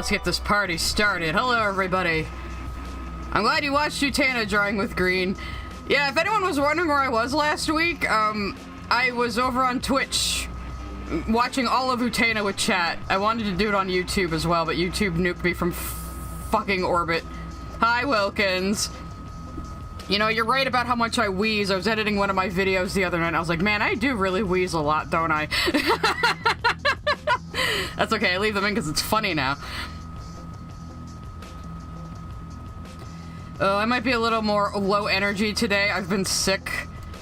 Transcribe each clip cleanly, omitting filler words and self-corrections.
let's get this party started. Hello, everybody. I'm glad you watched Utena drawing with green. Yeah, if anyone was wondering where I was last week, I was over on Twitch watching all of Utena with chat. I wanted to do it on YouTube as well, but YouTube nuked me from fucking orbit. Hi, Wilkins. You know, you're right about how much I wheeze. I was editing one of my videos the other night, and I was like, man, I do really wheeze a lot, don't I? That's okay, I leave them in because it's funny now. I might be a little more low energy today. I've been sick.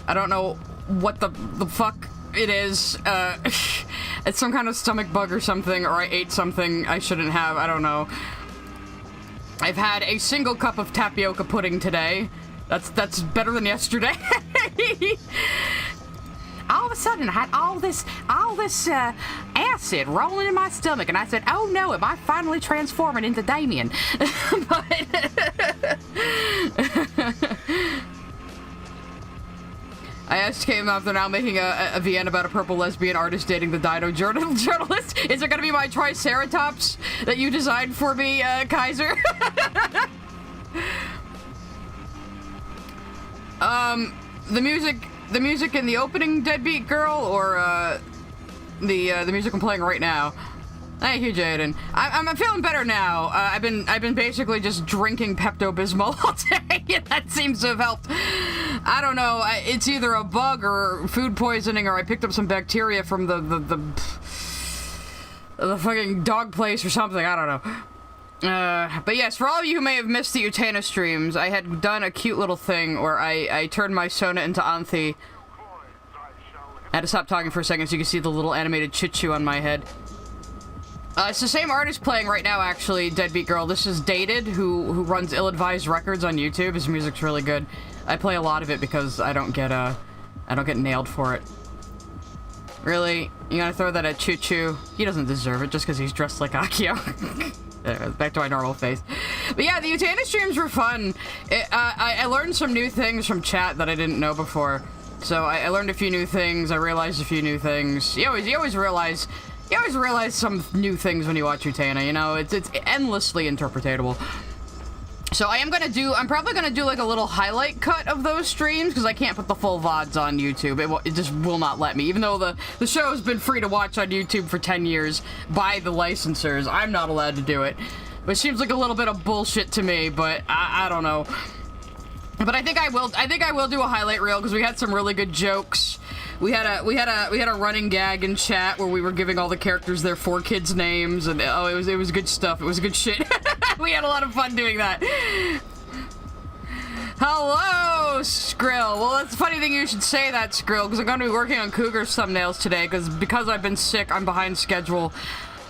I don't know what the fuck it is. It's some kind of stomach bug or something, or I ate something I shouldn't have. I don't know. I've had a single cup of tapioca pudding today. That's better than yesterday. All of a sudden, I had all this acid rolling in my stomach, and I said, "Oh no, am I finally transforming into Damien?" But I asked Kate if they're now making a VN about a purple lesbian artist dating the Dido journalist. Is it gonna be my Triceratops that you designed for me, Kaiser? The music in the opening Deadbeat Girl, or the music I'm playing right now. Thank you, Jaden. I'm feeling better now. I've been basically just drinking Pepto-Bismol all day. That seems to have helped. I don't know. It's either a bug or food poisoning, or I picked up some bacteria from the fucking dog place or something. I don't know. But yes, for all of you who may have missed the Utena streams, I had done a cute little thing where I turned my Sona into Anthi. I had to stop talking for a second so you can see the little animated Chichu on my head. It's the same artist playing right now, actually, Deadbeat Girl. This is Dated, who runs Ill-Advised Records on YouTube. His music's really good. I play a lot of it because I don't get nailed for it. Really? You gotta throw that at Choo-Choo? He doesn't deserve it just because he's dressed like Akio. Back to my normal face. But yeah, the Utena streams were fun. I learned some new things from chat that I didn't know before. So I learned a few new things. I realized a few new things. You always realize some new things when you watch Utena. You know, it's endlessly interpretatable. So I'm probably gonna do like a little highlight cut of those streams because I can't put the full VODs on YouTube. It just will not let me. Even though the show has been free to watch on YouTube for 10 years by the licensors, I'm not allowed to do it. Which seems like a little bit of bullshit to me, but I don't know. But I think I will do a highlight reel because we had some really good jokes. We had a running gag in chat where we were giving all the characters their 4 kids' names, and oh, it was good stuff. It was good shit. We had a lot of fun doing that. Hello, Skrill. Well, it's a funny thing you should say that, Skrill, because I'm going to be working on Cougar's thumbnails today, because I've been sick, I'm behind schedule.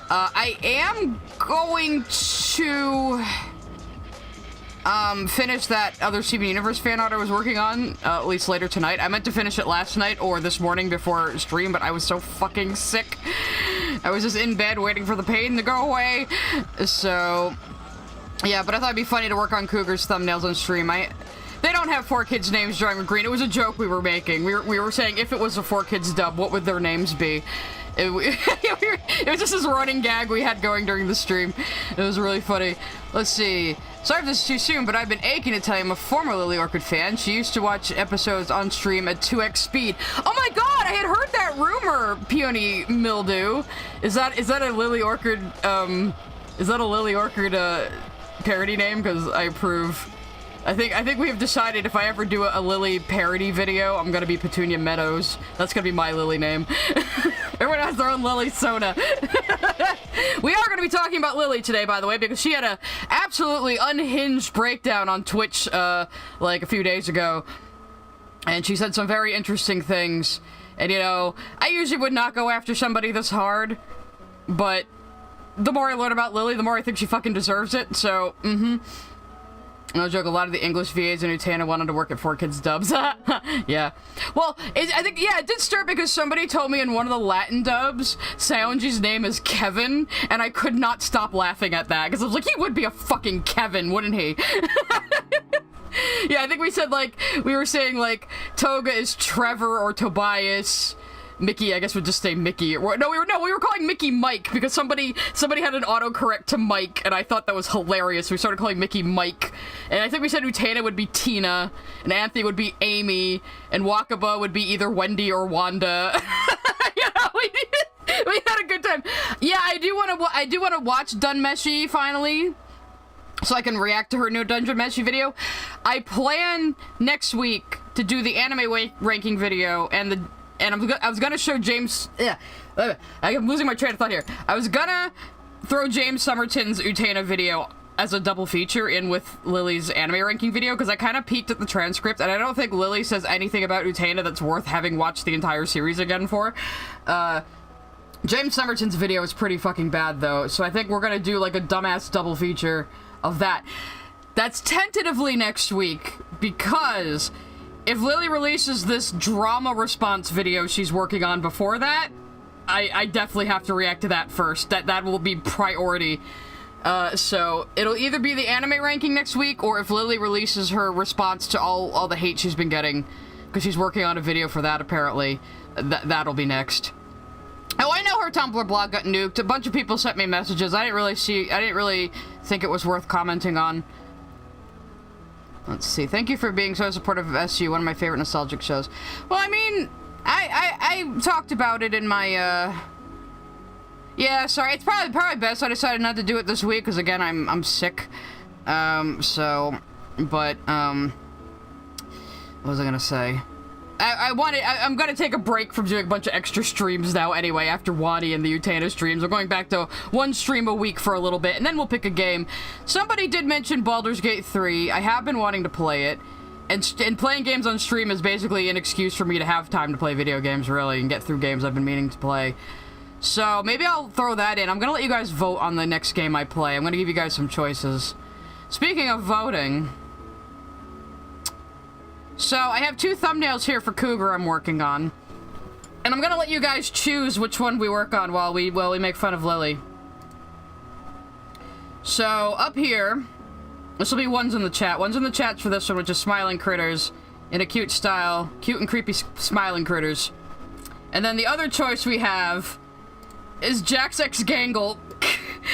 I am going to finish that other Steven Universe fan art I was working on, at least later tonight. I meant to finish it last night or this morning before stream, but I was so fucking sick. I was just in bed waiting for the pain to go away. So, yeah, but I thought it'd be funny to work on Cougar's thumbnails on stream. They don't have 4 kids' names drawing with green. It was a joke we were making. We were saying if it was a 4 kids dub, what would their names be? It was just this running gag we had going during the stream. It was really funny. Let's see. Sorry if this is too soon, but I've been aching to tell you I'm a former Lily Orchid fan. She used to watch episodes on stream at 2x speed. Oh my god, I had heard that rumor, Peony Mildew. Is that a Lily Orchid, parody name? Because I approve. I think we have decided if I ever do a Lily parody video, I'm gonna be Petunia Meadows. That's gonna be my Lily name. Everyone has their own Lily Sona. We are gonna be talking about Lily today, by the way, because she had a absolutely unhinged breakdown on Twitch, like a few days ago. And she said some very interesting things. And you know, I usually would not go after somebody this hard, but the more I learn about Lily, the more I think she fucking deserves it, so, no joke, a lot of the English VAs in Utena wanted to work at 4 Kids dubs. Yeah. Well, I think, yeah, it did start because somebody told me in one of the Latin dubs, Saonji's name is Kevin, and I could not stop laughing at that, because I was like, he would be a fucking Kevin, wouldn't he? Yeah, I think we said, like, we were saying, like, Toga is Trevor or Tobias, Mickey, I guess, would just say Mickey. No, we were calling Mickey Mike because somebody had an autocorrect to Mike, and I thought that was hilarious. We started calling Mickey Mike, and I think we said Utena would be Tina, and Anthony would be Amy, and Wakaba would be either Wendy or Wanda. We had a good time. Yeah, I do want to watch Dunmeshi finally, so I can react to her new Dungeon Meshi video. I plan next week to do the anime ranking video, and I was gonna show James. Yeah, I'm losing my train of thought here. I was gonna throw James Somerton's Utena video as a double feature in with Lily's anime ranking video, because I kind of peeked at the transcript, and I don't think Lily says anything about Utena that's worth having watched the entire series again for. James Somerton's video is pretty fucking bad, though, so I think we're gonna do, like, a dumbass double feature of that. That's tentatively next week, because if Lily releases this drama response video she's working on before that, I definitely have to react to that first. That will be priority. So it'll either be the anime ranking next week, or if Lily releases her response to all the hate she's been getting, because she's working on a video for that, apparently, that'll be next. Oh, I know her Tumblr blog got nuked. A bunch of people sent me messages. I didn't really think it was worth commenting on. Let's see. Thank you for being so supportive of SU, one of my favorite nostalgic shows. Well, I mean, I talked about it in my, yeah, sorry. It's probably best I decided not to do it this week, because, again, I'm sick. What was I gonna say? I'm gonna take a break from doing a bunch of extra streams now anyway, after Wani and the Utena streams. We're going back to one stream a week for a little bit, and then we'll pick a game. Somebody did mention Baldur's Gate 3. I have been wanting to play it, and playing games on stream is basically an excuse for me to have time to play video games, really, and get through games I've been meaning to play. So, maybe I'll throw that in. I'm gonna let you guys vote on the next game I play. I'm gonna give you guys some choices. Speaking of voting... So, I have 2 thumbnails here for Cougar I'm working on. And I'm gonna let you guys choose which one we work on while we make fun of Lily. So, up here, this will be ones in the chat. Ones in the chat for this one, which is Smiling Critters in a cute style. Cute and creepy smiling critters. And then the other choice we have is Jax X Gangle.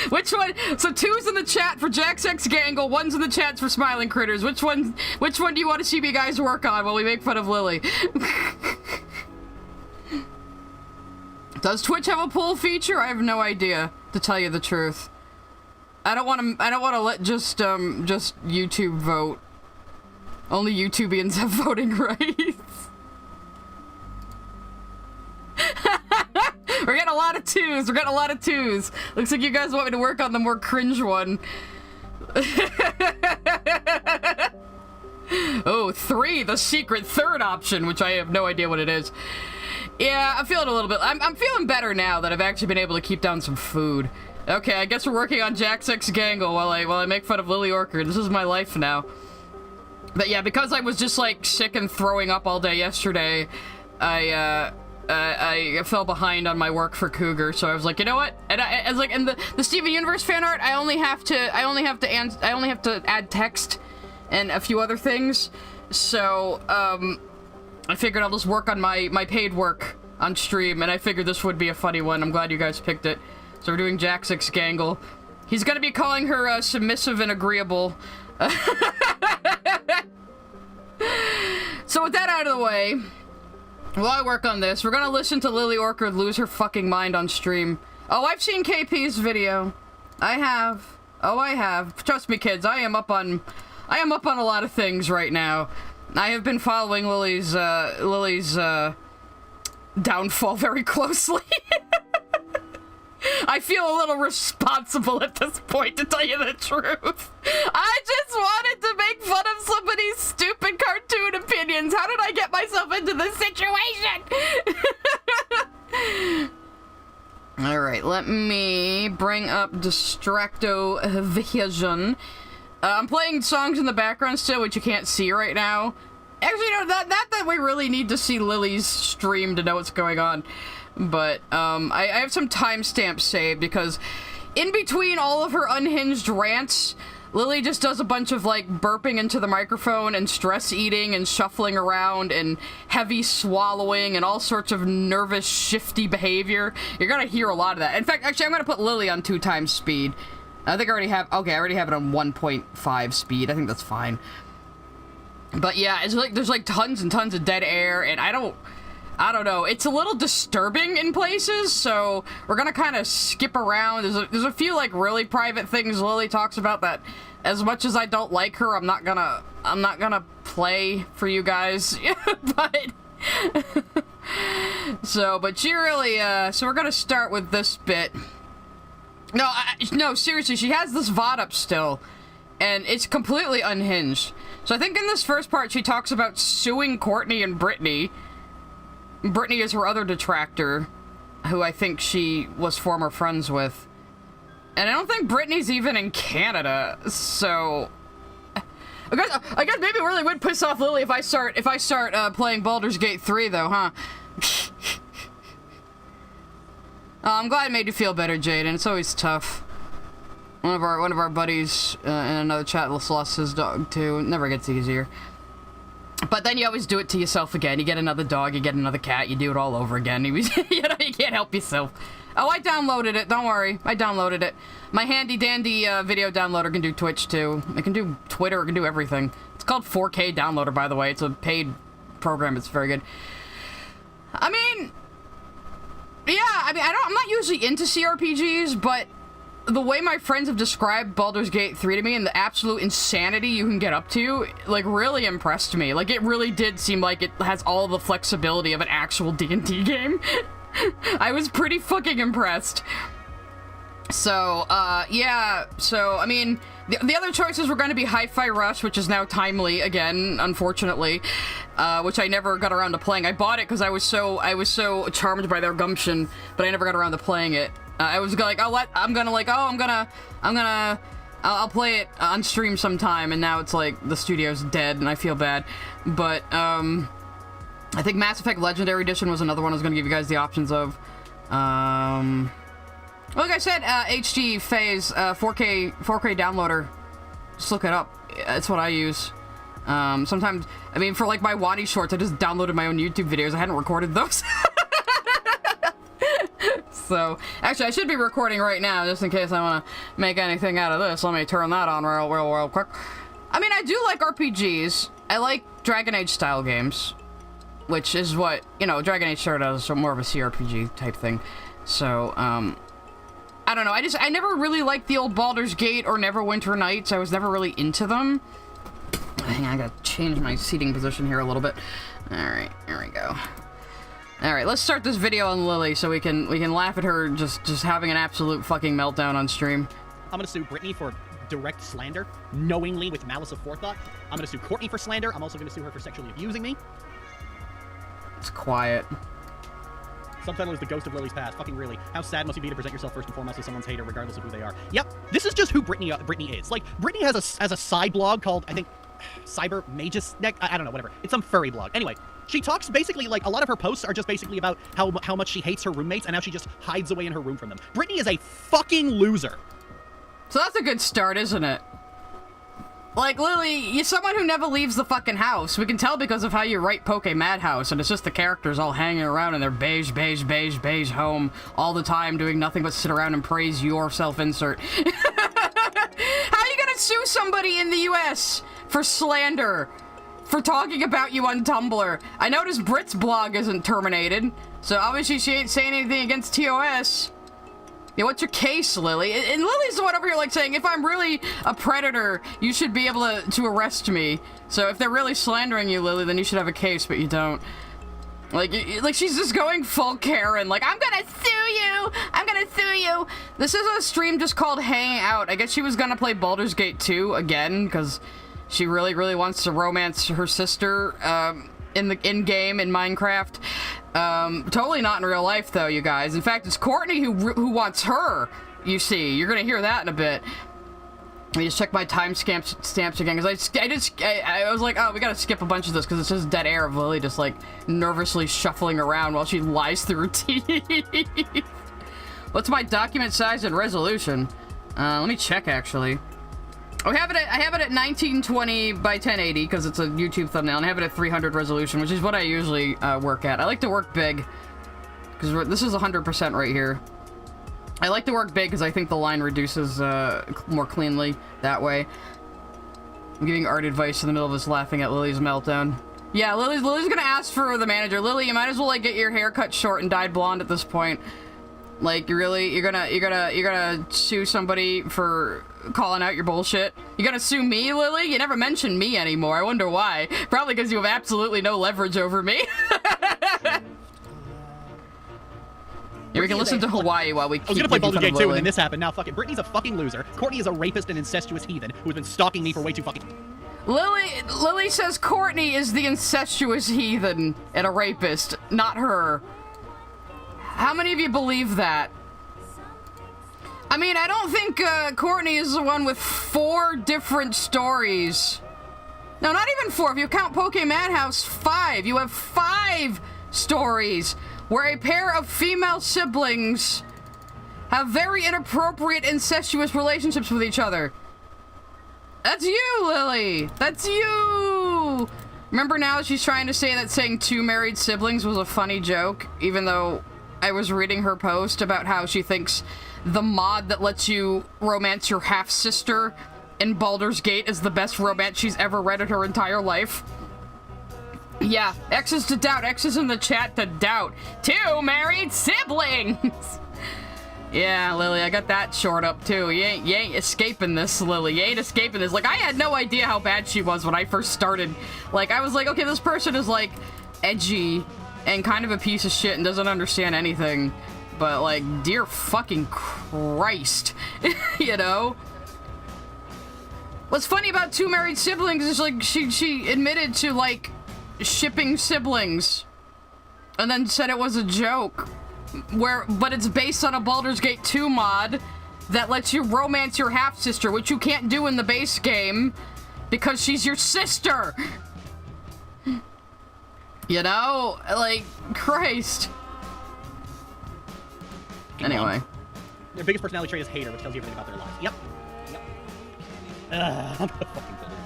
Which one? So 2's in the chat for Jax X Gangle, 1's in the chat for Smiling Critters. Which one do you want to see me guys work on while we make fun of Lily? Does Twitch have a poll feature? I have no idea, to tell you the truth. I don't want to let just YouTube vote. Only YouTubians have voting rights. We're getting a lot of 2s. We're getting a lot of 2s. Looks like you guys want me to work on the more cringe one. Oh, 3, the secret third option, which I have no idea what it is. Yeah, I'm feeling a little bit... I'm feeling better now that I've actually been able to keep down some food. Okay, I guess we're working on Jax X Gangle while I make fun of Lily Orchard. This is my life now. But yeah, because I was just, like, sick and throwing up all day yesterday, I fell behind on my work for Cougar, so I was like, you know what? And I was like, in the Steven Universe fan art, I only have to add text and a few other things. So, I figured I'll just work on my paid work on stream, and I figured this would be a funny one. I'm glad you guys picked it. So we're doing Jax X Gangle. He's gonna be calling her submissive and agreeable. So with that out of the way, while I work on this, we're gonna listen to Lily Orchard lose her fucking mind on stream. Oh, I've seen KP's video. I have. Oh, I have. Trust me, kids, I am up on a lot of things right now. I have been following Lily's downfall very closely. I feel a little responsible at this point, to tell you the truth. I just wanted to make fun of somebody's stupid cartoon opinions. How did I get myself into this situation? Alright, let me bring up Distracto Vision. I'm playing songs in the background still, which you can't see right now. Actually, no, not that we really need to see Lily's stream to know what's going on. But, I have some timestamps saved, because in between all of her unhinged rants, Lily just does a bunch of, like, burping into the microphone and stress eating and shuffling around and heavy swallowing and all sorts of nervous, shifty behavior. You're gonna hear a lot of that. In fact, actually, I'm gonna put Lily on 2 times speed. I think I already have, okay, I already have it on 1.5 speed. I think that's fine. But yeah, it's like, there's like tons and tons of dead air, and I don't know. It's a little disturbing in places, so we're gonna kind of skip around. There's a few, like, really private things Lily talks about that, as much as I don't like her, I'm not gonna play for you guys. But but she really, so we're gonna start with this bit. No, seriously, she has this VOD up still, and it's completely unhinged. So I think in this first part, she talks about suing Courtney and Brittany. Brittany is her other detractor, who I think she was former friends with. And I don't think Brittany's even in Canada, so... I guess maybe it really would piss off Lily if I start playing Baldur's Gate 3, though, huh? I'm glad it made you feel better, Jaden. It's always tough. One of our buddies in another chat lost his dog too. It never gets easier. But then you always do it to yourself again. You get another dog, you get another cat, you do it all over again. You know, you can't help yourself. Oh, I downloaded it. Don't worry, I downloaded it. My handy dandy video downloader can do Twitch too. It can do Twitter. It can do everything. It's called 4K Downloader, by the way. It's a paid program. It's very good. I mean. Yeah, I mean, I'm not usually into CRPGs, but the way my friends have described Baldur's Gate 3 to me and the absolute insanity you can get up to, like, really impressed me. Like, it really did seem like it has all the flexibility of an actual D&D game. I was pretty fucking impressed. So, yeah, so, I mean, the other choices were going to be Hi-Fi Rush, which is now timely again, unfortunately, which I never got around to playing. I bought it because I was so charmed by their gumption, but I never got around to playing it. I was like, I'll play it on stream sometime, and now it's like, the studio's dead, and I feel bad. But, I think Mass Effect Legendary Edition was another one I was going to give you guys the options of. Like I said, HD Phase 4K downloader. Just look it up. It's what I use. Sometimes, I mean, for like my Wani shorts, I just downloaded my own YouTube videos. I hadn't recorded those. So, actually, I should be recording right now, just in case I want to make anything out of this. Let me turn that on real quick. I mean, I do like RPGs. I like Dragon Age style games, which is what, you know, Dragon Age sure does, so more of a CRPG type thing. So, I don't know, I never really liked the old Baldur's Gate or Neverwinter Nights. I was never really into them. Hang on, I gotta change my seating position here a little bit. Alright, here we go. Alright, let's start this video on Lily so we can laugh at her just having an absolute fucking meltdown on stream. I'm gonna sue Brittany for direct slander, knowingly with malice of forethought. I'm gonna sue Courtney for slander. I'm also gonna sue her for sexually abusing me. It's quiet. Subtitle is The Ghost of Lily's Past. Fucking really. How sad must you be to present yourself first and foremost as someone's hater, regardless of who they are? Yep, this is just who Brittany is. Like, Brittany has a side blog called, I think, Cyber Magus Neck. I don't know, whatever. It's some furry blog. Anyway, she talks basically, like, a lot of her posts are just basically about how much she hates her roommates and how she just hides away in her room from them. Brittany is a fucking loser. So that's a good start, isn't it? Like, Lily, you're someone who never leaves the fucking house. We can tell because of how you write Poke Madhouse, and it's just the characters all hanging around in their beige home all the time, doing nothing but sit around and praise your self-insert. How are you gonna sue somebody in the US for slander? For talking about you on Tumblr? I noticed Brit's blog isn't terminated, so obviously she ain't saying anything against TOS. Yeah, what's your case, Lily? And Lily's the one over here, like, saying, if I'm really a predator, you should be able to arrest me. So if they're really slandering you, Lily, then you should have a case, but you don't. Like, she's just going full Karen, like, I'm gonna sue you! I'm gonna sue you! This is a stream just called Hanging Out. I guess she was gonna play Baldur's Gate 2 again, because she really, really wants to romance her sister, in-game in Minecraft. Totally not in real life, though, you guys. In fact, it's Courtney who wants her, you see. You're gonna hear that in a bit. Let me just check my time stamps again, because I was like, oh, we gotta skip a bunch of this, because it's just dead air of Lily just, like, nervously shuffling around while she lies through her teeth. What's my document size and resolution? Let me check, actually. I have it at 1920 by 1080 because it's a YouTube thumbnail, and I have it at 300 resolution, which is what I usually work at. I like to work big because this is 100% right here. I like to work big because I think the line reduces more cleanly that way. I'm giving art advice in the middle of us laughing at Lily's meltdown. Yeah, Lily's gonna ask for the manager. Lily, you might as well like get your hair cut short and dyed blonde at this point. Like, you're gonna sue somebody for calling out your bullshit? You gonna sue me, Lily? You never mention me anymore. I wonder why. Probably because you have absolutely no leverage over me. Yeah, we can listen to Hawaii while we keep. I was gonna play Baldur's Gate 2 and then this happened. Now fuck it. Brittany's a fucking loser. Courtney is a rapist and incestuous heathen who has been stalking me for way too fucking. Lily says Courtney is the incestuous heathen and a rapist, not her. How many of you believe that? I mean, I don't think Courtney is the one with 4 different stories. No, not even 4. If you count Pokemon House, 5. You have 5 stories where a pair of female siblings have very inappropriate incestuous relationships with each other. That's you, Lily! That's you! Remember now she's trying to say that saying 2 married siblings was a funny joke, even though I was reading her post about how she thinks the mod that lets you romance your half-sister in Baldur's Gate is the best romance she's ever read in her entire life. Yeah, X is to doubt. X is in the chat to doubt. 2 married siblings! Yeah, Lily, I got that short up too. You ain't escaping this, Lily. You ain't escaping this. Like, I had no idea how bad she was when I first started. Like, I was like, okay, this person is, like, edgy and kind of a piece of shit and doesn't understand anything. But, like, dear fucking Christ. You know? What's funny about 2 married siblings is, like, she admitted to, like, shipping siblings. And then said it was a joke. But it's based on a Baldur's Gate 2 mod that lets you romance your half-sister, which you can't do in the base game because she's your sister. You know? Like, Christ. Anyway. Their biggest personality trait is hater, which tells you everything about their lives. Yep. I'm gonna fucking kill this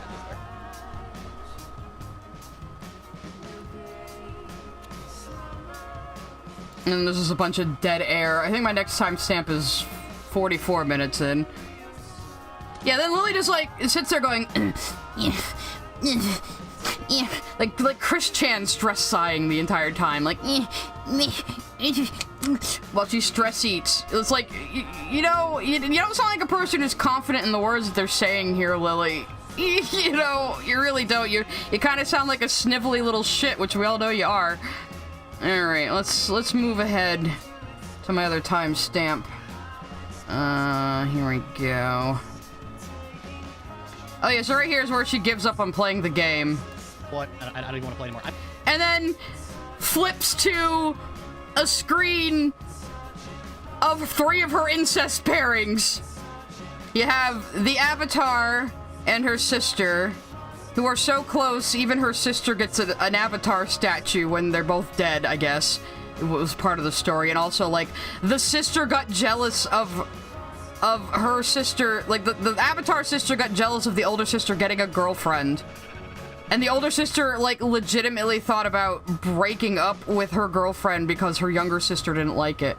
there. And this is a bunch of dead air. I think my next timestamp is 44 minutes in. Yeah, then Lily just, like, sits there going, like Chris Chan stress sighing the entire time, like, while she stress eats. It's like, you know, you don't sound like a person who's confident in the words that they're saying here, Lily. You know, you really don't. You kind of sound like a snivelly little shit, which we all know you are. Alright, let's move ahead to my other timestamp. Here we go. Oh yeah, so right here is where she gives up on playing the game. What? I don't even want to play anymore. And then flips to a screen of 3 of her incest pairings. You have the Avatar and her sister, who are so close, even her sister gets an Avatar statue when they're both dead, I guess. It was part of the story. And also, like, the sister got jealous of her sister. Like, the Avatar sister got jealous of the older sister getting a girlfriend. And the older sister, like, legitimately thought about breaking up with her girlfriend because her younger sister didn't like it.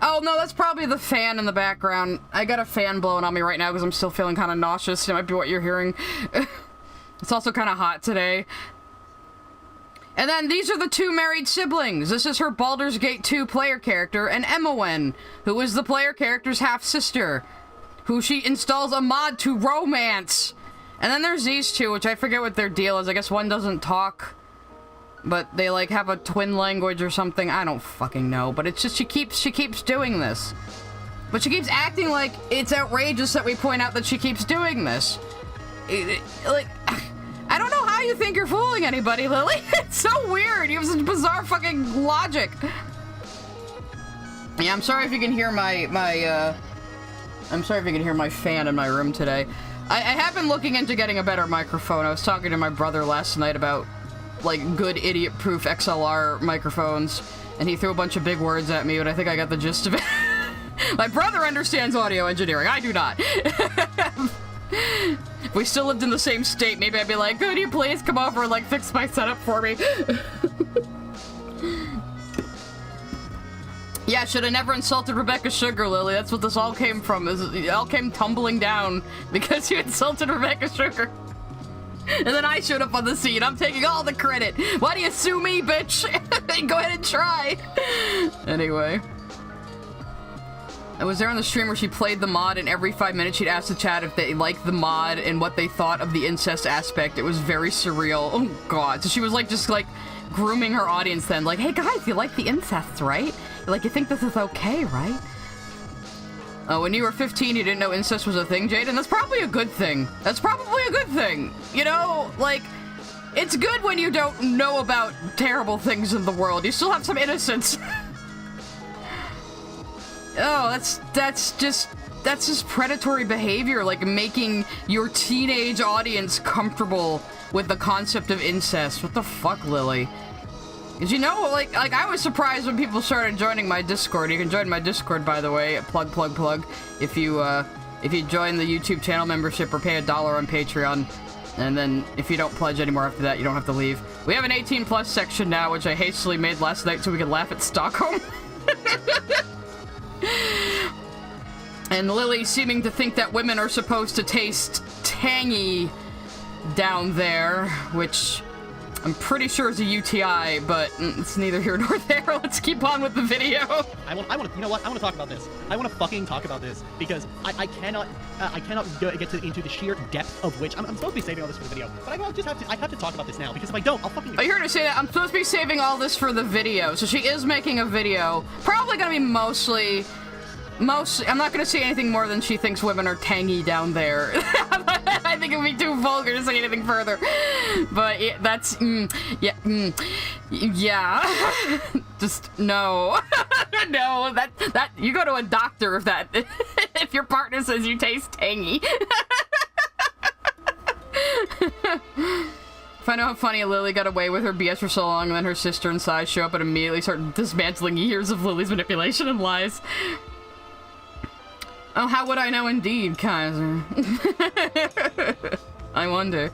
Oh, no, that's probably the fan in the background. I got a fan blowing on me right now because I'm still feeling kind of nauseous. It might be what you're hearing. It's also kind of hot today. And then these are the 2 married siblings. This is her Baldur's Gate 2 player character, and Emmawen, who is the player character's half-sister, who she installs a mod to romance. And then there's these 2, which I forget what their deal is. I guess one doesn't talk, but they, like, have a twin language or something. I don't fucking know, but it's just she keeps doing this. But she keeps acting like it's outrageous that we point out that she keeps doing this. Like, I don't know how you think you're fooling anybody, Lily. It's so weird. You have such bizarre fucking logic. Yeah, I'm sorry if you can hear I'm sorry if you can hear my fan in my room today. I have been looking into getting a better microphone. I was talking to my brother last night about, like, good idiot-proof XLR microphones, and he threw a bunch of big words at me, but I think I got the gist of it. My brother understands audio engineering. I do not. If we still lived in the same state, maybe I'd be like, could you please come over and, like, fix my setup for me? Yeah, should have never insulted Rebecca Sugar, Lily. That's what this all came from. It all came tumbling down because you insulted Rebecca Sugar. And then I showed up on the scene. I'm taking all the credit. Why do you sue me, bitch? Go ahead and try. Anyway. I was there on the stream where she played the mod, and every 5 minutes she'd ask the chat if they liked the mod and what they thought of the incest aspect. It was very surreal. Oh, God. So she was, like, just, like, grooming her audience then. Like, hey, guys, you like the incest, right? Like, you think this is okay, right? When you were 15, you didn't know incest was a thing, Jaden? That's probably a good thing. That's probably a good thing. You know, like, it's good when you don't know about terrible things in the world. You still have some innocence. Oh, that's just predatory behavior, like making your teenage audience comfortable with the concept of incest. What the fuck, Lily? Cause you know, like I was surprised when people started joining my Discord. You can join my Discord, by the way. Plug. If you join the YouTube channel membership or pay $1 on Patreon, and then if you don't pledge anymore after that, you don't have to leave. We have an 18+ section now, which I hastily made last night so we could laugh at Stockholm. And Lily seeming to think that women are supposed to taste tangy down there, which I'm pretty sure is a UTI, but it's neither here nor there. Let's keep on with the video. I want to, you know what? I want to talk about this. I want to fucking talk about this because I cannot get into the sheer depth of which I'm supposed to be saving all this for the video, but I have to talk about this now because if I don't, I'll fucking. I heard her say that I'm supposed to be saving all this for the video, so she is making a video. Probably gonna be mostly. I'm not gonna say anything more than she thinks women are tangy down there. I think it would be too vulgar to say anything further. But that's, yeah. Just, no. No, that, you go to a doctor if your partner says you taste tangy. Find out how funny Lily got away with her BS for so long, and then her sister and Sai show up and immediately start dismantling years of Lily's manipulation and lies. Oh, how would I know indeed, Kaiser? I wonder.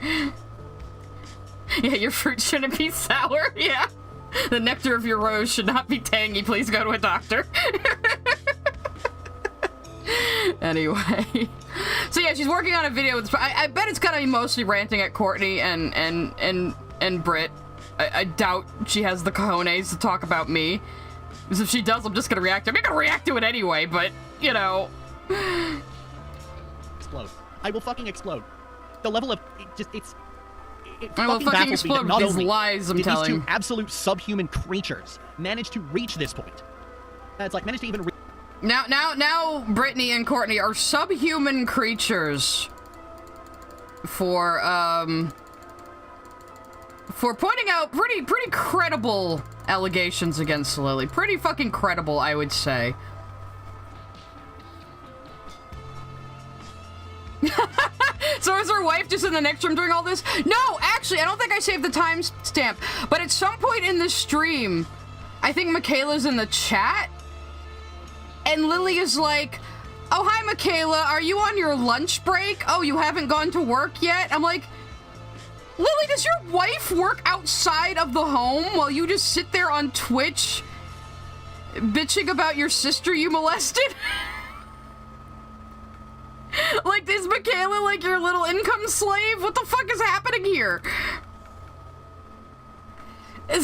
Yeah, your fruit shouldn't be sour, yeah. The nectar of your rose should not be tangy, please go to a doctor. Anyway. So yeah, she's working on a video with, I bet it's gonna be mostly ranting at Courtney and Britt. I doubt she has the cojones to talk about me. Because if she does, I'm just gonna react. I'm not gonna react to it anyway, but, you know. Explode. I will fucking explode. The level of I will fucking explode with these lies I'm telling. These two absolute subhuman creatures managed to reach this point. It's like managed to even. Now, Brittany and Courtney are subhuman creatures for pointing out pretty credible allegations against Lily. Pretty fucking credible, I would say. So is her wife just in the next room doing all this? No, actually, I don't think I saved the timestamp. But at some point in the stream, I think Michaela's in the chat. And Lily is like, oh, hi, Michaela. Are you on your lunch break? Oh, you haven't gone to work yet? I'm like, Lily, does your wife work outside of the home while you just sit there on Twitch bitching about your sister you molested? Like, is Michaela like your little income slave? What the fuck is happening here? So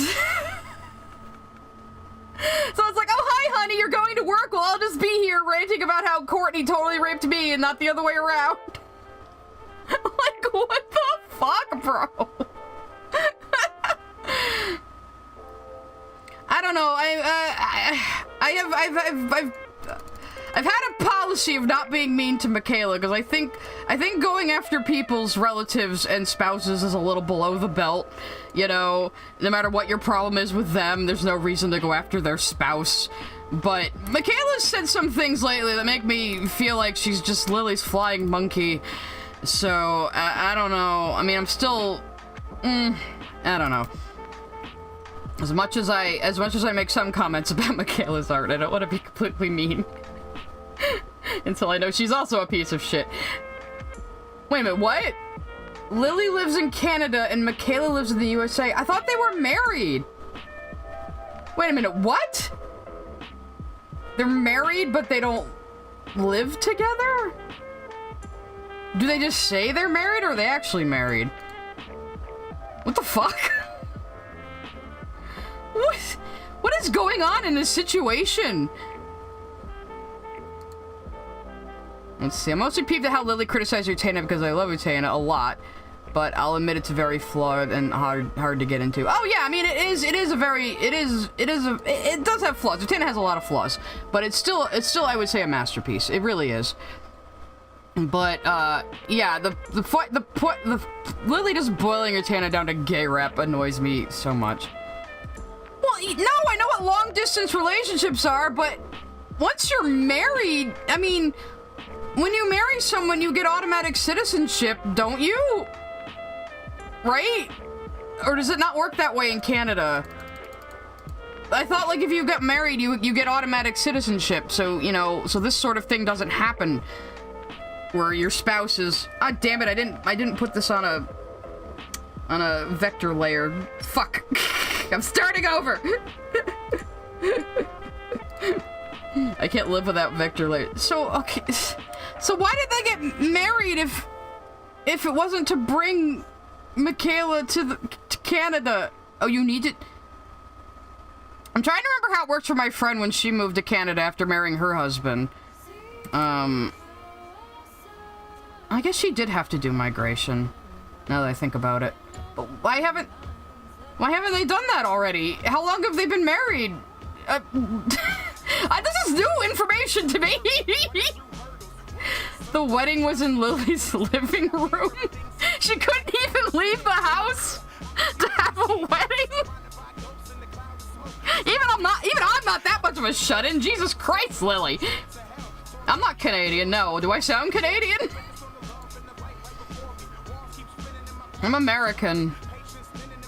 it's like, oh, hi, honey, you're going to work? Well, I'll just be here ranting about how Courtney totally raped me and not the other way around. Like, what the fuck, bro? I don't know. I've had a policy of not being mean to Michaela because I think going after people's relatives and spouses is a little below the belt. You know, no matter what your problem is with them, there's no reason to go after their spouse. But Michaela's said some things lately that make me feel like she's just Lily's flying monkey. So I don't know. I mean, I'm still, I don't know. As much as I make some comments about Michaela's art, I don't want to be completely mean. Until I know she's also a piece of shit. Wait a minute, what? Lily lives in Canada and Michaela lives in the USA. I thought they were married. Wait a minute, what? They're married, but they don't live together? Do they just say they're married, or are they actually married? What the fuck? What is going on in this situation? Let's see. I'm mostly peeved at how Lily criticized Utena because I love Utena a lot, but I'll admit it's very flawed and hard to get into. Oh yeah, I mean it does have flaws. Utena has a lot of flaws, but it's still I would say a masterpiece. It really is. But yeah, the Lily just boiling Utena down to gay rep annoys me so much. Well, no, I know what long distance relationships are, but once you're married, I mean, when you marry someone, you get automatic citizenship, don't you? Right? Or does it not work that way in Canada? I thought, like, if you get married, you get automatic citizenship, so, you know, so this sort of thing doesn't happen where your spouse is... Ah, damn it, I didn't put this on a vector layer. Fuck. I'm starting over! I can't live without vector layer. So, okay. So why did they get married if it wasn't to bring Michaela to Canada? Oh, you need it? I'm trying to remember how it worked for my friend when she moved to Canada after marrying her husband. I guess she did have to do migration, now that I think about it. But why haven't they done that already? How long have they been married? This is new information to me! The wedding was in Lily's living room? She couldn't even leave the house to have a wedding? Even I'm not that much of a shut-in. Jesus Christ, Lily. I'm not Canadian, no. Do I sound Canadian? I'm American.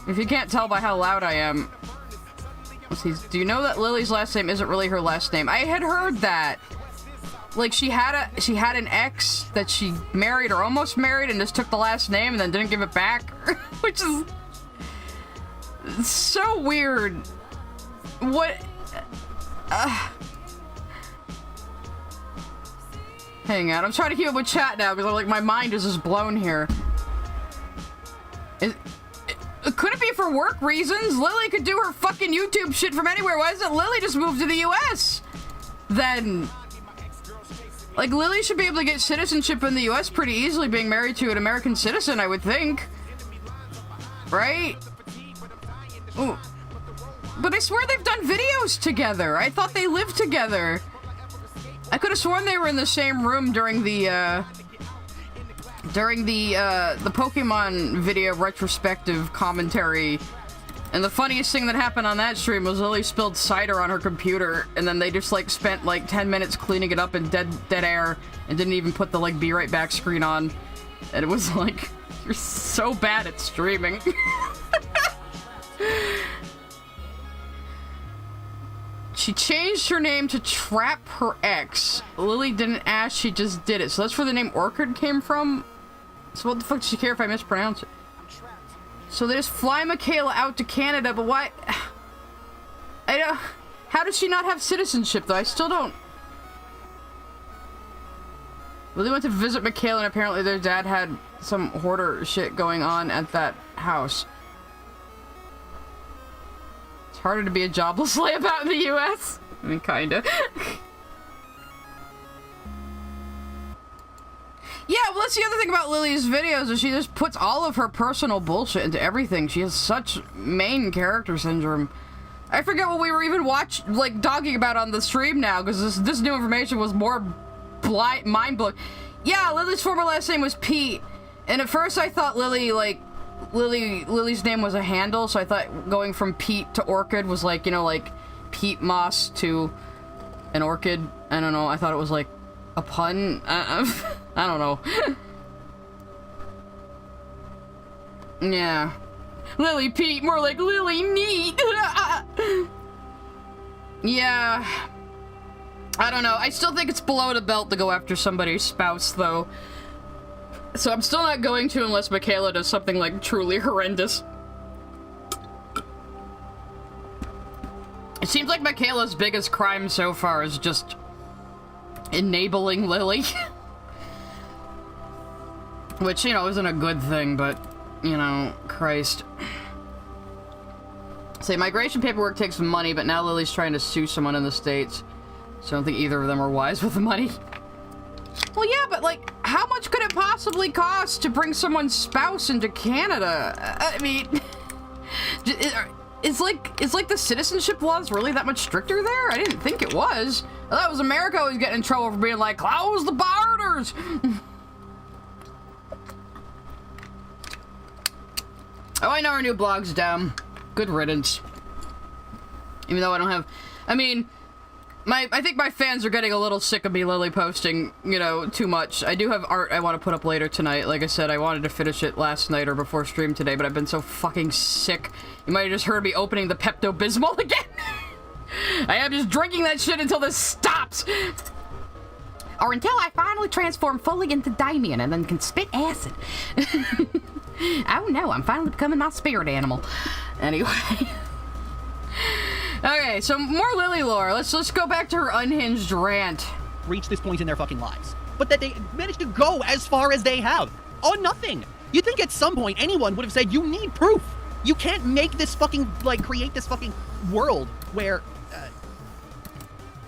If you can't tell by how loud I am. Let's see, do you know that Lily's last name isn't really her last name? I had heard that. Like, she had an ex that she married or almost married and just took the last name and then didn't give it back. Which is so weird. What? Hang on, I'm trying to keep up with chat now because like my mind is just blown here. Could it be for work reasons? Lily could do her fucking YouTube shit from anywhere. Why doesn't Lily just move to the US? Then, like, Lily should be able to get citizenship in the US pretty easily being married to an American citizen, I would think. Right? Ooh. But I swear they've done videos together. I thought they lived together. I could have sworn they were in the same room during the Pokemon video retrospective commentary. And the funniest thing that happened on that stream was Lily spilled cider on her computer, and then they just like spent like 10 minutes cleaning it up in dead air and didn't even put the like be right back screen on. And it was like, you're so bad at streaming. She changed her name to Trap Her Ex. Lily didn't ask, she just did it. So that's where the name Orchid came from? So what the fuck does she care if I mispronounce it? So they just fly Michaela out to Canada, but why? I don't... How does she not have citizenship, though? I still don't... Lily went to visit Michaela, and apparently their dad had some hoarder shit going on at that house. It's harder to be a jobless layabout in the US. I mean, kinda. Yeah, well, that's the other thing about Lily's videos, is she just puts all of her personal bullshit into everything. She has such main character syndrome. I forget what we were even talking about on the stream now, because this new information was more mind-blowing. Yeah, Lily's former last name was Pete, and at first I thought Lily's name was a handle, so I thought going from Pete to Orchid was like, you know, like Pete Moss to an orchid. I don't know, I thought it was like a pun. I don't know. Yeah. Lily Pete, more like Lily Neat. Yeah. I don't know. I still think it's below the belt to go after somebody's spouse, though. So I'm still not going to unless Michaela does something, like, truly horrendous. It seems like Michaela's biggest crime so far is just enabling Lily. Which, you know, isn't a good thing, but, you know, Christ. Say, migration paperwork takes money, but now Lily's trying to sue someone in the States. So I don't think either of them are wise with the money. Well, yeah, but, like, how much could it possibly cost to bring someone's spouse into Canada? I mean, is like the citizenship laws really that much stricter there? I didn't think it was. I thought it was America who was getting in trouble for being like, close the borders! Oh, I know our new blog's down. Good riddance. Even though I don't have... I mean... I think my fans are getting a little sick of me Lily posting, you know, too much. I do have art I want to put up later tonight. Like I said, I wanted to finish it last night or before stream today, but I've been so fucking sick. You might have just heard me opening the Pepto-Bismol again. I am just drinking that shit until this stops. Or until I finally transform fully into Damien and then can spit acid. Oh no, I'm finally becoming my spirit animal. Anyway. Okay, so more Lily lore. Let's go back to her unhinged rant. Reach this point in their fucking lives. But that they managed to go as far as they have. On nothing. You'd think at some point anyone would have said, you need proof. You can't make this fucking, like, create this fucking world where,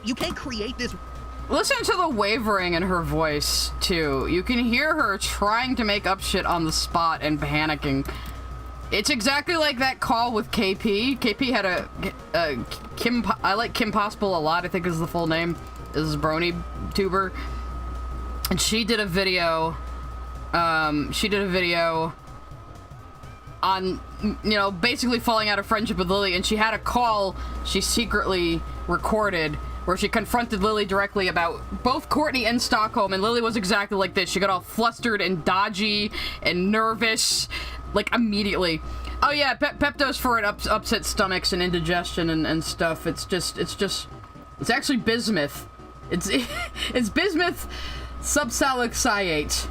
you can't create this... Listen to the wavering in her voice, too. You can hear her trying to make up shit on the spot and panicking. It's exactly like that call with KP. KP had a Kim... I like Kim Possible a lot, I think is the full name. This is Brony tuber. And she did a video... on, you know, basically falling out of friendship with Lily, and she had a call she secretly recorded where she confronted Lily directly about both Courtney and Stockholm, and Lily was exactly like this. She got all flustered and dodgy and nervous, like, immediately. Oh yeah, Pepto's for upset stomachs and indigestion and stuff. It's actually bismuth. It's bismuth subsalicylate.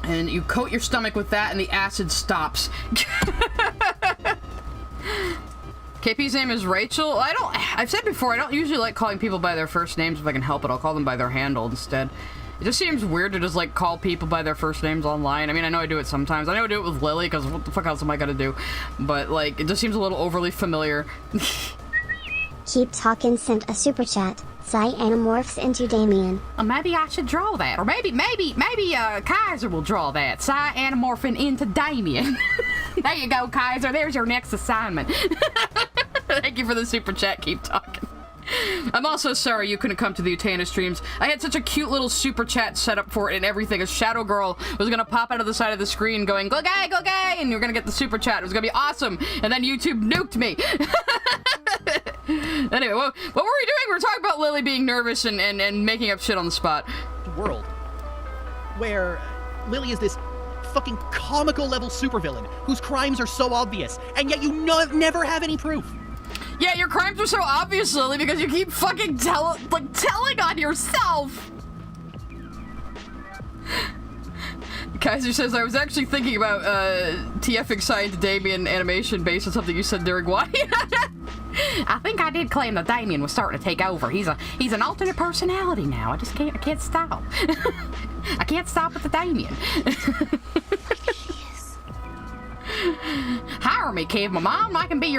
And you coat your stomach with that and the acid stops. KP's name is Rachel. I've said before, I don't usually like calling people by their first names if I can help it. I'll call them by their handle instead. It just seems weird to just, like, call people by their first names online. I mean, I know I do it sometimes. I know I do it with Lily, because what the fuck else am I gonna do? But, like, it just seems a little overly familiar. Keep Talkin' sent a super chat. Psy anamorphs into Damien. Maybe I should draw that. Or maybe Kaiser will draw that. Psy anamorphing into Damien. There you go, Kaiser. There's your next assignment. Thank you for the super chat. Keep talking. I'm also sorry you couldn't come to the Utena streams. I had such a cute little super chat set up for it and everything. A shadow girl was gonna pop out of the side of the screen going, go gay, and you're gonna get the super chat. It was gonna be awesome. And then YouTube nuked me. Anyway, what were we doing? We were talking about Lily being nervous and making up shit on the spot. World where Lily is this fucking comical level supervillain whose crimes are so obvious, and yet you never have any proof. Yeah, your crimes are so obvious, Lily, because you keep fucking telling on yourself. Kaiser says, I was actually thinking about TFing Science Damien animation based on something you said during one. I think I did claim that Damien was starting to take over. He's an alternate personality now. I can't stop. I can't stop with the Damien. Hire me, kid. My mom, I can be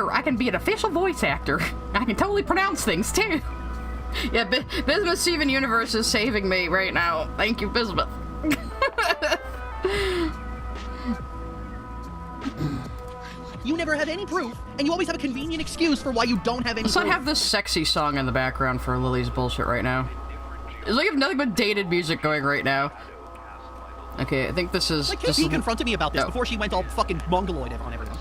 an official voice actor. I can totally pronounce things too. Yeah, Bismuth Steven Universe is saving me right now. Thank you, Bismuth. You never have any proof, and you always have a convenient excuse for why you don't have any proof. Let's not have this sexy song in the background for Lily's bullshit right now. It's like I have nothing but dated music going right now. Okay, I think this is... Like, KP confronted me about this before she went all fucking mongoloid on everyone.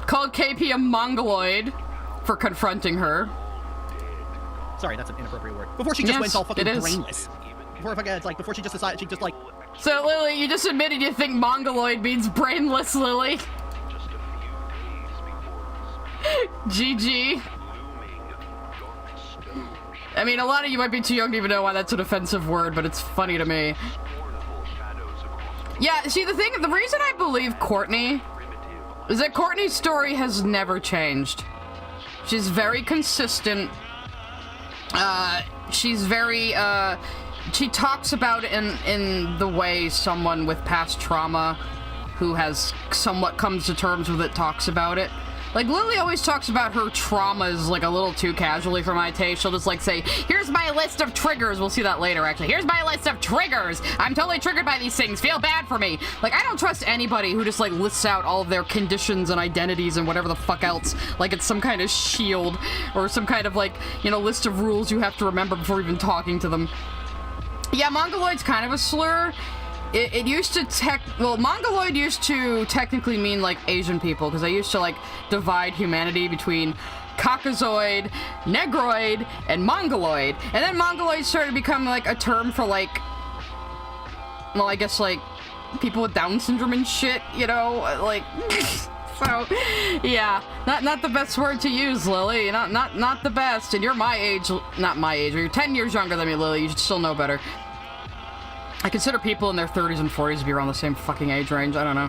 Called KP a mongoloid for confronting her. Sorry, that's an inappropriate word. Before she just went all fucking brainless. Before she just decided, So, Lily, you just admitted you think mongoloid means brainless, Lily. GG. I mean, a lot of you might be too young to even know why that's an offensive word, but it's funny to me. Yeah, see, the reason I believe Courtney is that Courtney's story has never changed. She's very consistent. She's very, she talks about it in the way someone with past trauma who has somewhat comes to terms with it talks about it. Like, Lily always talks about her traumas, like, a little too casually for my taste. She'll just, like, say, here's my list of triggers. We'll see that later, actually. Here's my list of triggers. I'm totally triggered by these things. Feel bad for me. Like, I don't trust anybody who just, like, lists out all of their conditions and identities and whatever the fuck else. Like, it's some kind of shield or some kind of, like, you know, list of rules you have to remember before even talking to them. Yeah, Mongoloid's kind of a slur. It used to Mongoloid used to technically mean, like, Asian people, because I used to, like, divide humanity between Caucasoid, Negroid, and Mongoloid. And then Mongoloid started becoming, like, a term for, like, well, I guess, like, people with Down syndrome and shit, you know? Like, so, yeah. Not the best word to use, Lily. Not the best. And you're my age, not my age, or you're 10 years younger than me, Lily. You should still know better. I consider people in their 30s and 40s to be around the same fucking age range. I don't know.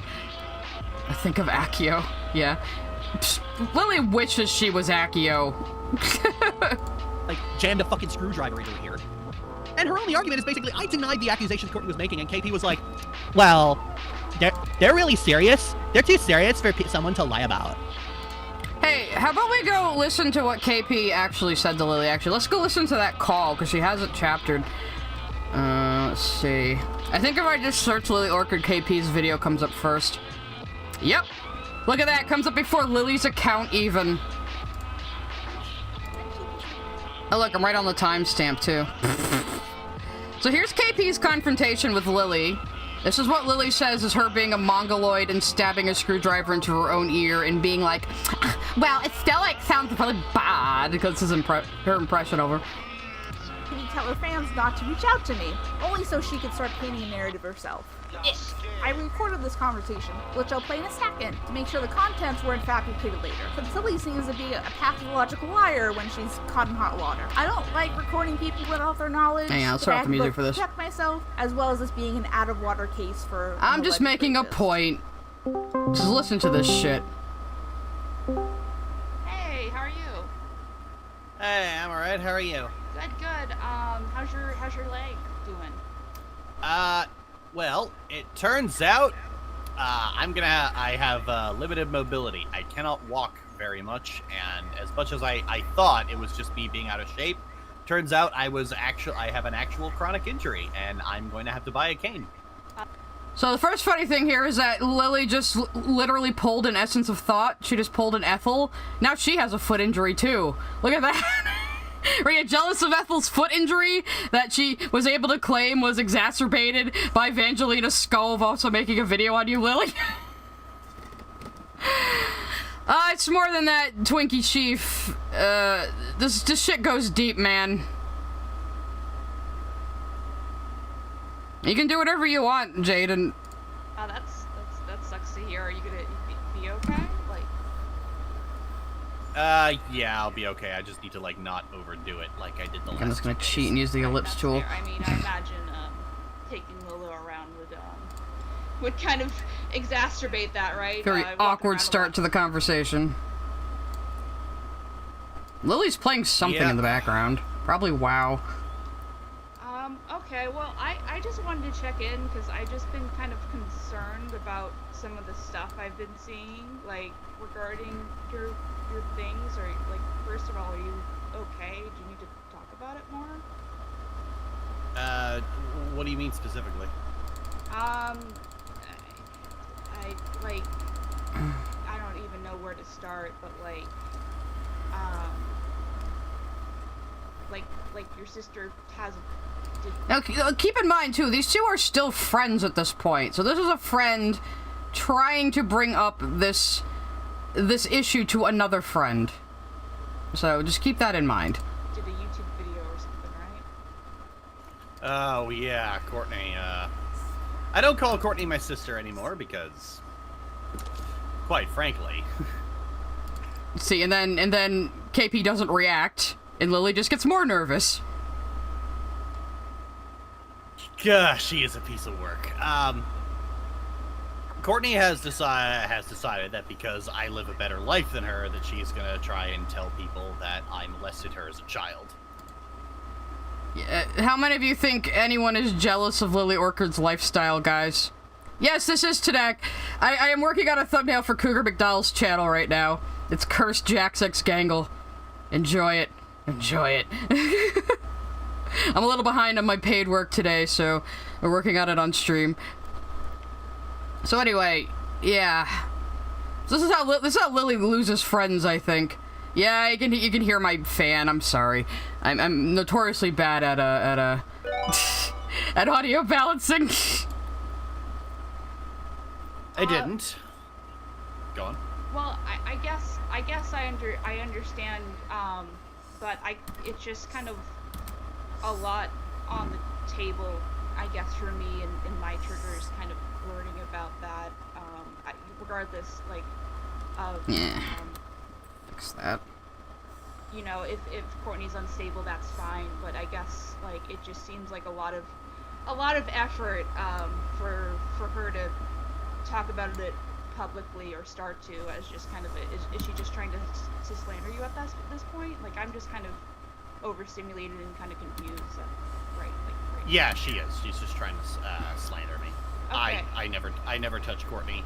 I think of Accio. Yeah. Psst, Lily wishes she was Accio. Like, jammed a fucking screwdriver into it here. And her only argument is basically, I denied the accusations Courtney was making, and KP was like, well, they're really serious. They're too serious for someone to lie about. Hey, how about we go listen to what KP actually said to Lily, actually. Let's go listen to that call, because she has it chaptered. Let's see. I think if I just search Lily Orchid, KP's video comes up first. Yep. Look at that. It comes up before Lily's account even. Oh, look, I'm right on the timestamp, too. So here's KP's confrontation with Lily. This is what Lily says is her being a mongoloid and stabbing a screwdriver into her own ear and being like, well, it still, like, sounds really bad, because this is her impression of her. Can you tell her fans not to reach out to me, only so she could start painting a narrative herself? I recorded this conversation, which I'll play in a second, to make sure the contents were in fact repeated later, but Lily seems to be a pathological liar when she's caught in hot water. I don't like recording people without their knowledge. Hang on, I'll start off the music for this. Protect myself, as well as this being an out-of-water case for... I'm just making a point. Just listen to this shit. Hey, how are you? Hey, I'm alright. How are you? Good. How's your leg doing? Well, it turns out, I have limited mobility. I cannot walk very much, and as much as I thought it was just me being out of shape, turns out I have an actual chronic injury, and I'm going to have to buy a cane. So the first funny thing here is that Lily just literally pulled an essence of thought. She just pulled an Ethel. Now she has a foot injury, too. Look at that. Are you jealous of Ethel's foot injury that she was able to claim was exacerbated by Evangelina Skov also making a video on you, Lily? It's more than that, Twinkie Chief. This shit goes deep, man. You can do whatever you want, Jaden. That sucks to hear. Are you gonna be okay? Yeah, I'll be okay. I just need to, like, not overdo it like I did the last. I'm just gonna cheat and use the ellipse tool. I mean, I imagine taking Lulu around would kind of exacerbate that, right? Very awkward start to the conversation. Lily's playing something in the background. Probably WoW. Okay, well, I just wanted to check in because I've just been kind of concerned about some of the stuff I've been seeing, like, regarding your things, or, like, first of all, are you okay? Do you need to talk about it more? What do you mean specifically? I don't even know where to start, but, like your sister has Now, keep in mind, too, these two are still friends at this point. So this is a friend trying to bring up this issue to another friend. So just keep that in mind. Did a YouTube video or something, right? Oh, yeah, Courtney, I don't call Courtney my sister anymore because, quite frankly... See, and then KP doesn't react. And Lily just gets more nervous. Gosh, she is a piece of work. Courtney has decided that because I live a better life than her, that she's gonna try and tell people that I molested her as a child. Yeah, how many of you think anyone is jealous of Lily Orchard's lifestyle, guys? Yes, this is Tadak. I am working on a thumbnail for Cougar McDowell's channel right now. It's Cursed Jack's X Gangle. Enjoy it. Enjoy it. I'm a little behind on my paid work today, so we're working on it on stream. So anyway, yeah. So this is how Lily loses friends, I think. Yeah, you can hear my fan. I'm sorry. I'm notoriously bad at at audio balancing. I didn't. Go on. Well, I guess I understand, but it's just kind of a lot on the table, I guess, for me, and my triggers kind of learning about that. Regardless, like, of Fix that. You know, if Courtney's unstable, that's fine. But I guess, like, it just seems like a lot of effort for her to talk about it publicly or start to, as just kind of is she just trying to slander you at this point? Like, I'm just kind of overstimulated and kind of confused. Right. Yeah, she is. She's just trying to slander me. Okay. I never touched Courtney.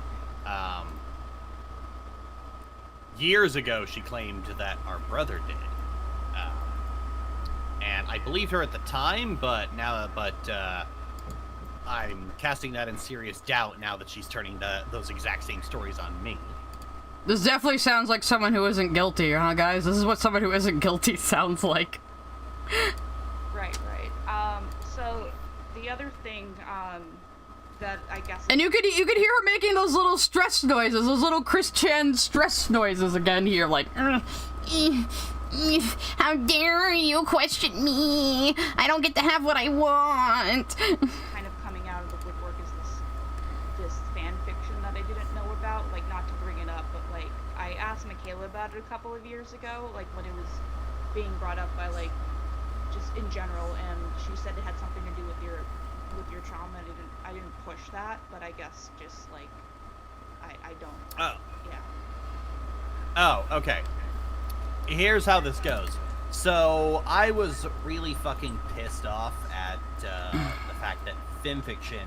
Years ago, she claimed that our brother did, and I believed her at the time. But I'm casting that in serious doubt now that she's turning those exact same stories on me. This definitely sounds like someone who isn't guilty, huh, guys? This is what someone who isn't guilty sounds like. Right. So the other thing, that I guess. And you could hear her making those little stress noises, those little Chris Chan stress noises again here, like. How dare you question me? I don't get to have what I want. Kind of coming out of the woodwork is this fan fiction that I didn't know about. Like, not to bring it up, but like I asked Michaela about it a couple of years ago, like when it was being brought up by like just in general, and she said it had something to do with your trauma. I didn't push that, but I guess just like I don't. Oh. Yeah. Oh, okay. Here's how this goes. So I was really fucking pissed off at the fact that FimFiction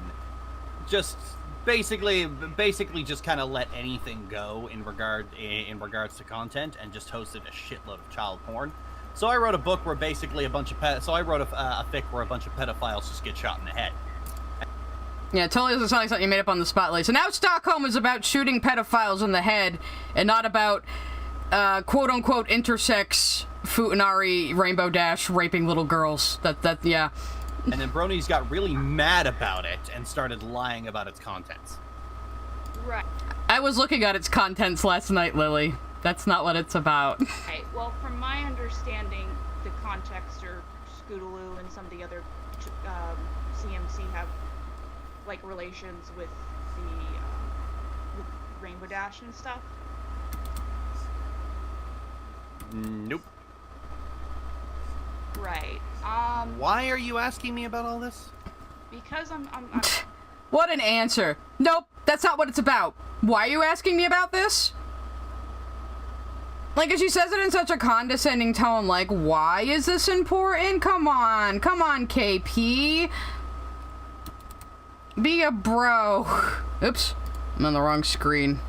just basically just kind of let anything go in regards to content and just hosted a shitload of child porn. So I wrote a book where basically a fic where a bunch of pedophiles just get shot in the head. Yeah, it totally doesn't sound like something you made up on the spotlight. So now Stockholm is about shooting pedophiles in the head and not about quote-unquote intersex Futanari Rainbow Dash raping little girls. Yeah. And then Bronies got really mad about it and started lying about its contents. Right. I was looking at its contents last night, Lily. That's not what it's about. Right. Well, from my understanding, the context or Scootaloo and some of the other CMC have like relations with with Rainbow Dash and stuff. Nope. Right. Why are you asking me about all this? Because I'm What an answer. Nope, that's not what it's about. Why are you asking me about this? Like, she says it in such a condescending tone, like, why is this important? Come on, KP. Be a bro. Oops, I'm on the wrong screen.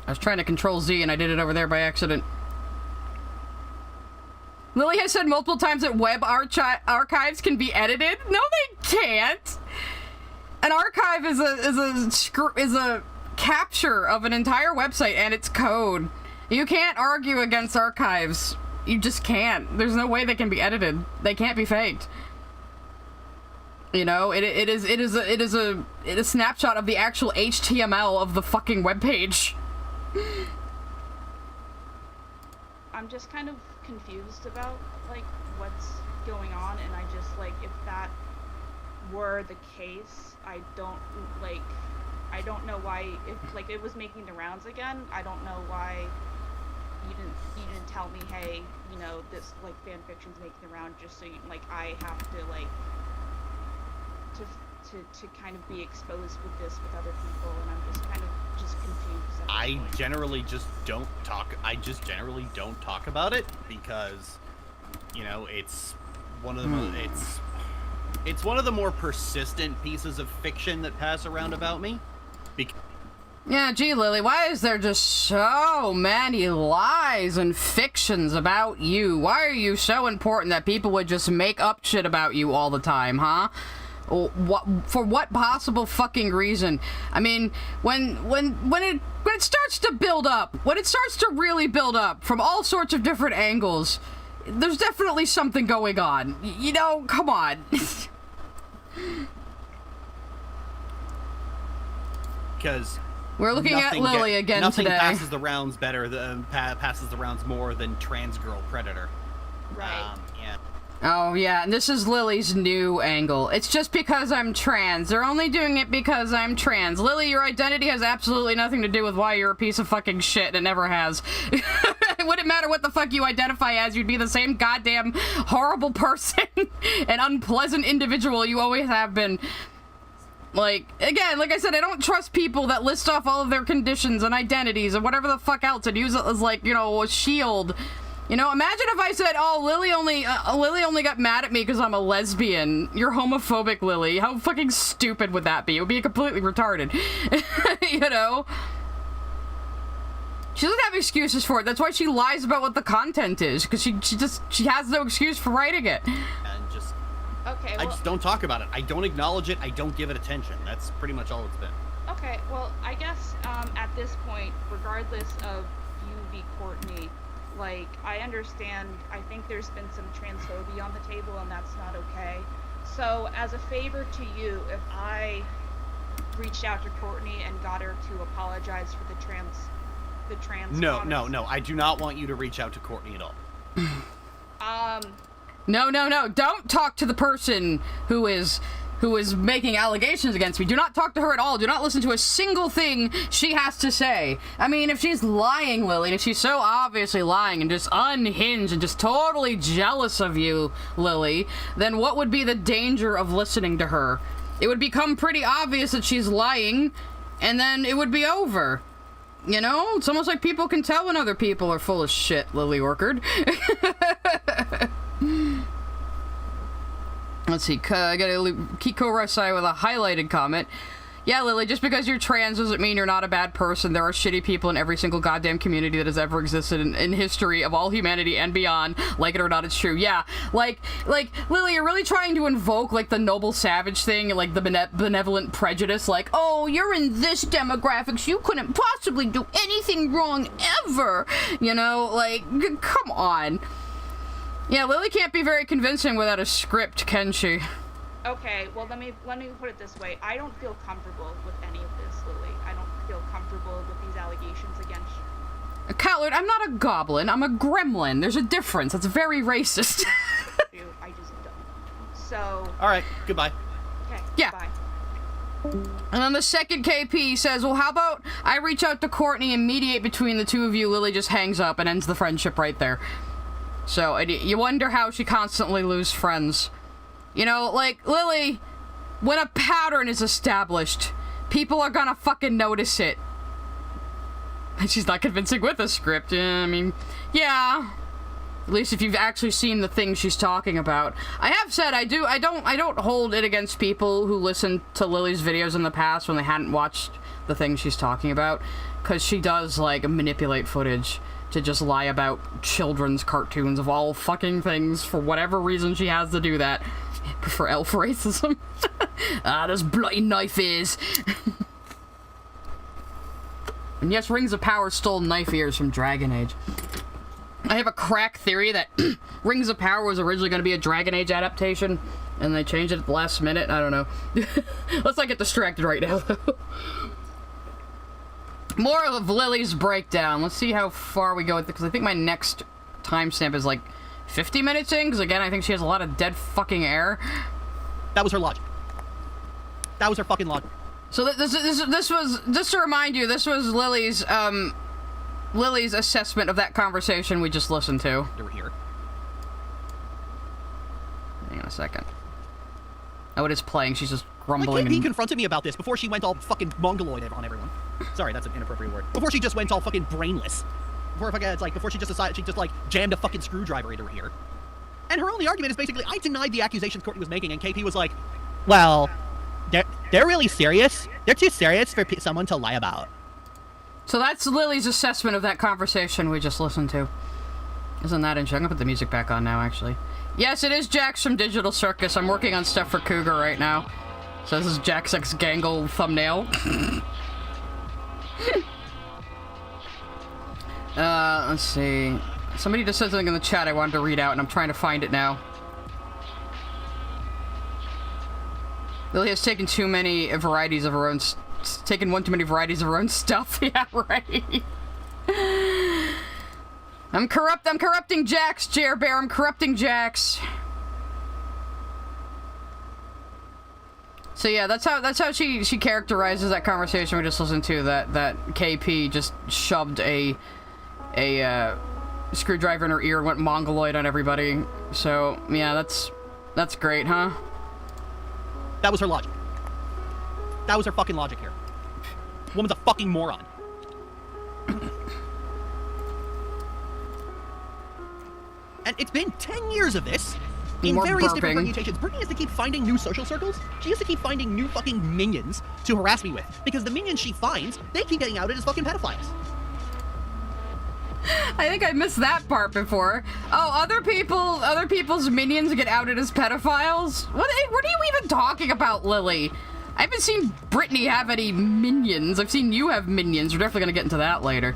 I was trying to control Z and I did it over there by accident. Lily has said multiple times that web archives can be edited. No, they can't. An archive is a capture of an entire website and its code. You can't argue against archives. You just can't. There's no way they can be edited. They can't be faked. You know, it is a snapshot of the actual HTML of the fucking webpage. I'm just kind of confused about like what's going on, and I just like, if that were the case, I don't know why, if like it was making the rounds again, I don't know why you didn't tell me, hey, you know, this like fan fiction's making the round, just so you, like I have to like to kind of be exposed with this with other people, and I'm just kind of confused. I generally just don't talk. I just generally don't talk about it because, you know, it's one of the it's one of the more persistent pieces of fiction that pass around about me. Yeah, gee, Lily, why is there just so many lies and fictions about you? Why are you so important that people would just make up shit about you all the time, huh? What, for what possible fucking reason? I mean, when it starts to build up, when it starts to really build up from all sorts of different angles, there's definitely something going on. You know, come on. Because we're looking at Lily again today. Nothing passes the rounds better than passes the rounds more than trans girl predator. Right. Yeah. Oh, yeah, and this is Lily's new angle. It's just because I'm trans. They're only doing it because I'm trans. Lily, your identity has absolutely nothing to do with why you're a piece of fucking shit, and it never has. It wouldn't matter what the fuck you identify as, you'd be the same goddamn horrible person and unpleasant individual you always have been. Like, again, like I said, I don't trust people that list off all of their conditions and identities and whatever the fuck else and use it as, like, you know, a shield. You know, imagine if I said, oh, Lily only got mad at me because I'm a lesbian. You're homophobic, Lily. How fucking stupid would that be? It would be completely retarded. You know? She doesn't have excuses for it. That's why she lies about what the content is, because she has no excuse for writing it. And just... Okay, well, I just don't talk about it. I don't acknowledge it. I don't give it attention. That's pretty much all it's been. okay, well, I guess at this point, regardless of you v. Courtney, like, I understand, I think there's been some transphobia on the table, and that's not okay. So, as a favor to you, if I reached out to Courtney and got her to apologize for the trans No, comments. I do not want you to reach out to Courtney at all. No. Don't talk to the person who is making allegations against me. Do not talk to her at all. Do not listen to a single thing she has to say. I mean, if she's lying, Lily, if she's so obviously lying and just unhinged and just totally jealous of you, Lily, then what would be the danger of listening to her? It would become pretty obvious that she's lying, and then it would be over. You know? It's almost like people can tell when other people are full of shit, Lily Orchard. Let's see, I got Kiko Rasai with a highlighted comment. Yeah, Lily, just because you're trans doesn't mean you're not a bad person. There are shitty people in every single goddamn community that has ever existed in history of all humanity and beyond. Like it or not, it's true. Yeah, like, Lily, you're really trying to invoke, like, the noble savage thing, like, the benevolent prejudice, like, oh, you're in this demographics, you couldn't possibly do anything wrong ever. You know, like, come on. Yeah, Lily can't be very convincing without a script, can she? Okay, well, let me put it this way. I don't feel comfortable with any of this, Lily. I don't feel comfortable with these allegations against you. Coward, I'm not a goblin, I'm a gremlin. There's a difference. That's very racist. I just don't. So... Alright, goodbye. Okay, yeah. Bye. And then the second KP says, well, how about I reach out to Courtney and mediate between the two of you? Lily just hangs up and ends the friendship right there. So, you wonder how she constantly loses friends. You know, like, Lily, when a pattern is established, people are gonna fucking notice it. And she's not convincing with a script. I mean, yeah. At least if you've actually seen the things she's talking about. I have said I don't hold it against people who listened to Lily's videos in the past when they hadn't watched the things she's talking about. Because she does, like, manipulate footage to just lie about children's cartoons of all fucking things for whatever reason she has to do that. I prefer elf racism. This bloody knife is. And yes, Rings of Power stole knife ears from Dragon Age. I have a crack theory that Rings of Power was originally going to be a Dragon Age adaptation, and they changed it at the last minute. I don't know. Let's not get distracted right now, though. More of Lily's breakdown. Let's see how far we go with it, because I think my next timestamp is like 50 minutes in, because again, I think she has a lot of dead fucking air. That was her logic. That was her fucking logic. So this was, just to remind you, this was Lily's, Lily's assessment of that conversation we just listened to. They were here. Hang on a second. Oh, it is playing. She's just grumbling. Like, KP and... confronted me about this before she went all fucking mongoloid on everyone. Sorry, that's an inappropriate word. Before she just went all fucking brainless. Before she just decided she just like jammed a fucking screwdriver into her ear. And her only argument is basically, I denied the accusations Courtney was making, and KP was like, well, they're really serious. They're too serious for someone to lie about. So that's Lily's assessment of that conversation we just listened to. Isn't that interesting? I'm gonna put the music back on now, actually. Yes, it is Jax from Digital Circus. I'm working on stuff for Cougar right now. So this is Jax X Gangle thumbnail. Let's see. Somebody just said something in the chat I wanted to read out, and I'm trying to find it now. Lily has taken too many varieties of her own... taken one too many varieties of her own stuff. Yeah, right. I'm corrupting Jax, Jer Bear. I'm corrupting Jax. So yeah, that's how she characterizes that conversation we just listened to. That KP just shoved a screwdriver in her ear and went mongoloid on everybody. So yeah, that's great, huh? That was her logic. That was her fucking logic here. Woman's a fucking moron. And it's been 10 years of this. In More various burping. different permutations. Brittany has to keep finding new social circles. She has to keep finding new fucking minions to harass me with. Because the minions she finds, they keep getting outed as fucking pedophiles. I think I missed that part before. Oh, other people's minions get outed as pedophiles? What are you even talking about, Lily? I haven't seen Brittany have any minions. I've seen you have minions. We're definitely gonna get into that later.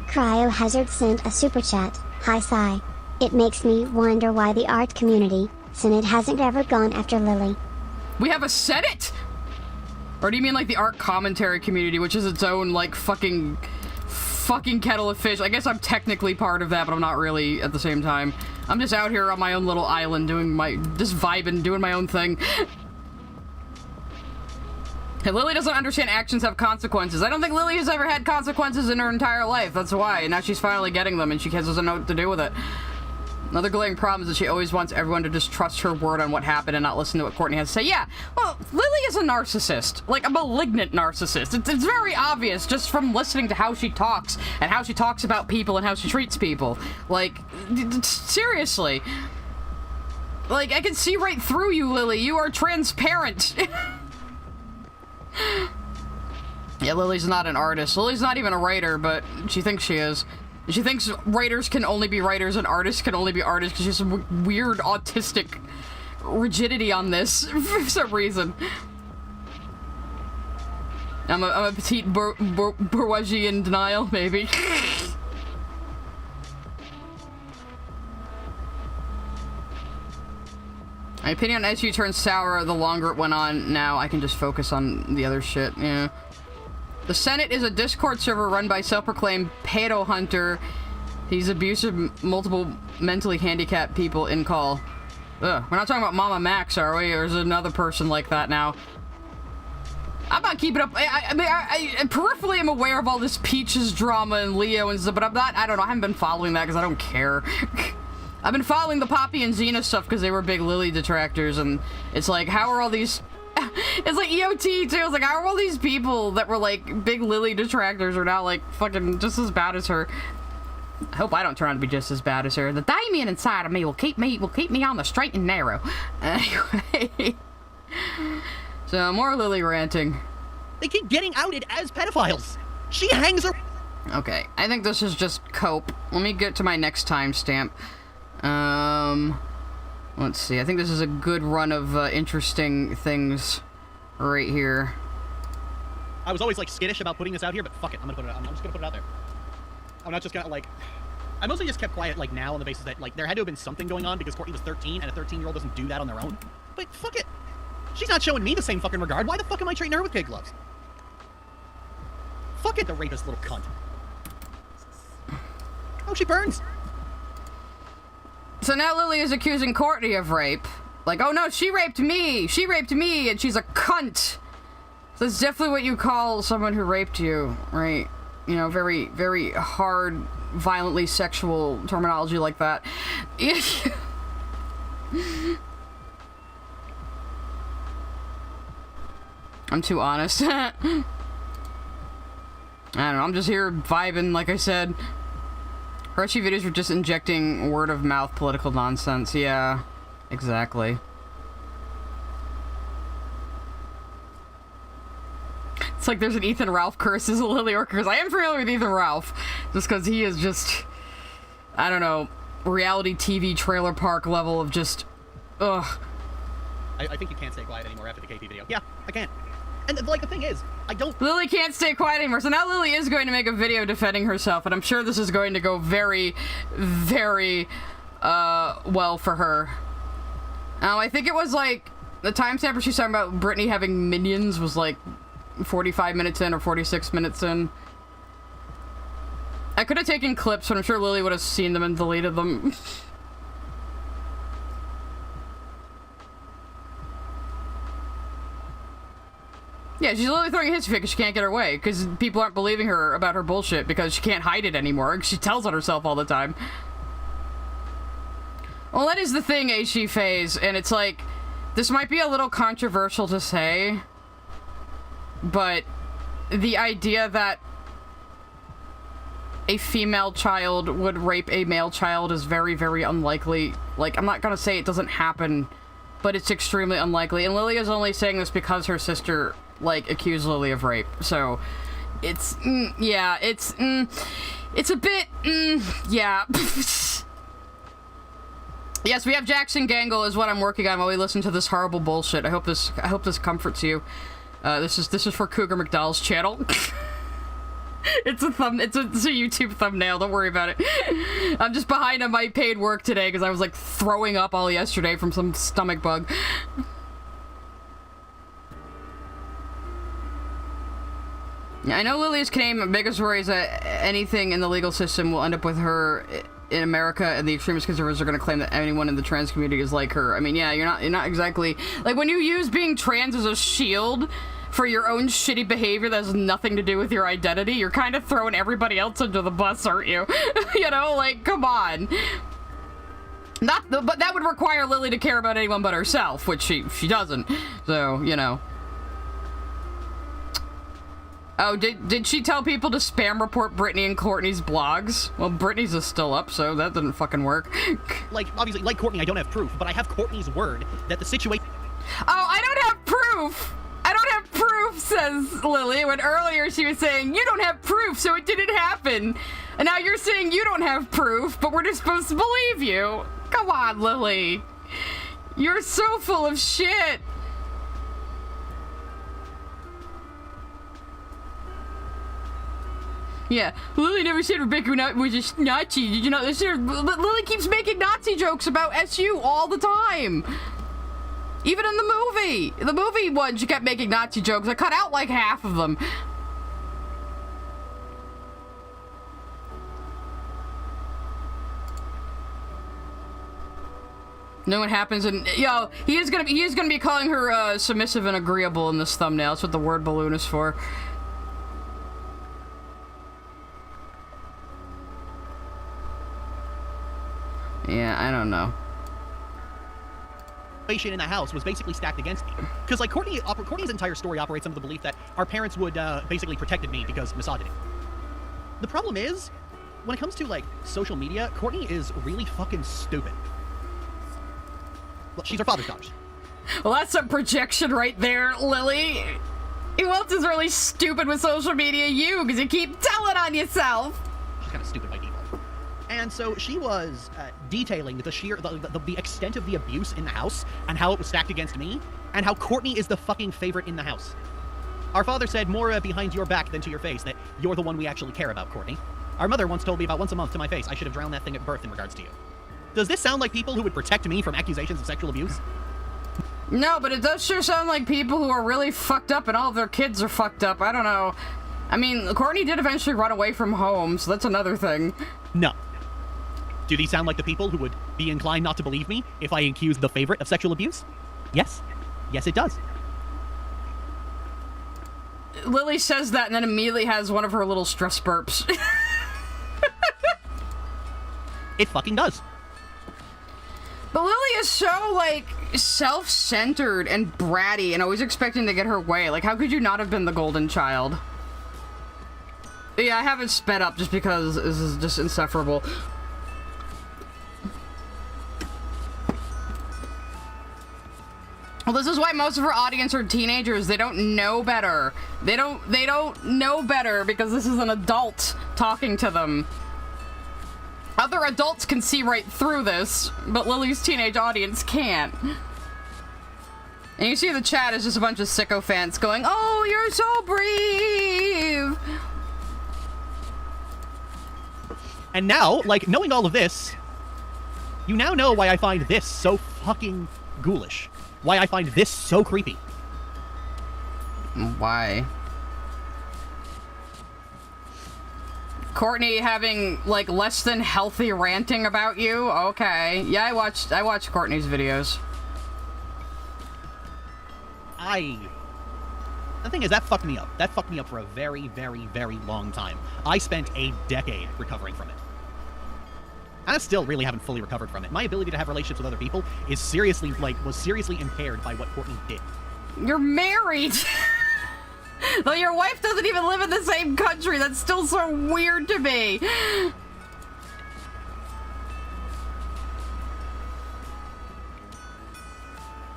Cryohazard sent a super chat. Hi, Sai. It makes me wonder why the art community, Senate, hasn't ever gone after Lily. We have a Senate? Or do you mean like the art commentary community, which is its own like fucking kettle of fish? I guess I'm technically part of that, but I'm not really at the same time. I'm just out here on my own little island just vibing, doing my own thing. And Lily doesn't understand actions have consequences. I don't think Lily has ever had consequences in her entire life. That's why. And now she's finally getting them, and she doesn't know what to do with it. Another glaring problem is that she always wants everyone to just trust her word on what happened and not listen to what Courtney has to say. Yeah, well, Lily is a narcissist. Like, a malignant narcissist. It's very obvious just from listening to how she talks, and how she talks about people and how she treats people. Like, seriously. Like, I can see right through you, Lily. You are transparent. Yeah, Lily's not an artist. Lily's not even a writer, but she thinks she is. She thinks writers can only be writers and artists can only be artists because she has some weird autistic rigidity on this for some reason. I'm a petite bourgeoisie in denial, maybe. My opinion on SU turned sour the longer it went on. Now I can just focus on the other shit, yeah. The Senate is a Discord server run by self-proclaimed pedo hunter. He's abusive multiple mentally handicapped people in call. Ugh, we're not talking about Mama Max, are we? Or is it another person like that now? I'm not keeping up. I peripherally am aware of all this Peaches drama and Leo and stuff, but I don't know, I haven't been following that because I don't care. I've been following the Poppy and Xena stuff because they were big Lily detractors, and it's like, how are all these... It's like EOT too. It's like, how are all these people that were like big Lily detractors are now like fucking just as bad as her? I hope I don't turn out to be just as bad as her. The Damien inside of me will keep me on the straight and narrow. Anyway, so more Lily ranting. They keep getting outed as pedophiles. She hangs her. Okay, I think this is just cope. Let me get to my next timestamp. Let's see. I think this is a good run of interesting things right here. I was always like skittish about putting this out here, but fuck it, I'm just gonna put it out there. I'm not just gonna like. I mostly just kept quiet like now on the basis that like there had to have been something going on because Courtney was 13 and a 13-year-old doesn't do that on their own. But fuck it, she's not showing me the same fucking regard. Why the fuck am I treating her with kid gloves? Fuck it, the rapist little cunt. Oh, she burns. So now Lily is accusing Courtney of rape. Like, oh no, she raped me, and she's a cunt. So that's definitely what you call someone who raped you, right? you know, very, very hard, violently sexual terminology like that. I'm too honest. I don't know, I'm just here vibing, like I said. Hershey videos were just injecting word-of-mouth political nonsense. Yeah, exactly. It's like there's an Ethan Ralph curse as a Lily or curse. I am familiar with Ethan Ralph, just because he is just, I don't know, reality TV trailer park level of just, ugh. I think you can't stay quiet anymore after the KP video. Yeah, I can't. And, like, the thing is, I don't... Lily can't stay quiet anymore, so now Lily is going to make a video defending herself, and I'm sure this is going to go very, very, well for her. I think it was, like, the timestamp where she's talking about Brittany having minions was, like, 45 minutes in or 46 minutes in. I could have taken clips, but I'm sure Lily would have seen them and deleted them. Yeah, she's literally throwing a hissy fit because she can't get her way, because people aren't believing her about her bullshit because she can't hide it anymore. She tells on herself all the time. Well, that is the thing, HG phase, and it's like, this might be a little controversial to say, but the idea that a female child would rape a male child is very, very unlikely. Like, I'm not gonna say it doesn't happen, but it's extremely unlikely. And Lily is only saying this because her sister, like, accused Lily of rape. So, it's, yeah, it's a bit, yeah. Yes, we have Jackson Gangle is what I'm working on while we listen to this horrible bullshit. I hope this comforts you. This is for Cougar McDowell's channel. It's a YouTube thumbnail, don't worry about it. I'm just behind on my paid work today because I was like throwing up all yesterday from some stomach bug. I know Lily's Canadian, biggest worry is that anything in the legal system will end up with her in America, and the extremist conservatives are going to claim that anyone in the trans community is like her. I mean, yeah, you're not exactly, like, when you use being trans as a shield for your own shitty behavior that has nothing to do with your identity, you're kind of throwing everybody else under the bus, aren't you? You know, like, come on. But that would require Lily to care about anyone but herself, which she doesn't. So, you know. Oh, did she tell people to spam report Brittany and Courtney's blogs? Well, Brittany's is still up, so that didn't fucking work. Like, obviously, like Courtney, I don't have proof, but I have Courtney's word that the situation... Oh, I don't have proof! I don't have proof, says Lily, when earlier she was saying, you don't have proof, so it didn't happen. And now you're saying you don't have proof, but we're just supposed to believe you. Come on, Lily. You're so full of shit. Yeah, Lily never said Rebecca was a Nazi. Did you not listen? But Lily keeps making Nazi jokes about SU all the time. Even in the movie one, she kept making Nazi jokes. I cut out like half of them. Know what happens, and yo, he is gonna be calling her submissive and agreeable in this thumbnail. That's what the word balloon is for. Yeah, I don't know. In the house was basically stacked against me. Because, like, Courtney's entire story operates under the belief that our parents would basically protected me because misogyny. The problem is, when it comes to, like, social media, Courtney is really fucking stupid. Well, she's her father's daughter. Well, that's some projection right there, Lily. Who else is really stupid with social media? You, because you keep telling on yourself. She's kind of stupid by default. And so she was detailing the extent of the abuse in the house and how it was stacked against me and how Courtney is the fucking favorite in the house. Our father said more behind your back than to your face that you're the one we actually care about, Courtney. Our mother once told me about once a month to my face I should have drowned that thing at birth in regards to you. Does this sound like people who would protect me from accusations of sexual abuse? No, but it does sure sound like people who are really fucked up and all of their kids are fucked up. I don't know. I mean, Courtney did eventually run away from home, so that's another thing. No. Do these sound like the people who would be inclined not to believe me if I accused the favorite of sexual abuse? Yes. Yes, it does. Lily says that and then immediately has one of her little stress burps. It fucking does. But Lily is so, like, self-centered and bratty and always expecting to get her way. Like, how could you not have been the golden child? Yeah, I have it sped up just because this is just insufferable. Well, this is why most of her audience are teenagers. They don't know better. They don't know better because this is an adult talking to them. Other adults can see right through this, but Lily's teenage audience can't. And you see the chat is just a bunch of sycophants going, "Oh, you're so brave!" And now, like, knowing all of this, you now know why I find this so fucking ghoulish. Why I find this so creepy. Why? Courtney having, like, less than healthy ranting about you? Okay. Yeah, I watched Courtney's videos. The thing is, that fucked me up. That fucked me up for a very, very, very long time. I spent a decade recovering from it. I still really haven't fully recovered from it. My ability to have relationships with other people is seriously, like, was seriously impaired by what Courtney did. You're married! Though your wife doesn't even live in the same country. That's still so weird to me.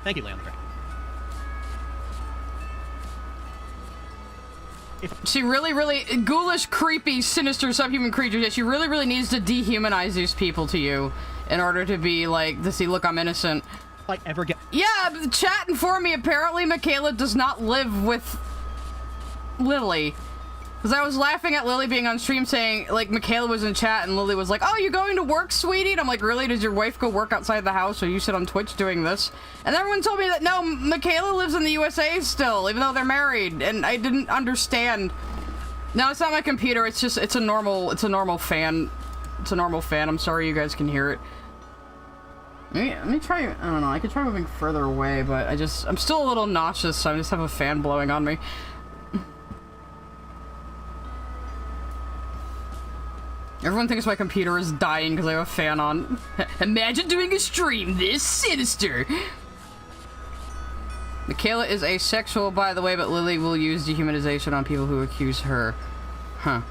Thank you, Leandra. She really, ghoulish, creepy, sinister subhuman creatures. Yeah, she really needs to dehumanize these people to you in order to be like, to see, look, I'm innocent. If I ever get... Yeah, the chat informed me apparently Michaela does not live with Lily. Because I was laughing at Lily being on stream saying, like, Michaela was in chat and Lily was like, "Oh, you going to work, sweetie?" And I'm like, "Really? Does your wife go work outside the house or you sit on Twitch doing this?" And everyone told me that, no, Michaela lives in the USA still, even though they're married. And I didn't understand. No, it's not my computer. It's just, it's a normal fan. It's a normal fan. I'm sorry you guys can hear it. Let me try, I don't know, I could try moving further away, but I'm still a little nauseous, so I just have a fan blowing on me. Everyone thinks my computer is dying because I have a fan on. Imagine doing a stream this sinister. Michaela is asexual, by the way, but Lily will use dehumanization on people who accuse her. Huh.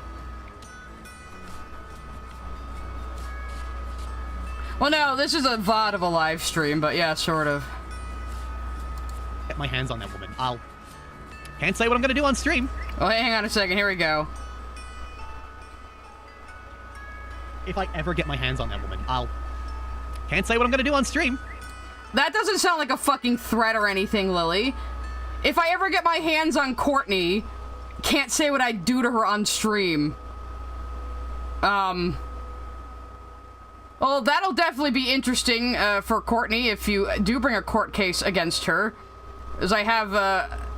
Well, no, this is a VOD of a live stream, but yeah, sort of. Get my hands on that woman. Can't say what I'm gonna do on stream. Oh, hey, hang on a second. Here we go. If I ever get my hands on that woman, can't say what I'm gonna do on stream. That doesn't sound like a fucking threat or anything, Lily. If I ever get my hands on Courtney, can't say what I'd do to her on stream. Well, that'll definitely be interesting, for Courtney if you do bring a court case against her. As I have,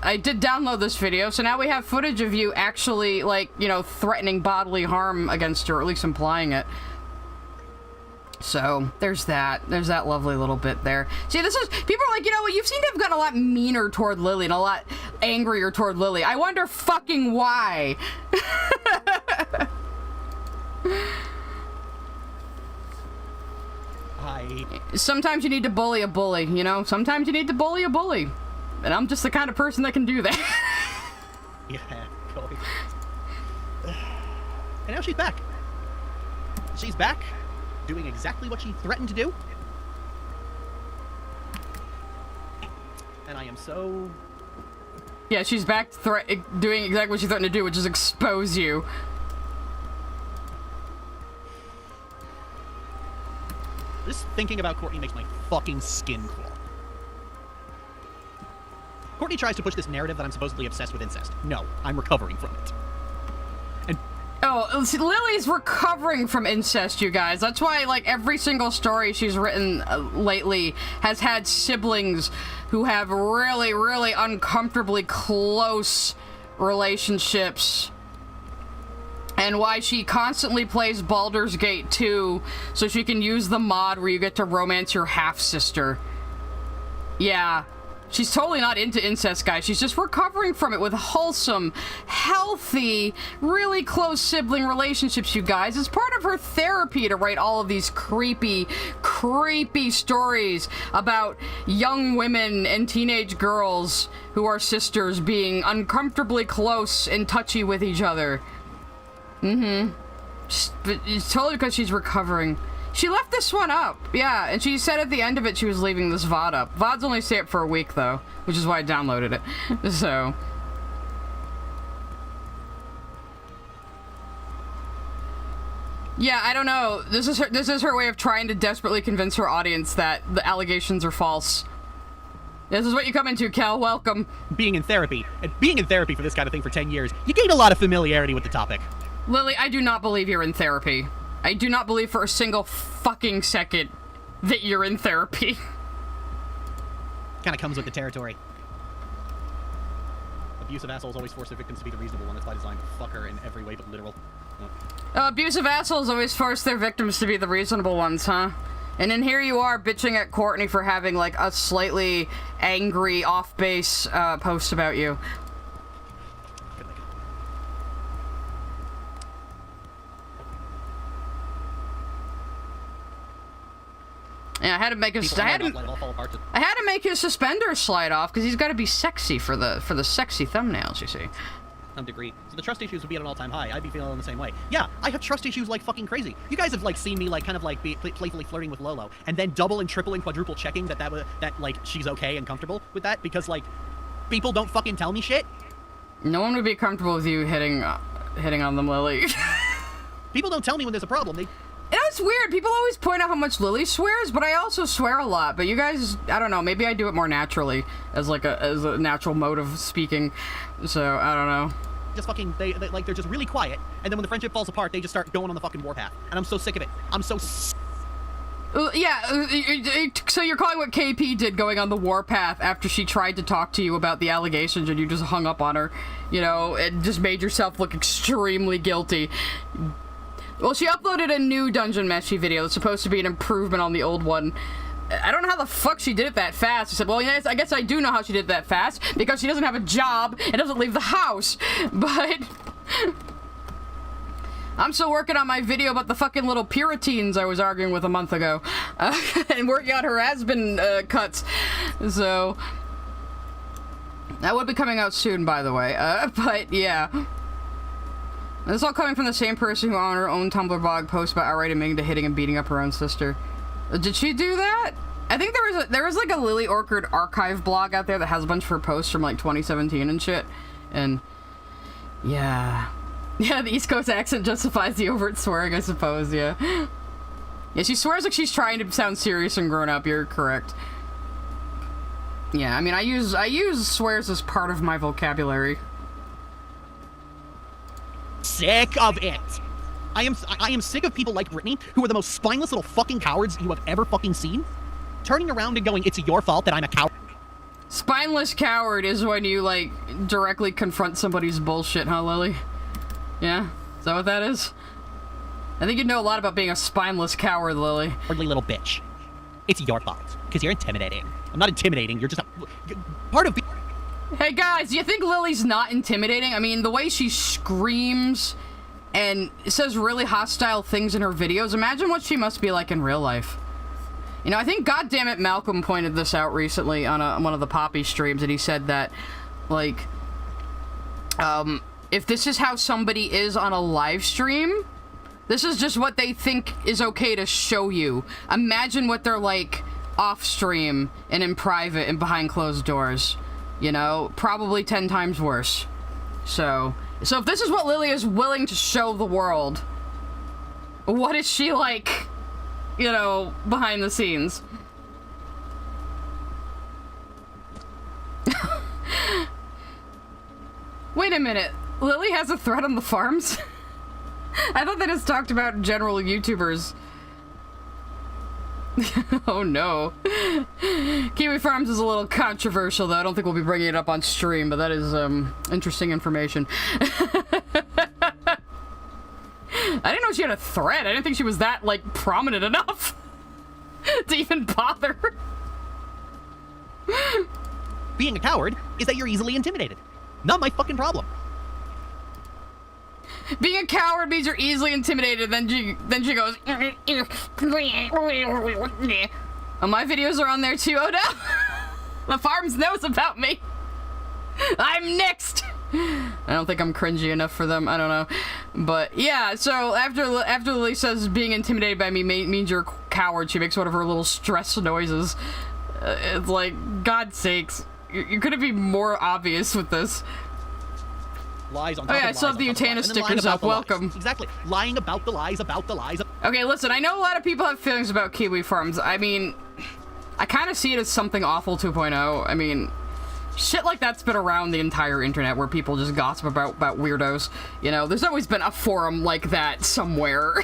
I did download this video, so now we have footage of you actually, like, you know, threatening bodily harm against her, or at least implying it. So, there's that. There's that lovely little bit there. See, this is, people are like, you know what, you seem to have gotten a lot meaner toward Lily and a lot angrier toward Lily. I wonder fucking why. Sometimes you need to bully a bully, you know? Sometimes you need to bully a bully. And I'm just the kind of person that can do that. Yeah, going. And now she's back. She's back, doing exactly what she threatened to do. And I am so... Yeah, she's back doing exactly what she threatened to do, which is expose you. Just thinking about Courtney makes my fucking skin crawl. Courtney tries to push this narrative that I'm supposedly obsessed with incest. No, I'm recovering from it. And oh, see, Lily's recovering from incest, you guys. That's why, like, every single story she's written lately has had siblings who have really uncomfortably close relationships. And why she constantly plays Baldur's Gate 2 so she can use the mod where you get to romance your half-sister. Yeah. She's totally not into incest, guys. She's just recovering from it with wholesome, healthy, really close sibling relationships, you guys. It's part of her therapy to write all of these creepy, creepy stories about young women and teenage girls who are sisters being uncomfortably close and touchy with each other. But it's totally because she's recovering. She left this one up, yeah, and she said at the end of it she was leaving this VOD up. VODs only stay up for a week, though, which is why I downloaded it, so... Yeah, I don't know. This is her way of trying to desperately convince her audience that the allegations are false. This is what you come into, Kel. Welcome. Being in therapy, and being in therapy for this kind of thing for 10 years, you gain a lot of familiarity with the topic. Lily, I do not believe you're in therapy. I do not believe for a single fucking second that you're in therapy. Kind of comes with the territory. Abusive assholes always force their victims to be the reasonable one. That's by design. Fuck her in every way but literal. Abusive assholes always force their victims to be the reasonable ones, huh? And then here you are bitching at Courtney for having, like, a slightly angry, off-base, post about you. Yeah, I had to make his suspenders slide off because he's got to be sexy for the sexy thumbnails, you see. Some degree. So the trust issues would be at an all-time high. I'd be feeling the same way. Yeah, I have trust issues like fucking crazy. You guys have like seen me like kind of like be playfully flirting with Lolo, and then double and triple and quadruple checking that like she's okay and comfortable with that because like people don't fucking tell me shit. No one would be comfortable with you hitting on them, Lily. People don't tell me when there's a problem. They. You know, it's weird. People always point out how much Lily swears, but I also swear a lot. But you guys, I don't know. Maybe I do it more naturally as a natural mode of speaking. So I don't know. Just fucking they're just really quiet, and then when the friendship falls apart, they just start going on the fucking warpath, and I'm so sick of it. I'm so. Yeah. So you're calling what KP did going on the warpath after she tried to talk to you about the allegations, and you just hung up on her, you know, and just made yourself look extremely guilty. Well, she uploaded a new Dungeon Meshi video that's supposed to be an improvement on the old one. I don't know how the fuck she did it that fast. She said, well, yes, I guess I do know how she did it that fast, because she doesn't have a job and doesn't leave the house. But I'm still working on my video about the fucking little Puritans I was arguing with a month ago. And working on her has-been cuts. So that would be coming out soon, by the way. But yeah. This is all coming from the same person who on her own Tumblr blog posts about outright admitting to hitting and beating up her own sister. Did she do that? I think there was like a Lily Orchard archive blog out there that has a bunch of her posts from like 2017 and shit. And yeah. Yeah, the East Coast accent justifies the overt swearing, I suppose, yeah. Yeah, she swears like she's trying to sound serious and grown up, you're correct. Yeah, I mean I use swears as part of my vocabulary. Sick of it. I am sick of people like Brittany, who are the most spineless little fucking cowards you have ever fucking seen, turning around and going, it's your fault that I'm a coward. Spineless coward is when you, like, directly confront somebody's bullshit, huh, Lily? Yeah? Is that what that is? I think you know a lot about being a spineless coward, Lily. Cowardly little bitch. It's your fault, because you're intimidating. I'm not intimidating, you're just a part of... Hey guys, do you think Lily's not intimidating? I mean, the way she screams and says really hostile things in her videos, imagine what she must be like in real life. You know, I think goddammit Malcolm pointed this out recently on one of the Poppy streams, and he said that, like, if this is how somebody is on a live stream, this is just what they think is okay to show you. Imagine what they're like off stream and in private and behind closed doors. You know, probably 10 times worse. So if this is what Lily is willing to show the world, what is she like, you know, behind the scenes? Wait a minute. Lily has a thread on the farms? I thought they just talked about general YouTubers. Oh no. Kiwi Farms is a little controversial, though. I don't think we'll be bringing it up on stream, but that is interesting information. I didn't know she had a thread. I didn't think she was that, like, prominent enough to even bother. Being a coward is that you're easily intimidated. Not my fucking problem. Being a coward means you're easily intimidated. Then she goes. Oh, my videos are on there too. Oh no, the farms knows about me. I'm next. I don't think I'm cringy enough for them. I don't know, but yeah. So after Lily says being intimidated by me means you're a coward, she makes one of her little stress noises. It's like, God's sakes, you're gonna be more obvious with this. Lies on top oh yeah, I of still lies have the on top of Utena lies, stickers up. Welcome. Lies. Exactly. Lying about the lies about the lies. Okay, listen, I know a lot of people have feelings about Kiwi Farms. I mean, I kind of see it as something awful 2.0. I mean, shit like that's been around the entire internet where people just gossip about weirdos. You know, there's always been a forum like that somewhere.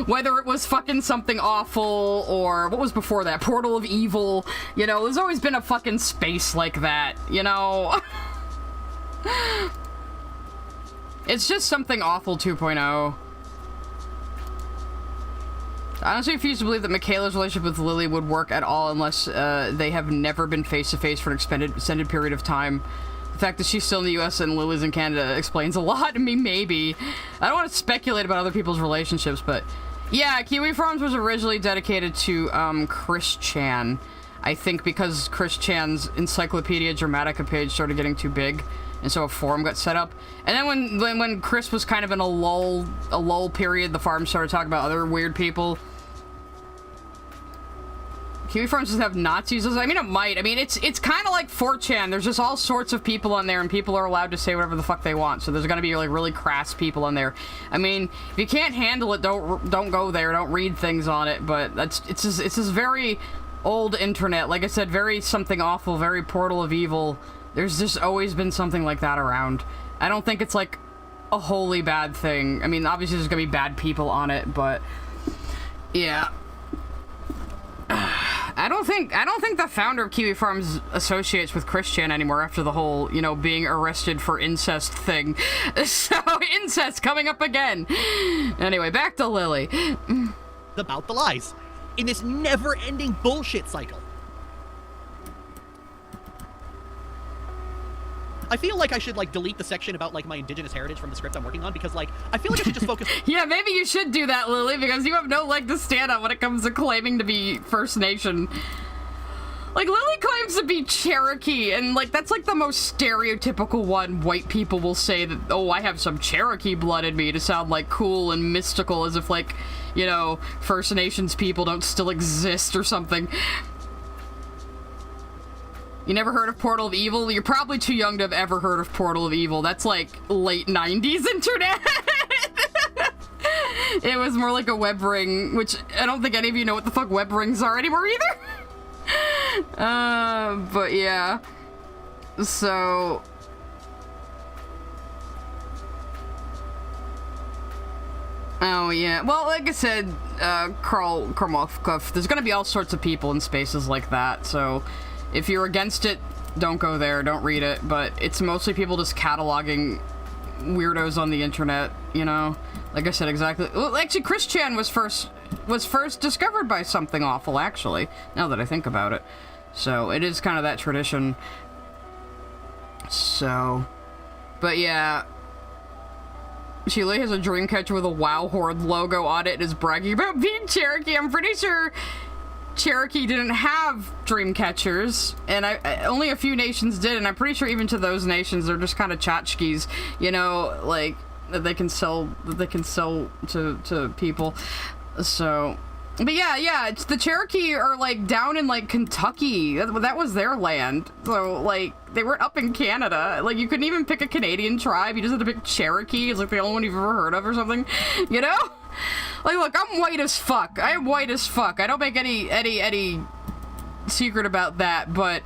Whether it was fucking something awful or what was before that, Portal of Evil. You know, there's always been a fucking space like that, you know? It's just something awful 2.0. I honestly refuse to believe that Michaela's relationship with Lily would work at all unless they have never been face-to-face for an extended period of time. The fact that she's still in the US and Lily's in Canada explains a lot to me, maybe. I don't want to speculate about other people's relationships, but yeah, Kiwi Farms was originally dedicated to Chris Chan. I think because Chris Chan's Encyclopedia Dramatica page started getting too big, and so a forum got set up. And then when Chris was kind of in a lull period, the farm started talking about other weird people. Kiwi Farms does have Nazis. I mean, it might. I mean, it's kind of like 4chan. There's just all sorts of people on there, and people are allowed to say whatever the fuck they want. So there's gonna be like really crass people on there. I mean, if you can't handle it, don't go there. Don't read things on it. But it's this very old internet. Like I said, very something awful, very Portal of Evil. There's just always been something like that around. I don't think it's like a wholly bad thing. I mean, obviously there's gonna be bad people on it, but yeah. I don't think the founder of Kiwi Farms associates with Christian anymore after the whole, you know, being arrested for incest thing. So, incest coming up again. Anyway, back to Lily. About the lies. In this never-ending bullshit cycle. I feel like I should, like, delete the section about, like, my indigenous heritage from the script I'm working on, because, like, I feel like I should just focus... Yeah, maybe you should do that, Lily, because you have no leg to stand on when it comes to claiming to be First Nation. Like, Lily claims to be Cherokee, and, like, that's, like, the most stereotypical one white people will say that, oh, I have some Cherokee blood in me, to sound, like, cool and mystical, as if, like, you know, First Nations people don't still exist or something. You never heard of Portal of Evil? You're probably too young to have ever heard of Portal of Evil. That's like late 90s internet. It was more like a web ring, which I don't think any of you know what the fuck web rings are anymore either. But yeah. So... Oh, yeah. Well, like I said, Karl Krumov, there's gonna be all sorts of people in spaces like that, so... If you're against it, don't go there, don't read it, but it's mostly people just cataloging weirdos on the internet, you know? Like I said, exactly. Well, actually, Chris Chan was first discovered by something awful, actually, now that I think about it. So, it is kind of that tradition. So... But yeah... Sheila has a dream catcher with a WoW Horde logo on it and is bragging about being Cherokee. I'm pretty sure... Cherokee didn't have dream catchers, and only a few nations did, and I'm pretty sure even to those nations they're just kind of tchotchkes, you know, like that they can sell to people. So, but yeah, it's the Cherokee are like down in like Kentucky. That was their land. So like they weren't up in Canada. Like you couldn't even pick a Canadian tribe. You just had to pick Cherokee. It's like the only one you've ever heard of or something, you know? Like, look, I'm white as fuck. I am white as fuck. I don't make any secret about that, but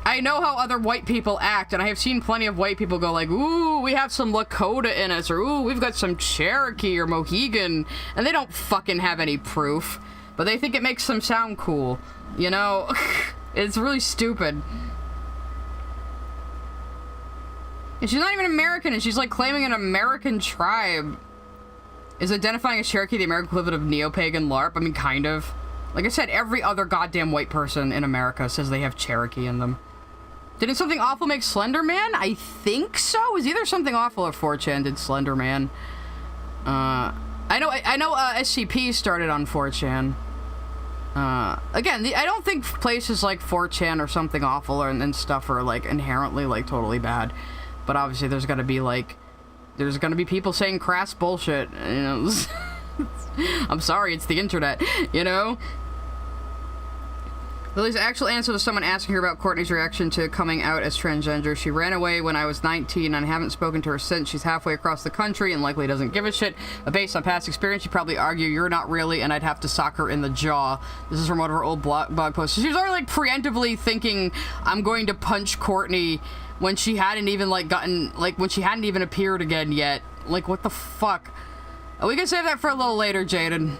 I know how other white people act, and I have seen plenty of white people go like, ooh, we have some Lakota in us, or ooh, we've got some Cherokee or Mohegan, and they don't fucking have any proof, but they think it makes them sound cool, you know? It's really stupid. And she's not even American, and she's like claiming an American tribe. Is identifying as Cherokee the American equivalent of neo-pagan LARP? I mean, kind of. Like I said, every other goddamn white person in America says they have Cherokee in them. Didn't Something Awful make Slender Man? I think so. It was either Something Awful or 4chan did Slender Man. I know SCP started on 4chan. Again, I don't think places like 4chan or Something Awful and stuff are, like, inherently, like, totally bad. But obviously there's gonna be, like, there's gonna be people saying crass bullshit, you know? I'm sorry, it's the internet, you know? Lily's actual answer to someone asking her about Courtney's reaction to coming out as transgender. She ran away when I was 19 and I haven't spoken to her since. She's halfway across the country and likely doesn't give a shit. But based on past experience, she'd probably argue you're not really, and I'd have to sock her in the jaw. This is from one of her old blog posts. She was already, like, preemptively thinking, I'm going to punch Courtney when she hadn't even, like, when she hadn't even appeared again yet. Like, what the fuck? We can save that for a little later, Jaden.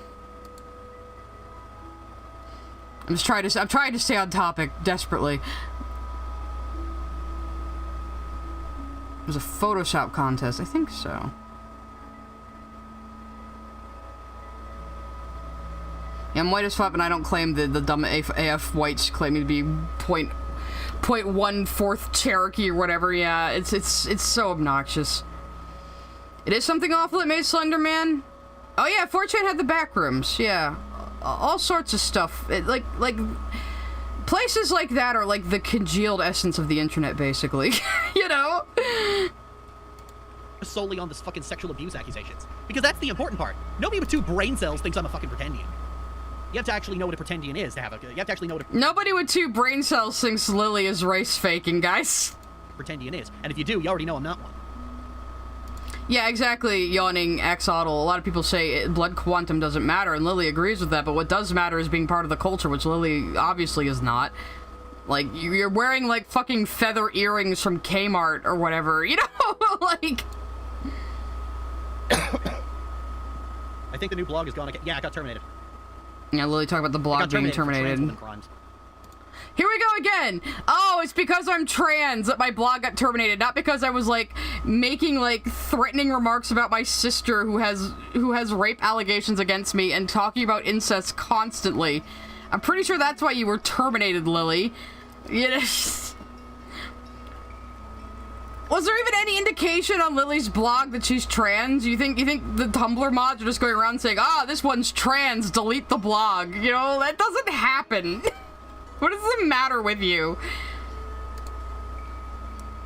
I'm trying to stay on topic, desperately. It was a Photoshop contest, I think so. Yeah, I'm white as fuck, and I don't claim the dumb AF whites claiming to be 0.14 Cherokee or whatever. Yeah, it's so obnoxious. It is Something Awful that made Slender Man. Oh yeah, 4chan had the backrooms. Yeah. All sorts of stuff. Like places like that are like the congealed essence of the internet, basically. You know? Solely on this fucking sexual abuse accusations. Because that's the important part. Nobody with 2 brain cells thinks I'm a fucking pretendian. You have to actually know what a pretendian is to have a... You have to actually know what a... Nobody with 2 brain cells thinks Lily is race faking, guys. Pretendian is. And if you do, you already know I'm not one. Yeah, exactly, yawning axolotl. A lot of people say blood quantum doesn't matter, and Lily agrees with that, but what does matter is being part of the culture, which Lily obviously is not. Like, you're wearing, like, fucking feather earrings from Kmart or whatever, you know? Like... I think the new blog is gone again. Yeah, it got terminated. Yeah, Lily talked about the blog being terminated. Here we go again! Oh, it's because I'm trans that my blog got terminated, not because I was, like, making, like, threatening remarks about my sister who has rape allegations against me and talking about incest constantly. I'm pretty sure that's why you were terminated, Lily. Was there even any indication on Lily's blog that she's trans? You think the Tumblr mods are just going around saying, this one's trans, delete the blog? You know, that doesn't happen. What does it matter with you?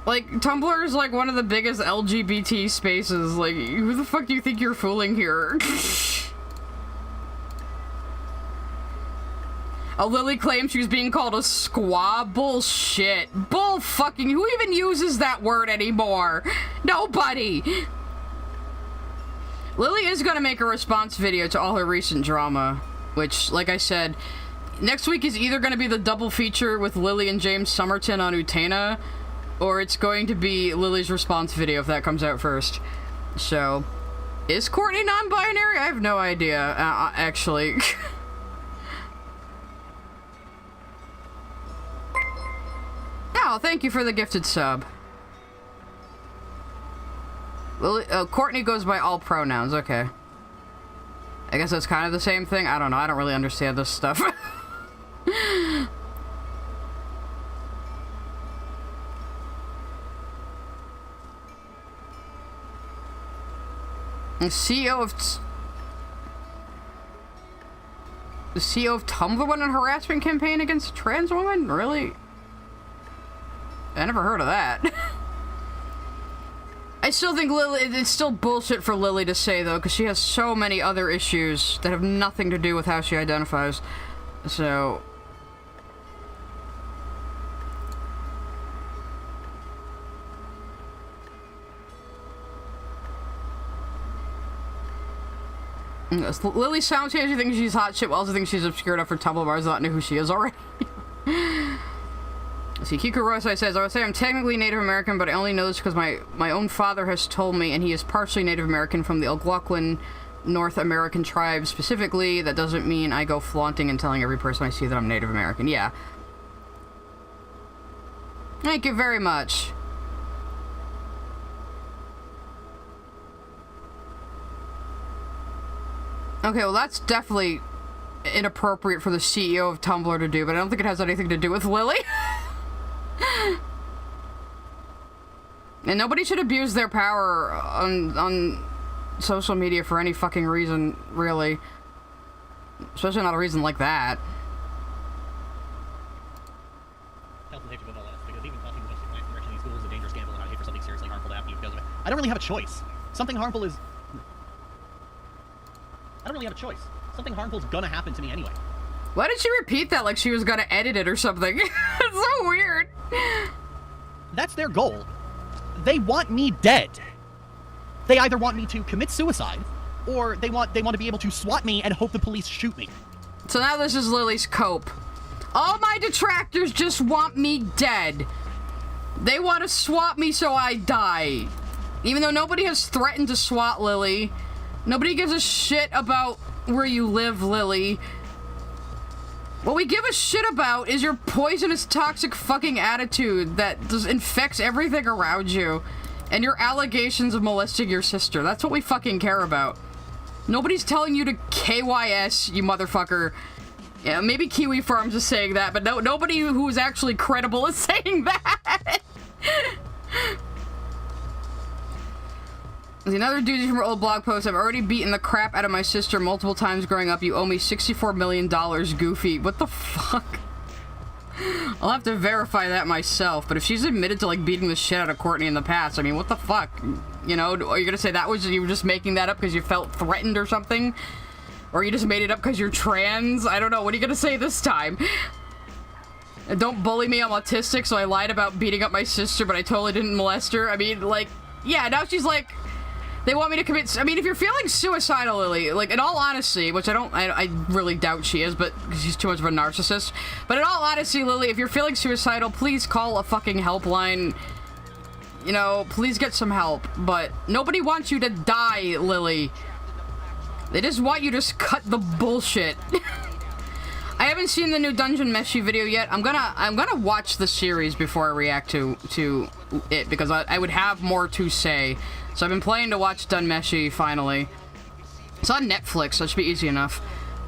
Like, Tumblr is like one of the biggest LGBT spaces. Like, who the fuck do you think you're fooling here? Lily claims she was being called a squaw. Bullshit. Bull fucking. Who even uses that word anymore? Nobody. Lily is gonna make a response video to all her recent drama, which, like I said, next week is either going to be the double feature with Lily and James Somerton on Utena, or it's going to be Lily's response video if that comes out first. So, is Courtney non-binary? I have no idea, actually. Oh, thank you for the gifted sub. Lily, Courtney goes by all pronouns, okay. I guess that's kind of the same thing? I don't know, I don't really understand this stuff. The CEO of Tumblr went on a harassment campaign against a trans woman? Really? I never heard of that. I still think it's still bullshit for Lily to say, though, because she has so many other issues that have nothing to do with how she identifies. So... Lily sounds like she thinks she's hot shit, while also thinks she's obscure enough for Tumblr bars not know who she is already. See, Kiku Rosai says, I would say I'm technically Native American, but I only know this because my own father has told me, and he is partially Native American from the Algonquin North American tribe specifically. That doesn't mean I go flaunting and telling every person I see that I'm Native American. Yeah. Thank you very much. Okay, well that's definitely inappropriate for the CEO of Tumblr to do, but I don't think it has anything to do with Lily. And nobody should abuse their power on social media for any fucking reason, really. Especially not a reason like that. Health and safety above all else, because even causing domestic violence in these schools is a dangerous gamble, and I would hate for something seriously harmful to happen to you because of it. I don't really have a choice. Something harmful is... I don't really have a choice. Something harmful is gonna happen to me anyway. Why did she repeat that like she was gonna edit it or something? It's so weird. That's their goal. They want me dead. They either want me to commit suicide, or they want to be able to swat me and hope the police shoot me. So now this is Lily's cope. All my detractors just want me dead. They want to swat me so I die. Even though nobody has threatened to swat Lily. Nobody gives a shit about where you live, Lily. What we give a shit about is your poisonous, toxic fucking attitude that just infects everything around you. And your allegations of molesting your sister. That's what we fucking care about. Nobody's telling you to KYS, you motherfucker. Yeah, maybe Kiwi Farms is saying that, but nobody who is actually credible is saying that. Another dude from her old blog post. I've already beaten the crap out of my sister multiple times growing up. You owe me $64 million, Goofy. What the fuck? I'll have to verify that myself, but if she's admitted to, like, beating the shit out of Courtney in the past, I mean, what the fuck? You know, are you gonna say that was, you were just making that up because you felt threatened or something? Or you just made it up because you're trans? I don't know, what are you gonna say this time? And don't bully me, I'm autistic, so I lied about beating up my sister, but I totally didn't molest her. I mean, like, yeah, now she's like, they want me to commit... I mean, if you're feeling suicidal, Lily, like, in all honesty, which I really doubt she is, but because she's too much of a narcissist. But in all honesty, Lily, if you're feeling suicidal, please call a fucking helpline. You know, please get some help. But nobody wants you to die, Lily. They just want you to cut the bullshit. I haven't seen the new Dungeon Meshi video yet. I'm gonna watch the series before I react to it, because I would have more to say. So I've been planning to watch Dunmeshi finally. It's on Netflix, so it should be easy enough.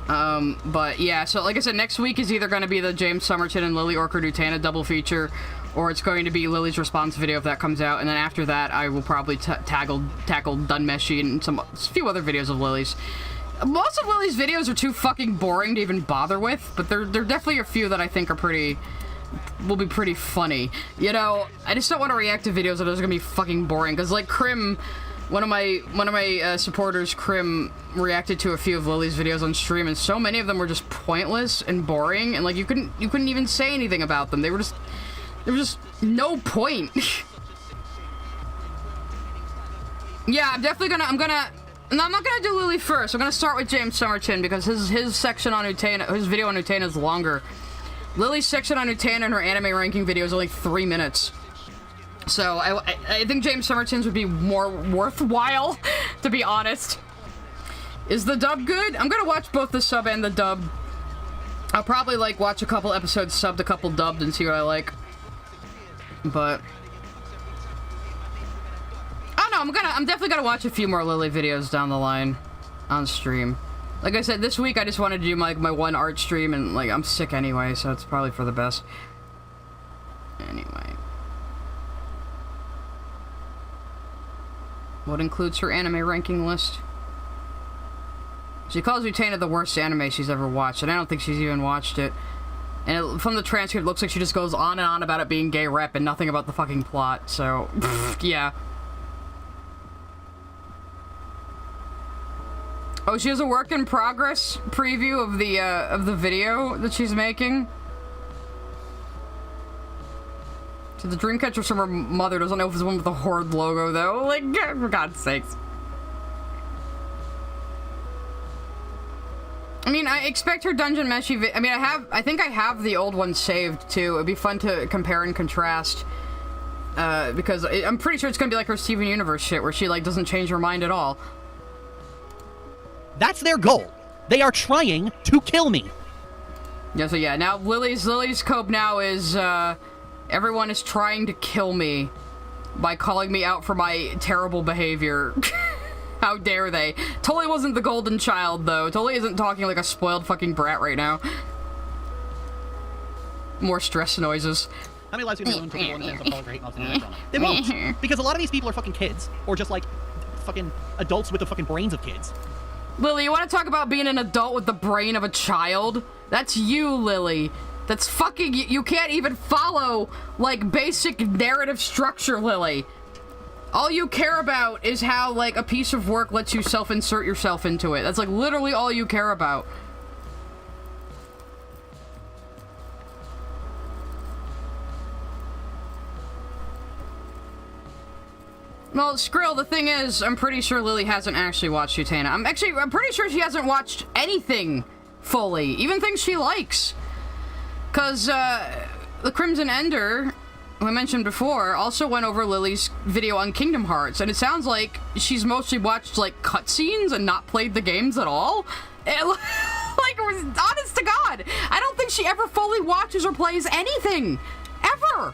But yeah, so like I said, next week is either going to be the James Somerton and Lily Orchard Utena double feature, or it's going to be Lily's response video if that comes out, and then after that I will probably tackle Dunmeshi and a few other videos of Lily's. Most of Lily's videos are too fucking boring to even bother with, but there are definitely a few that I think are will be pretty funny. You know, I just don't want to react to videos that are gonna be fucking boring, because like Crim, one of my supporters, Crim, reacted to a few of Lily's videos on stream, and so many of them were just pointless and boring, and like you couldn't even say anything about them. There was just no point. Yeah, I'm definitely gonna no, I'm not gonna do Lily first. I'm gonna start with James Somerton, because his section on Utena, his video on Utena is longer. Lily's section on Utena and her anime ranking video is only 3 minutes. So I think James Somerton's would be more worthwhile, to be honest. Is the dub good? I'm gonna watch both the sub and the dub. I'll probably like watch a couple episodes subbed, a couple dubbed, and see what I like. But I don't know, I'm definitely gonna watch a few more Lily videos down the line on stream. Like I said, this week I just wanted to do my one art stream, and like I'm sick anyway, so it's probably for the best. Anyway. What includes her anime ranking list? She calls Utena the worst anime she's ever watched, and I don't think she's even watched it. And from the transcript, it looks like she just goes on and on about it being gay rep and nothing about the fucking plot, so yeah. Oh, she has a work in progress preview of the video that she's making. So the Dreamcatcher's from her mother. Doesn't know if it's the one with the Horde logo though. Like, for God's sakes. I mean, I expect her Dungeon Meshi I mean, I think I have the old one saved too. It'd be fun to compare and contrast. Because I'm pretty sure it's gonna be like her Steven Universe shit, where she like doesn't change her mind at all. That's their goal. They are trying to kill me. Yeah, so yeah, now Lily's cope now is, everyone is trying to kill me by calling me out for my terrible behavior. How dare they? Totally wasn't the golden child, though. Totally isn't talking like a spoiled fucking brat right now. More stress noises. How many lives do they ruin for people in the sense of calling for hate mobs and drama? They won't. Because a lot of these people are fucking kids, or just like fucking adults with the fucking brains of kids. Lily, you want to talk about being an adult with the brain of a child? That's you, Lily. That's fucking... You can't even follow, like, basic narrative structure, Lily. All you care about is how, like, a piece of work lets you self-insert yourself into it. That's, like, literally all you care about. Well, Skrill, the thing is, I'm pretty sure Lily hasn't actually watched Utena. I'm pretty sure she hasn't watched anything fully, even things she likes. Cause, the Crimson Ender, who I mentioned before, also went over Lily's video on Kingdom Hearts, and it sounds like she's mostly watched, like, cutscenes and not played the games at all. Like, honest to God, I don't think she ever fully watches or plays anything. Ever!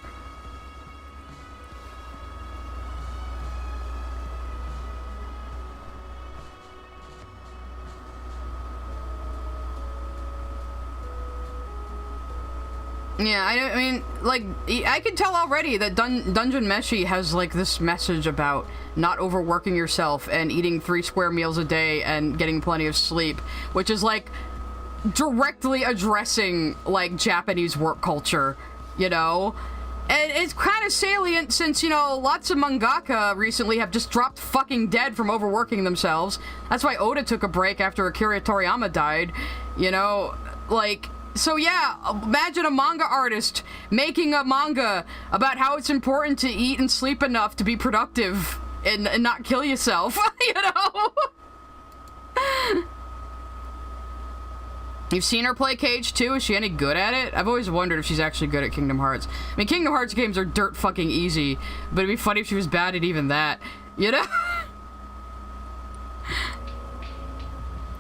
Yeah, I mean, like, I can tell already that Dungeon Meshi has, like, this message about not overworking yourself and eating 3 square meals a day and getting plenty of sleep, which is, like, directly addressing, like, Japanese work culture, you know? And it's kind of salient since, you know, lots of mangaka recently have just dropped fucking dead from overworking themselves. That's why Oda took a break after Akira Toriyama died, you know? Like... So yeah, imagine a manga artist making a manga about how it's important to eat and sleep enough to be productive and not kill yourself, you know? You've seen her play Cage 2? Is she any good at it? I've always wondered if she's actually good at Kingdom Hearts. I mean, Kingdom Hearts games are dirt fucking easy, but it'd be funny if she was bad at even that, you know?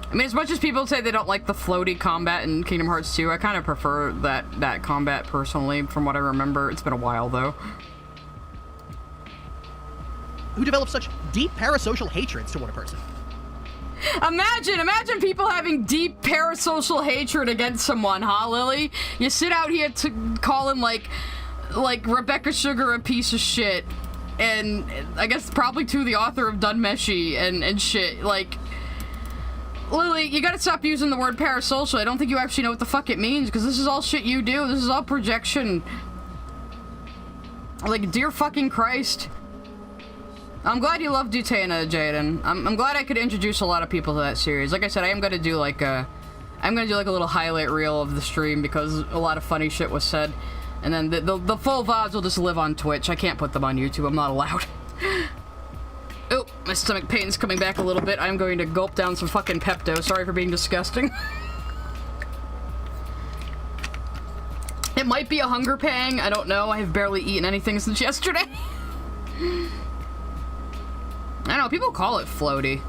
I mean, as much as people say they don't like the floaty combat in Kingdom Hearts 2, I kind of prefer that combat personally, from what I remember. It's been a while, though. Who develops such deep parasocial hatreds toward a person? Imagine people having deep parasocial hatred against someone, huh, Lily? You sit out here calling, like Rebecca Sugar a piece of shit, and I guess probably to the author of Dunmeshi and shit, like... Lily, you gotta stop using the word parasocial. I don't think you actually know what the fuck it means, because this is all shit you do. This is all projection. Like, dear fucking Christ. I'm glad you loved Utena, Jaden. I'm glad I could introduce a lot of people to that series. Like I said, I am gonna do like a little highlight reel of the stream, because a lot of funny shit was said. And then the full VODs will just live on Twitch. I can't put them on YouTube. I'm not allowed. Oh, my stomach pain's coming back a little bit. I'm going to gulp down some fucking Pepto. Sorry for being disgusting. It might be a hunger pang. I don't know. I have barely eaten anything since yesterday. I don't know. People call it floaty.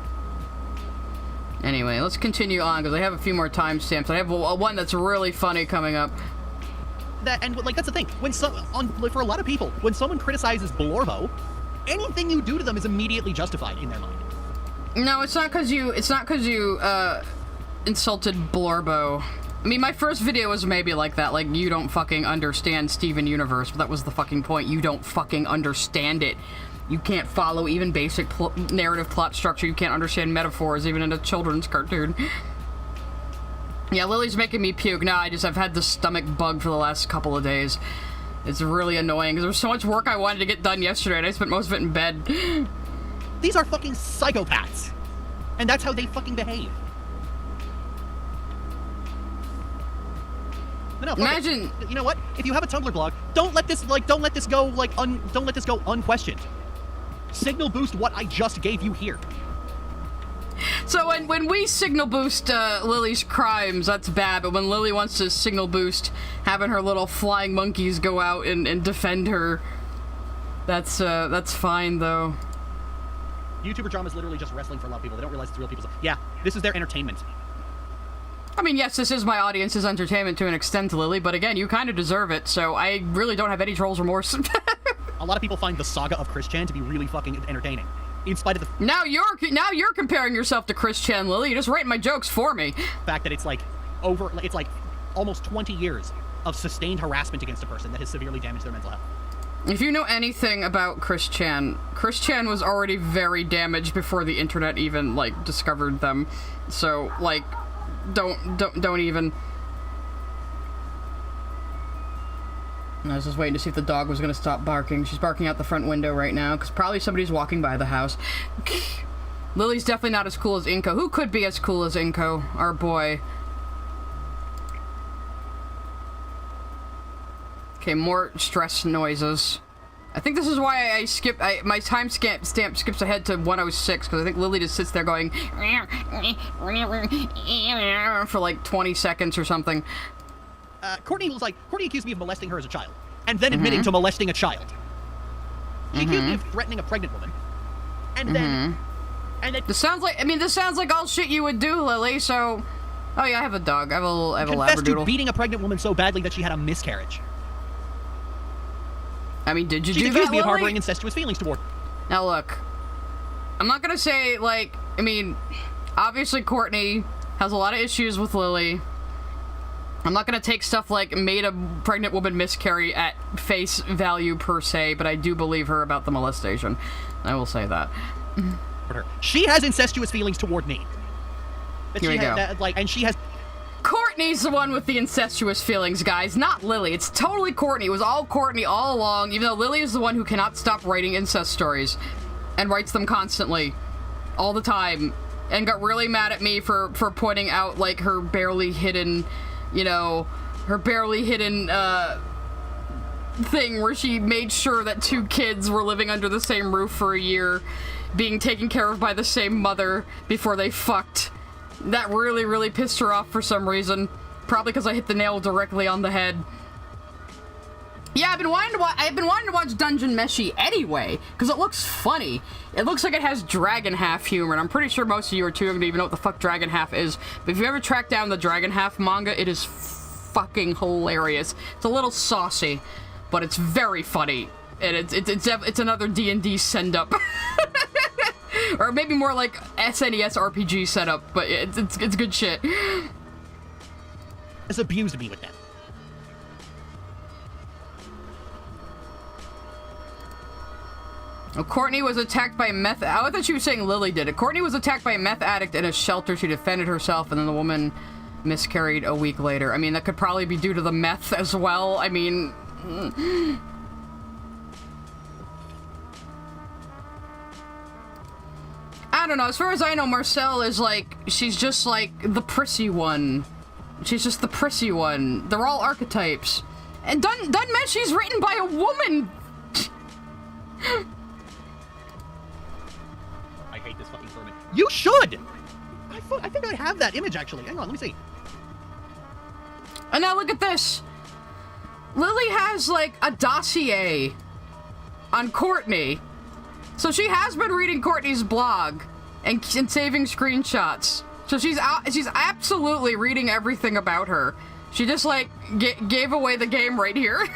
Anyway, let's continue on, because I have a few more timestamps. I have one that's really funny coming up. And that's the thing. For a lot of people, when someone criticizes Blorbo, anything you do to them is immediately justified in their mind. No, it's not because you insulted Blorbo. I mean, my first video was maybe like that, like, you don't fucking understand Steven Universe, but that was the fucking point. You don't fucking understand it. You can't follow even basic narrative plot structure. You can't understand metaphors, even in a children's cartoon. Yeah, Lily's making me puke. No, I've had the stomach bug for the last couple of days. It's really annoying, because there was so much work I wanted to get done yesterday, and I spent most of it in bed. These are fucking psychopaths. And that's how they fucking behave. No, imagine... You know what? If you have a Tumblr blog, don't let this go unquestioned. Signal boost what I just gave you here. So when we signal boost Lily's crimes, that's bad, but when Lily wants to signal boost having her little flying monkeys go out and defend her, that's fine, though. YouTuber drama is literally just wrestling for a lot of people. They don't realize it's real people's... Yeah, this is their entertainment. I mean, yes, this is my audience's entertainment to an extent, Lily, but again, you kind of deserve it, so I really don't have any trolls remorse. A lot of people find the saga of Chris Chan to be really fucking entertaining. In spite of the now you're comparing yourself to Chris Chan, Lily. You're just writing my jokes for me. Fact that it's like almost 20 years of sustained harassment against a person that has severely damaged their mental health. If you know anything about Chris Chan was already very damaged before the internet even, like, discovered them. So, like, don't even... I was just waiting to see if the dog was going to stop barking. She's barking out the front window right now, because probably somebody's walking by the house. Lily's definitely not as cool as Inko. Who could be as cool as Inko? Our boy. Okay, more stress noises. I think this is why I skip... my time stamp skips ahead to 106, because I think Lily just sits there going... for like 20 seconds or something. Courtney accused me of molesting her as a child, and then admitting to molesting a child. She accused me of threatening a pregnant woman, and then, This sounds like all shit you would do, Lily. So, oh yeah, I have a dog. I have a confessed to labradoodle. beating a pregnant woman so badly that she had a miscarriage. I mean, did you She do accused that, me of Lily? harboring incestuous feelings toward. Now look, I'm not gonna say like. I mean, obviously Courtney has a lot of issues with Lily. I'm not going to take stuff like made a pregnant woman miscarry at face value per se, but I do believe her about the molestation. I will say that. She has incestuous feelings toward me. Here we go. And she has... Courtney's the one with the incestuous feelings, guys, not Lily. It's totally Courtney. It was all Courtney all along, even though Lily is the one who cannot stop writing incest stories and writes them constantly, all the time, and got really mad at me for pointing out, like, her barely hidden... You know, her barely hidden, thing where she made sure that 2 kids were living under the same roof for a year, being taken care of by the same mother before they fucked. That really, really pissed her off for some reason. Probably because I hit the nail directly on the head. Yeah, I've been wanting to watch Dungeon Meshi anyway, because it looks funny. It looks like it has Dragon Half humor, and I'm pretty sure most of you are too young to even know what the fuck Dragon Half is. But if you ever track down the Dragon Half manga, it is fucking hilarious. It's a little saucy, but it's very funny, and it's another D&D send-up. Or maybe more like SNES RPG setup, but it's good shit. Has abused me with that. Well, Courtney was attacked by a meth... I thought she was saying Lily did it. Courtney was attacked by a meth addict in a shelter. She defended herself, and then the woman miscarried a week later. I mean, that could probably be due to the meth as well. I mean... I don't know. As far as I know, Marcel is like... She's just like the prissy one. She's just the prissy one. They're all archetypes. And Dun Meshi's written by a woman! I hate this fucking vermin. You should! I think I have that image, actually. Hang on, let me see. And now look at this. Lily has, like, a dossier on Courtney. So she has been reading Courtney's blog and saving screenshots. So she's absolutely reading everything about her. She just, like, gave away the game right here.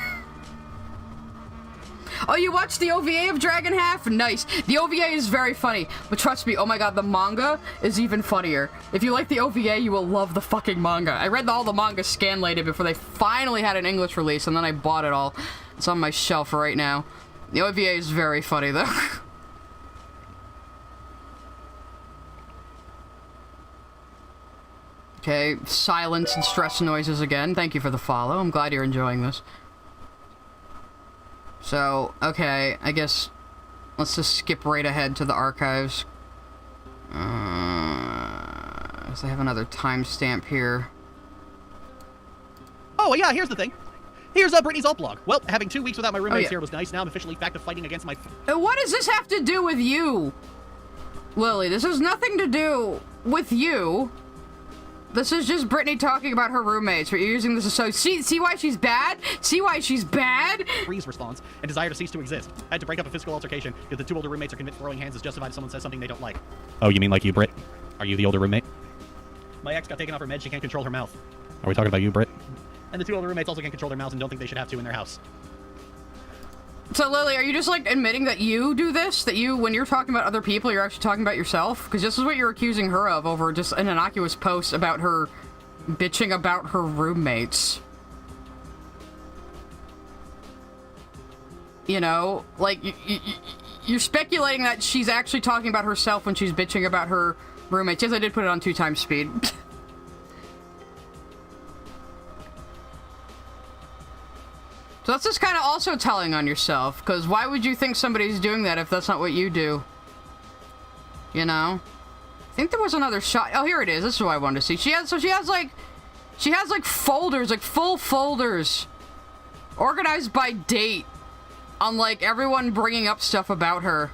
Oh, you watched the OVA of Dragon Half? Nice. The OVA is very funny, but trust me, oh my god, the manga is even funnier. If you like the OVA, you will love the fucking manga. I read all the manga scanlated before they finally had an English release, and then I bought it all. It's on my shelf right now. The OVA is very funny, though. Okay, silence and stress noises again. Thank you for the follow. I'm glad you're enjoying this. So, okay, I guess let's just skip right ahead to the archives. So I have another timestamp here. Oh, yeah, here's the thing. Here's Brittany's alt blog. Well, having 2 weeks without my roommates here was nice. Now I'm officially back to fighting against my... What does this have to do with you? Lily, this has nothing to do with you. This is just Brittany talking about her roommates. But you're using this as so... See why she's bad? See why she's bad? Freeze response and desire to cease to exist. I had to break up a physical altercation because the 2 older roommates are convinced throwing hands is justified if someone says something they don't like. Oh, you mean like you, Britt? Are you the older roommate? My ex got taken off her meds. She can't control her mouth. Are we talking about you, Britt? And the 2 older roommates also can't control their mouths and don't think they should have to in their house. So, Lily, are you just, like, admitting that you do this? That you, when you're talking about other people, you're actually talking about yourself? Because this is what you're accusing her of over just an innocuous post about her bitching about her roommates. You know, like, you're speculating that she's actually talking about herself when she's bitching about her roommates. Yes, I did put it on 2x speed. So that's just kind of also telling on yourself, because why would you think somebody's doing that if that's not what you do? You know? I think there was another shot. Oh, here it is. This is what I wanted to see. She has like folders, like full folders, organized by date, on like everyone bringing up stuff about her.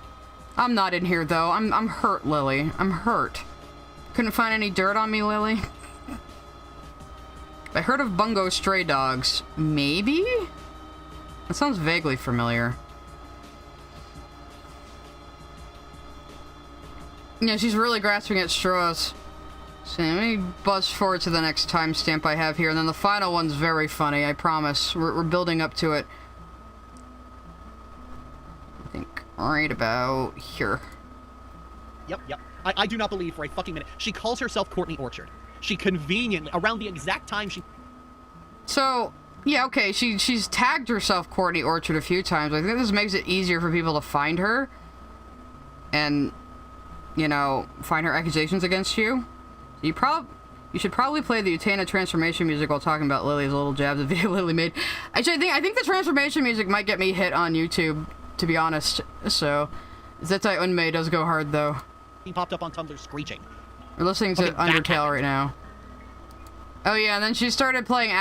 I'm not in here though. I'm hurt, Lily. I'm hurt. Couldn't find any dirt on me, Lily. I heard of Bungo Stray Dogs. Maybe? That sounds vaguely familiar. Yeah, she's really grasping at straws. So let me buzz forward to the next timestamp I have here, and then the final one's very funny, I promise. We're building up to it. I think right about here. Yep. I do not believe for a fucking minute. She calls herself Courtney Orchard. She conveniently, around the exact time she... So, yeah, okay, she's tagged herself Courtney Orchard a few times. I think this makes it easier for people to find her. And, you know, find her accusations against you. You should probably play the Utena transformation music while talking about Lily's little jabs of video Lily made. Actually, I think the transformation music might get me hit on YouTube, to be honest. So, Zetai Unmei does go hard, though. He popped up on Tumblr screeching. We're listening to Undertale right now. Oh yeah, and then she started playing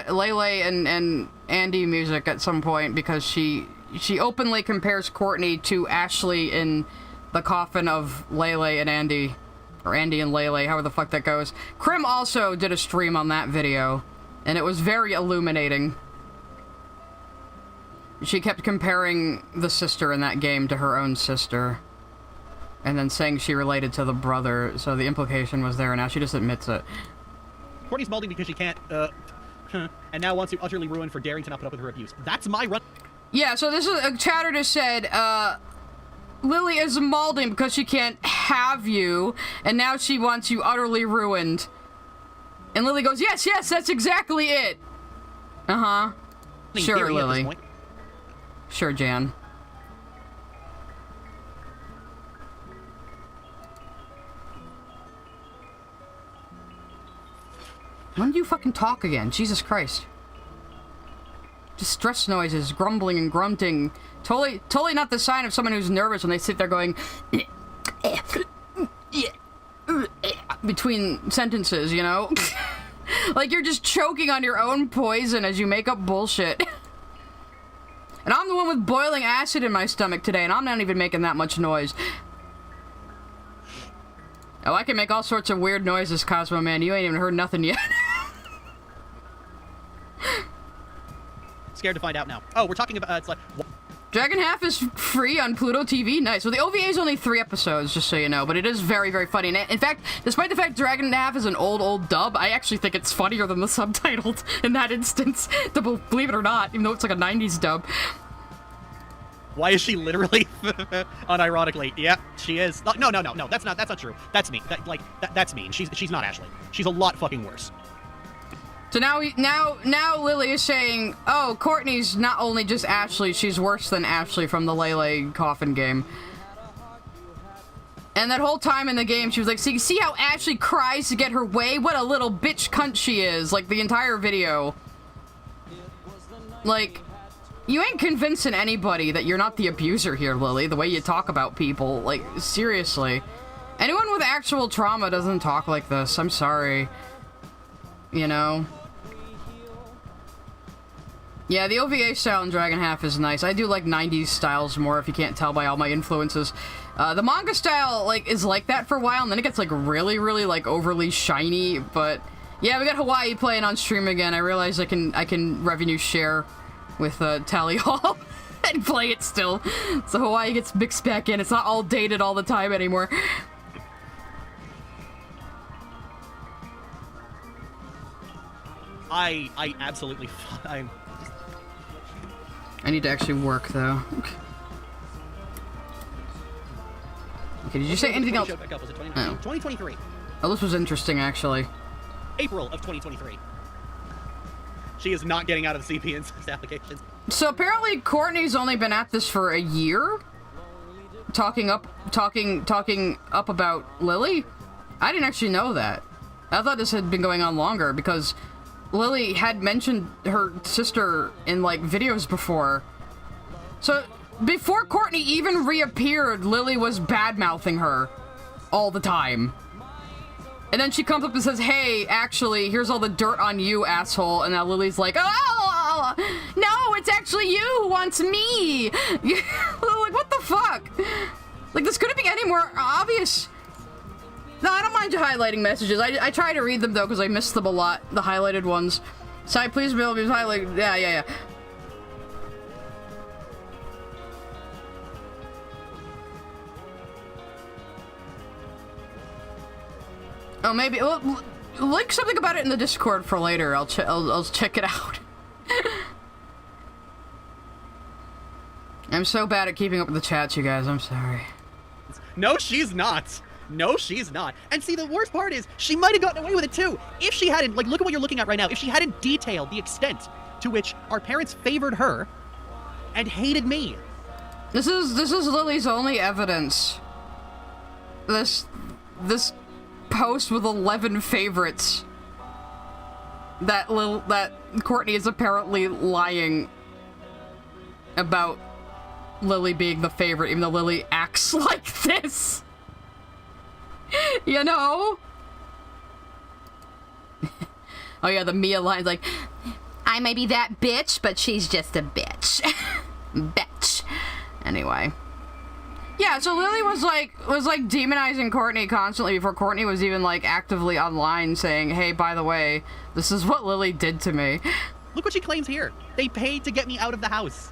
Lele and Andy music at some point because she openly compares Courtney to Ashley in the coffin of Lele and Andy. Or Andy and Lele, however the fuck that goes. Krim also did a stream on that video, and it was very illuminating. She kept comparing the sister in that game to her own sister. And then saying she related to the brother, so the implication was there, and now she just admits it. Courtney's molding because she can't, and now wants to utterly ruin for daring to not put up with her abuse. That's my run. Yeah, so this is, a chatter just said, Lily is molding because she can't have you, and now she wants you utterly ruined. And Lily goes, yes, that's exactly it. Uh-huh. Sure, Lily. Sure, Jan. When do you fucking talk again? Jesus Christ. Distress noises, grumbling and grunting. Totally not the sign of someone who's nervous when they sit there going between sentences, you know? Like you're just choking on your own poison as you make up bullshit. And I'm the one with boiling acid in my stomach today, and I'm not even making that much noise. Oh, I can make all sorts of weird noises, Cosmo Man. You ain't even heard nothing yet. Scared to find out now. Oh, we're talking about, it's like... Dragon Half is free on Pluto TV. Nice. Well, the OVA is only 3 episodes, just so you know, but it is very, very funny. And in fact, despite the fact Dragon Half is an old dub, I actually think it's funnier than the subtitled in that instance, believe it or not, even though it's like a 90s dub. Why is she literally, unironically, yeah, she is. No, that's not true. That's mean. That's mean. She's not Ashley. She's a lot fucking worse. So now Lily is saying, oh, Courtney's not only just Ashley, she's worse than Ashley from the Lele Coffin game. And that whole time in the game, she was like, see how Ashley cries to get her way? What a little bitch cunt she is, like the entire video. Like... You ain't convincing anybody that you're not the abuser here, Lily, the way you talk about people. Like, seriously. Anyone with actual trauma doesn't talk like this. I'm sorry. You know? Yeah, the OVA style in Dragon Half is nice. I do like 90s styles more, if you can't tell by all my influences. The manga style, like, is like that for a while, and then it gets, like, really, like, overly shiny, but... Yeah, we got Hawaii playing on stream again. I realize I can revenue share with Tally Hall and play it still. So Hawaii gets mixed back in. It's not all dated all the time anymore. I absolutely... I need to actually work, though. Okay, did you say anything else? Was it 2023? Oh, this was interesting, actually. April of 2023. She is not getting out of the CP applications. So apparently Courtney's only been at this for a year? Talking up about Lily? I didn't actually know that. I thought this had been going on longer because Lily had mentioned her sister in, like, videos before. So, before Courtney even reappeared, Lily was bad-mouthing her all the time. And then she comes up and says, hey, actually, here's all the dirt on you, asshole. And now Lily's like, oh, no, it's actually you who wants me. Like, what the fuck? Like, this couldn't be any more obvious. No, I don't mind you highlighting messages. I try to read them, though, because I miss them a lot, the highlighted ones. Sai, please be able to highlight. Yeah. Oh, maybe. Well, link something about it in the Discord for later. I'll check it out. I'm so bad at keeping up with the chats, you guys. I'm sorry. No, she's not. No, she's not. And see, the worst part is, she might have gotten away with it too. If she hadn't, like, look at what you're looking at right now. If she hadn't detailed the extent to which our parents favored her and hated me. This is Lily's only evidence. This post with 11 favorites. That Courtney is apparently lying about Lily being the favorite, even though Lily acts like this. You know? Oh yeah, the Mia line's like, I may be that bitch, but she's just a bitch. Bitch. Anyway. Yeah, so Lily was like demonizing Courtney constantly before Courtney was even like actively online saying, hey, by the way, this is what Lily did to me. Look what she claims here. They paid to get me out of the house.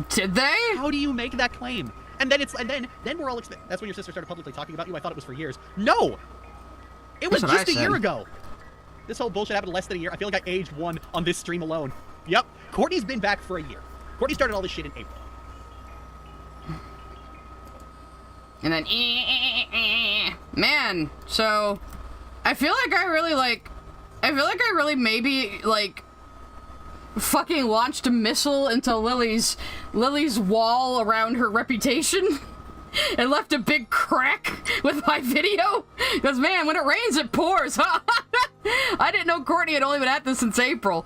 Did they? How do you make that claim? And then then we're all that's when your sister started publicly talking about you. I thought it was for years. No! It was just a year ago. This whole bullshit happened less than a year. I feel like I aged one on this stream alone. Yep. Courtney's been back for a year. Courtney started all this shit in April. And then, man, so I feel like I really maybe, like, fucking launched a missile into Lily's wall around her reputation and left a big crack with my video. Because, man, when it rains, it pours, huh? I didn't know Courtney had only been at this since April.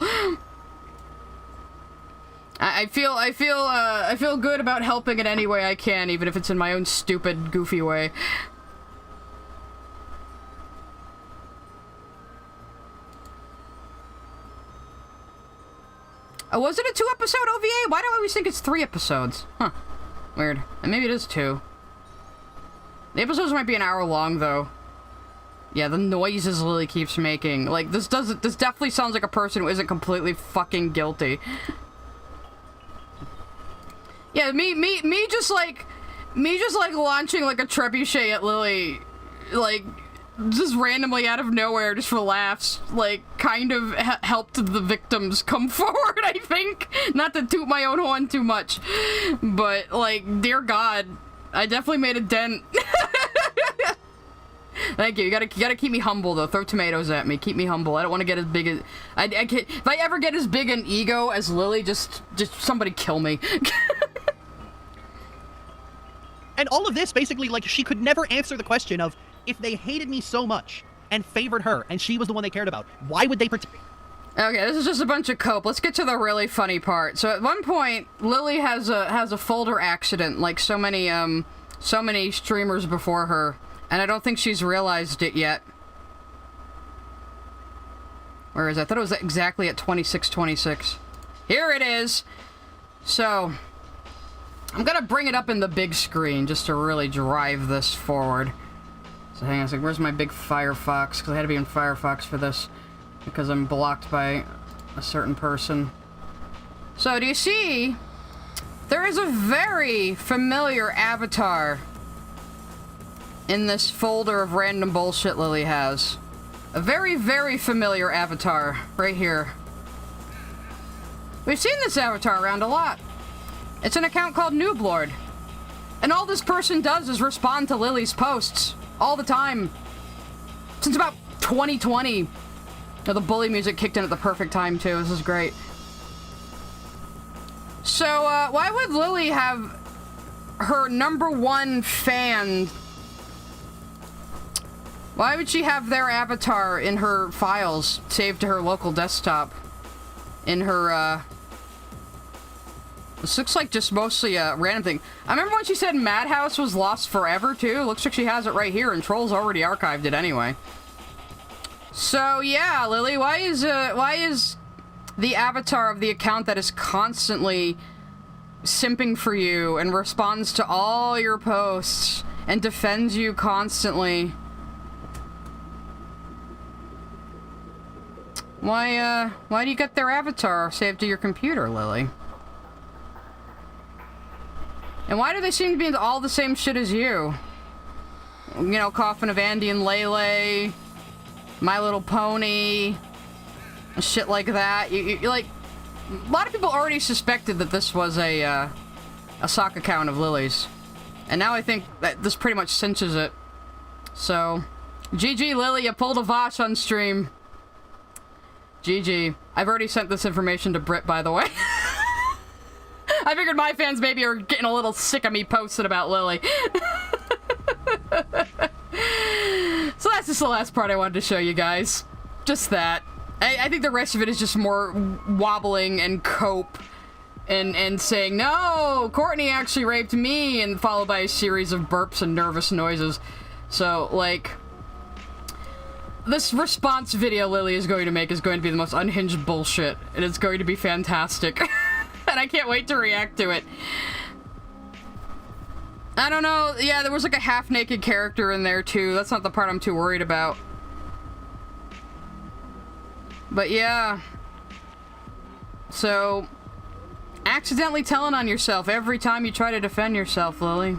I feel good about helping in any way I can, even if it's in my own stupid, goofy way. Oh, was it a 2-episode OVA? Why do I always think it's 3 episodes? Huh. Weird. And maybe it is 2. The episodes might be an hour long, though. Yeah, the noises Lily keeps making. Like, this definitely sounds like a person who isn't completely fucking guilty. Yeah, me just like launching like a trebuchet at Lily, like, just randomly out of nowhere, just for laughs, like, kind of helped the victims come forward, I think. Not to toot my own horn too much, but, like, dear God, I definitely made a dent. Thank you. You gotta keep me humble, though. Throw tomatoes at me. Keep me humble. I don't want to get as big as... I can't, if I ever get as big an ego as Lily, just somebody kill me. And all of this, basically, like, she could never answer the question of, if they hated me so much and favored her, and she was the one they cared about, why would they pretend? Okay, this is just a bunch of cope. Let's get to the really funny part. So at one point, Lily has a folder accident, like so many streamers before her, and I don't think she's realized it yet. Where is it? I thought it was exactly at 26:26. Here it is. So I'm gonna bring it up in the big screen just to really drive this forward. So hang on a second, where's my big Firefox? Because I had to be in Firefox for this, because I'm blocked by a certain person. So do you see, there is a very familiar avatar in this folder of random bullshit Lily has. A very, very familiar avatar right here. We've seen this avatar around a lot. It's an account called Nooblord. And all this person does is respond to Lily's posts. All the time. Since about 2020. Now, the bully music kicked in at the perfect time, too. This is great. So, why would Lily have her #1 fan? Why would she have their avatar in her files saved to her local desktop? In her, this looks like just mostly a random thing. I remember when she said Madhouse was lost forever, too. Looks like she has it right here, and Troll's already archived it anyway. So, yeah, Lily, why is the avatar of the account that is constantly simping for you and responds to all your posts and defends you constantly? Why do you get their avatar saved to your computer, Lily? And why do they seem to be into all the same shit as you? You know, Coffin of Andy and Lele, My Little Pony, shit like that. You like, a lot of people already suspected that this was a sock account of Lily's. And now I think that this pretty much cinches it. So, GG Lily, you pulled a Vosh on stream. GG. I've already sent this information to Britt, by the way. I figured my fans maybe are getting a little sick of me posting about Lily. So that's just the last part I wanted to show you guys. Just that. I think the rest of it is just more wobbling and cope and saying, no, Courtney actually raped me, and followed by a series of burps and nervous noises. So, like, this response video Lily is going to make is going to be the most unhinged bullshit, and it's going to be fantastic. And I can't wait to react to it. I don't know, yeah, there was like a half-naked character in there too. That's not the part I'm too worried about. But yeah. So, accidentally telling on yourself every time you try to defend yourself, Lily.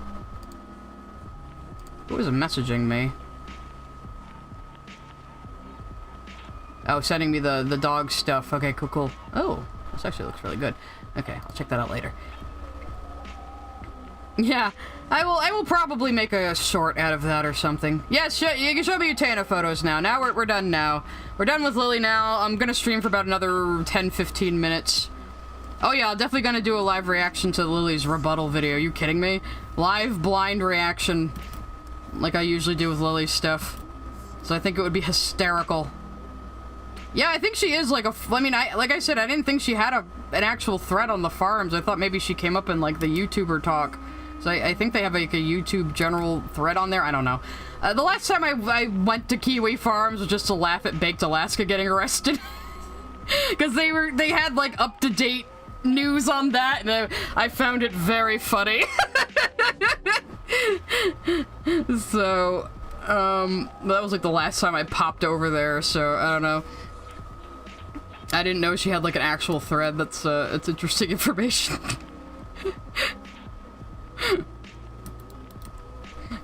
Who is messaging me? Oh, sending me the dog stuff. Okay, cool. Oh, this actually looks really good. Okay, I'll check that out later. Yeah, I will probably make a short out of that or something. Yes, you can show me Utena photos now. Now we're done now. We're done with Lily now. I'm gonna stream for about another 10-15 minutes. Oh yeah, I'm definitely gonna do a live reaction to Lily's rebuttal video. Are you kidding me? Live blind reaction, like I usually do with Lily's stuff. So I think it would be hysterical. Yeah, I think she is like like I said, I didn't think she had an actual thread on the forums. I thought maybe she came up in like the YouTuber talk. So I think they have like a YouTube general thread on there. I don't know. The last time I went to Kiwi Farms was just to laugh at Baked Alaska getting arrested. Because they had like up-to-date news on that, and I found it very funny. So, that was like the last time I popped over there, so I don't know. I didn't know she had like an actual thread. That's it's interesting information.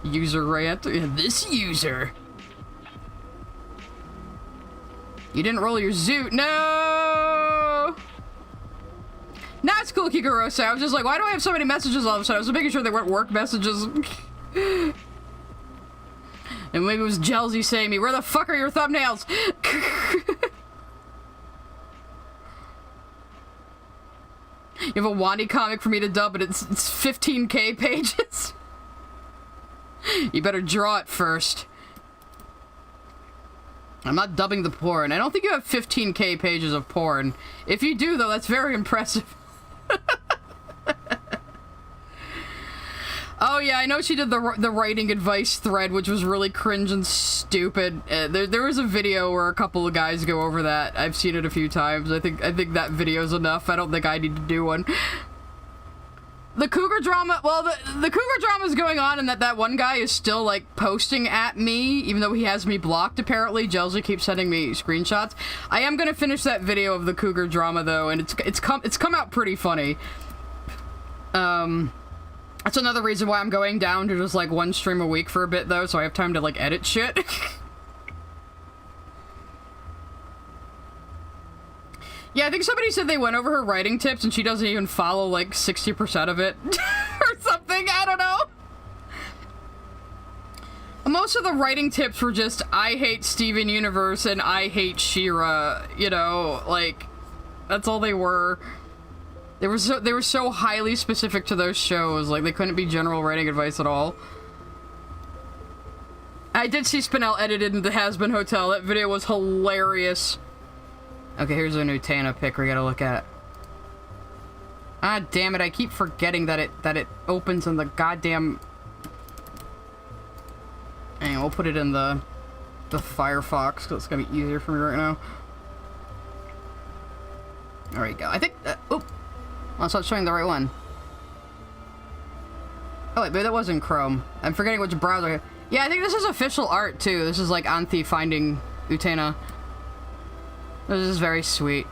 User rant. This user. You didn't roll your zoot. No! Nah, it's cool, Kikarosa. I was just like, why do I have so many messages all of a sudden? I was making sure they weren't work messages. And maybe it was Jelzy saying me, where the fuck are your thumbnails? You have a Wani comic for me to dub, but it's 15k pages. You better draw it first. I'm not dubbing the porn. I don't think you have 15k pages of porn. If you do, though, that's very impressive. Oh yeah, I know she did the writing advice thread, which was really cringe and stupid. There was a video where a couple of guys go over that. I've seen it a few times. I think that video's enough. I don't think I need to do one. The cougar drama, well, the cougar drama is going on, and that one guy is still, like, posting at me, even though he has me blocked, apparently. Jelzy keeps sending me screenshots. I am gonna finish that video of the cougar drama, though, and it's come out pretty funny. That's another reason why I'm going down to just, like, one stream a week for a bit, though, so I have time to, like, edit shit. Yeah, I think somebody said they went over her writing tips and she doesn't even follow, like, 60% of it. Or something, I don't know. Most of the writing tips were just, I hate Steven Universe and I hate She-Ra, you know, like, that's all they were. They were so highly specific to those shows, like they couldn't be general writing advice at all. I did see Spinell edited in the Has-Been Hotel. That video was hilarious. Okay, here's a new Utena pic we gotta look at. Ah, damn it! I keep forgetting that it opens in the goddamn. Hang on, we'll put it in the Firefox because it's gonna be easier for me right now. There we go. I think. Oop. Well, it's not showing the right one. Oh wait, maybe that was in Chrome. I'm forgetting which browser. Yeah, I think this is official art too. This is like Anthe finding Utena. This is very sweet.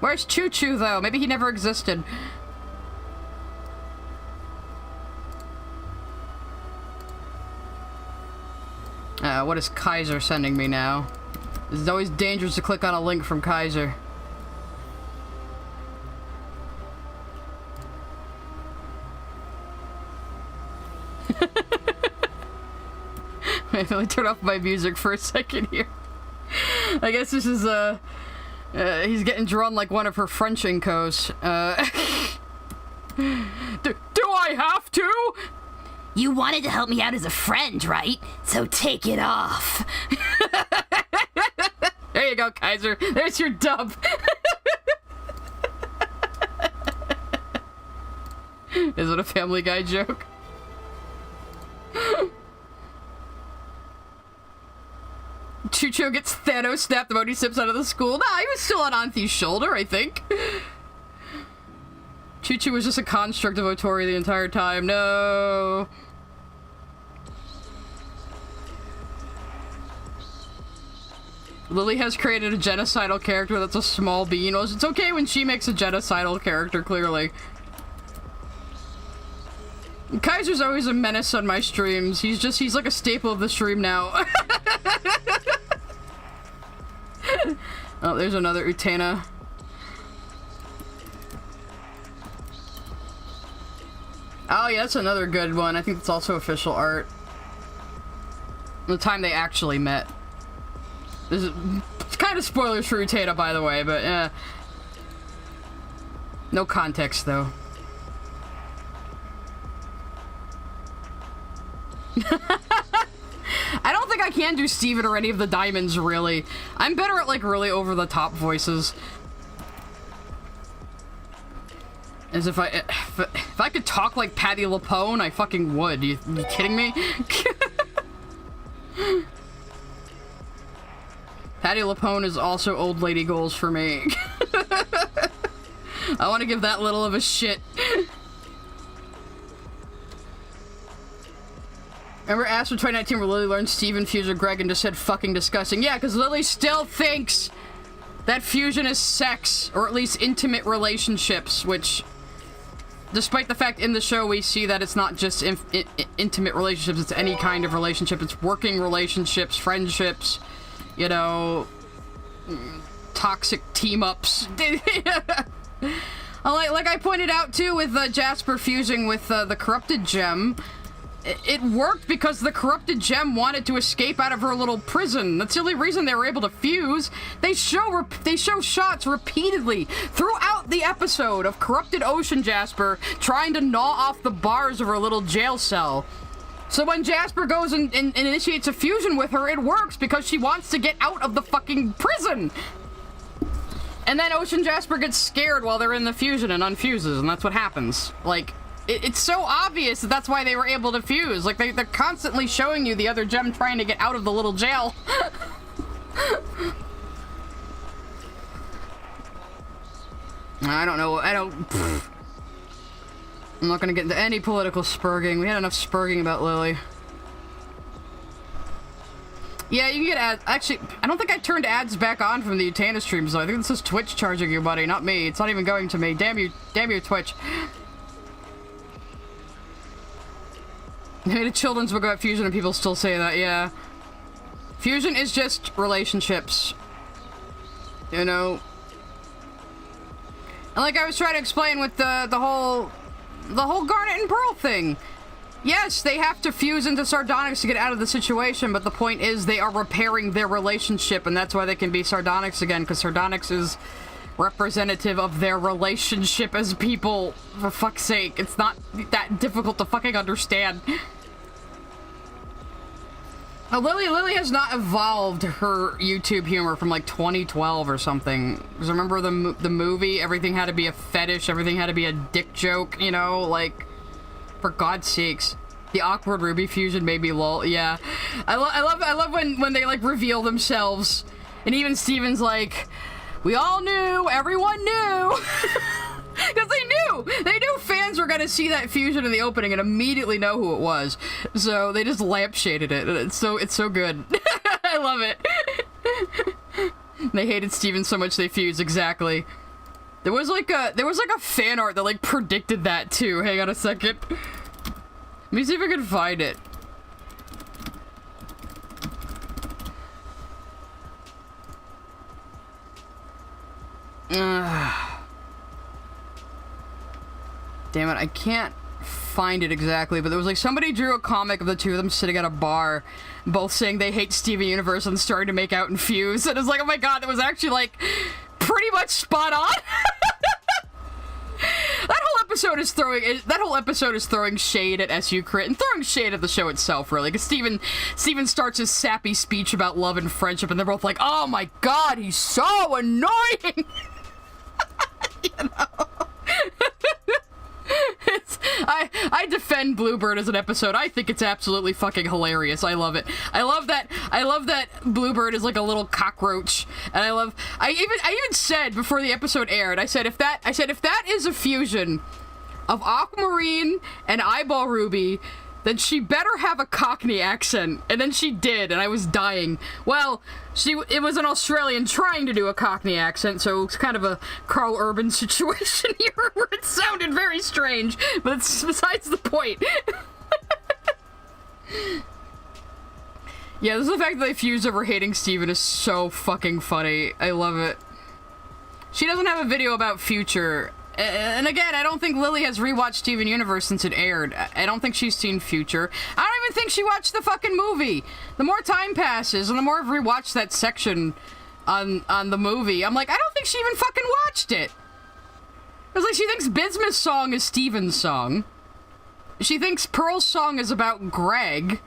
Where's Choo Choo though? Maybe he never existed. What is Kaiser sending me now? It's always dangerous to click on a link from Kaiser. Wait, let me turn off my music for a second here. I guess this is, he's getting drawn like one of her French incos. Do I have to? You wanted to help me out as a friend, right? So take it off. There you go, Kaiser. There's your dub. Is it a Family Guy joke? Chucho gets Thanos snapped the moment he steps out of the school. Nah, he was still on Anthe's shoulder, I think. Chucho was just a construct of Otori the entire time. No. Lily has created a genocidal character that's a small bean. Well, it's okay when she makes a genocidal character, clearly. Kaiser's always a menace on my streams. He's like a staple of the stream now. Oh, there's another Utena. Oh yeah, that's another good one. I think it's also official art. The time they actually met. This is kind of spoilers for Utena, by the way, but no context though. I don't think I can do Steven or any of the diamonds, really. I'm better at, like, really over-the-top voices. As if if I could talk like Patti LuPone, I fucking would. You kidding me? Patti LuPone is also old lady goals for me. I want to give that little of a shit. Remember Astro 2019 where Lily learned Steven fused Greg and just said fucking disgusting? Yeah, because Lily still thinks that fusion is sex, or at least intimate relationships, which, despite the fact in the show we see that it's not just intimate relationships, it's any kind of relationship. It's working relationships, friendships, you know, toxic team-ups. Like I pointed out, too, with Jasper fusing with the corrupted gem, it worked because the corrupted gem wanted to escape out of her little prison. That's the only reason they were able to fuse. They show shots repeatedly throughout the episode of corrupted Ocean Jasper trying to gnaw off the bars of her little jail cell. So when Jasper goes and initiates a fusion with her, it works because she wants to get out of the fucking prison. And then Ocean Jasper gets scared while they're in the fusion and unfuses, and that's what happens. Like, it's so obvious that that's why they were able to fuse. Like, they're constantly showing you the other gem trying to get out of the little jail. I don't know. I'm not gonna get into any political spurging. We had enough spurging about Lily. Yeah, you can get ads. Actually, I don't think I turned ads back on from the Utena streams, though. I think this is Twitch charging you, buddy, not me. It's not even going to me. Damn you, Twitch. I made a children's book about fusion and people still say that, yeah. Fusion is just relationships. You know? And like I was trying to explain with the whole Garnet and Pearl thing. Yes, they have to fuse into sardonyx to get out of the situation, but the point is they are repairing their relationship, and that's why they can be sardonyx again, because sardonyx is representative of their relationship as people. For fuck's sake, it's not that difficult to fucking understand. Lily has not evolved her YouTube humor from like 2012 or something. Because remember the movie? Everything had to be a fetish. Everything had to be a dick joke. You know, like, for God's sakes, the awkward Ruby fusion made me lol. Yeah, I love when they like reveal themselves, and even Steven's like, we all knew, everyone knew. Because they knew fans were gonna see that fusion in the opening and immediately know who it was. So they just lampshaded it, and it's so good. I love it. They hated Steven so much they fused, exactly. There was like a fan art that like predicted that too. Hang on a second. Let me see if I can find it. Damn it, I can't find it exactly, but there was like somebody drew a comic of the two of them sitting at a bar, both saying they hate Steven Universe and starting to make out and fuse, and it's like, oh my god, that was actually like pretty much spot on. That whole episode is throwing shade at SU Crit and throwing shade at the show itself, really, because Steven starts his sappy speech about love and friendship, and they're both like, oh my god, he's so annoying. You know? I defend Bluebird as an episode. I think it's absolutely fucking hilarious. I love it. I love that Bluebird is like a little cockroach. And I even said before the episode aired, I said if that is a fusion of Aquamarine and Eyeball Ruby, then she better have a Cockney accent. And then she did, and I was dying. Well, it was an Australian trying to do a Cockney accent, so it's kind of a Carl Urban situation here where it sounded very strange, but it's besides the point. Yeah, this is the fact that they fused over hating Steven is so fucking funny. I love it. She doesn't have a video about Future. And again, I don't think Lily has rewatched Steven Universe since it aired. I don't think she's seen Future. I don't even think she watched the fucking movie. The more time passes, and the more I've rewatched that section on the movie, I'm like, I don't think she even fucking watched it. It's like she thinks Bismuth's song is Steven's song. She thinks Pearl's song is about Greg,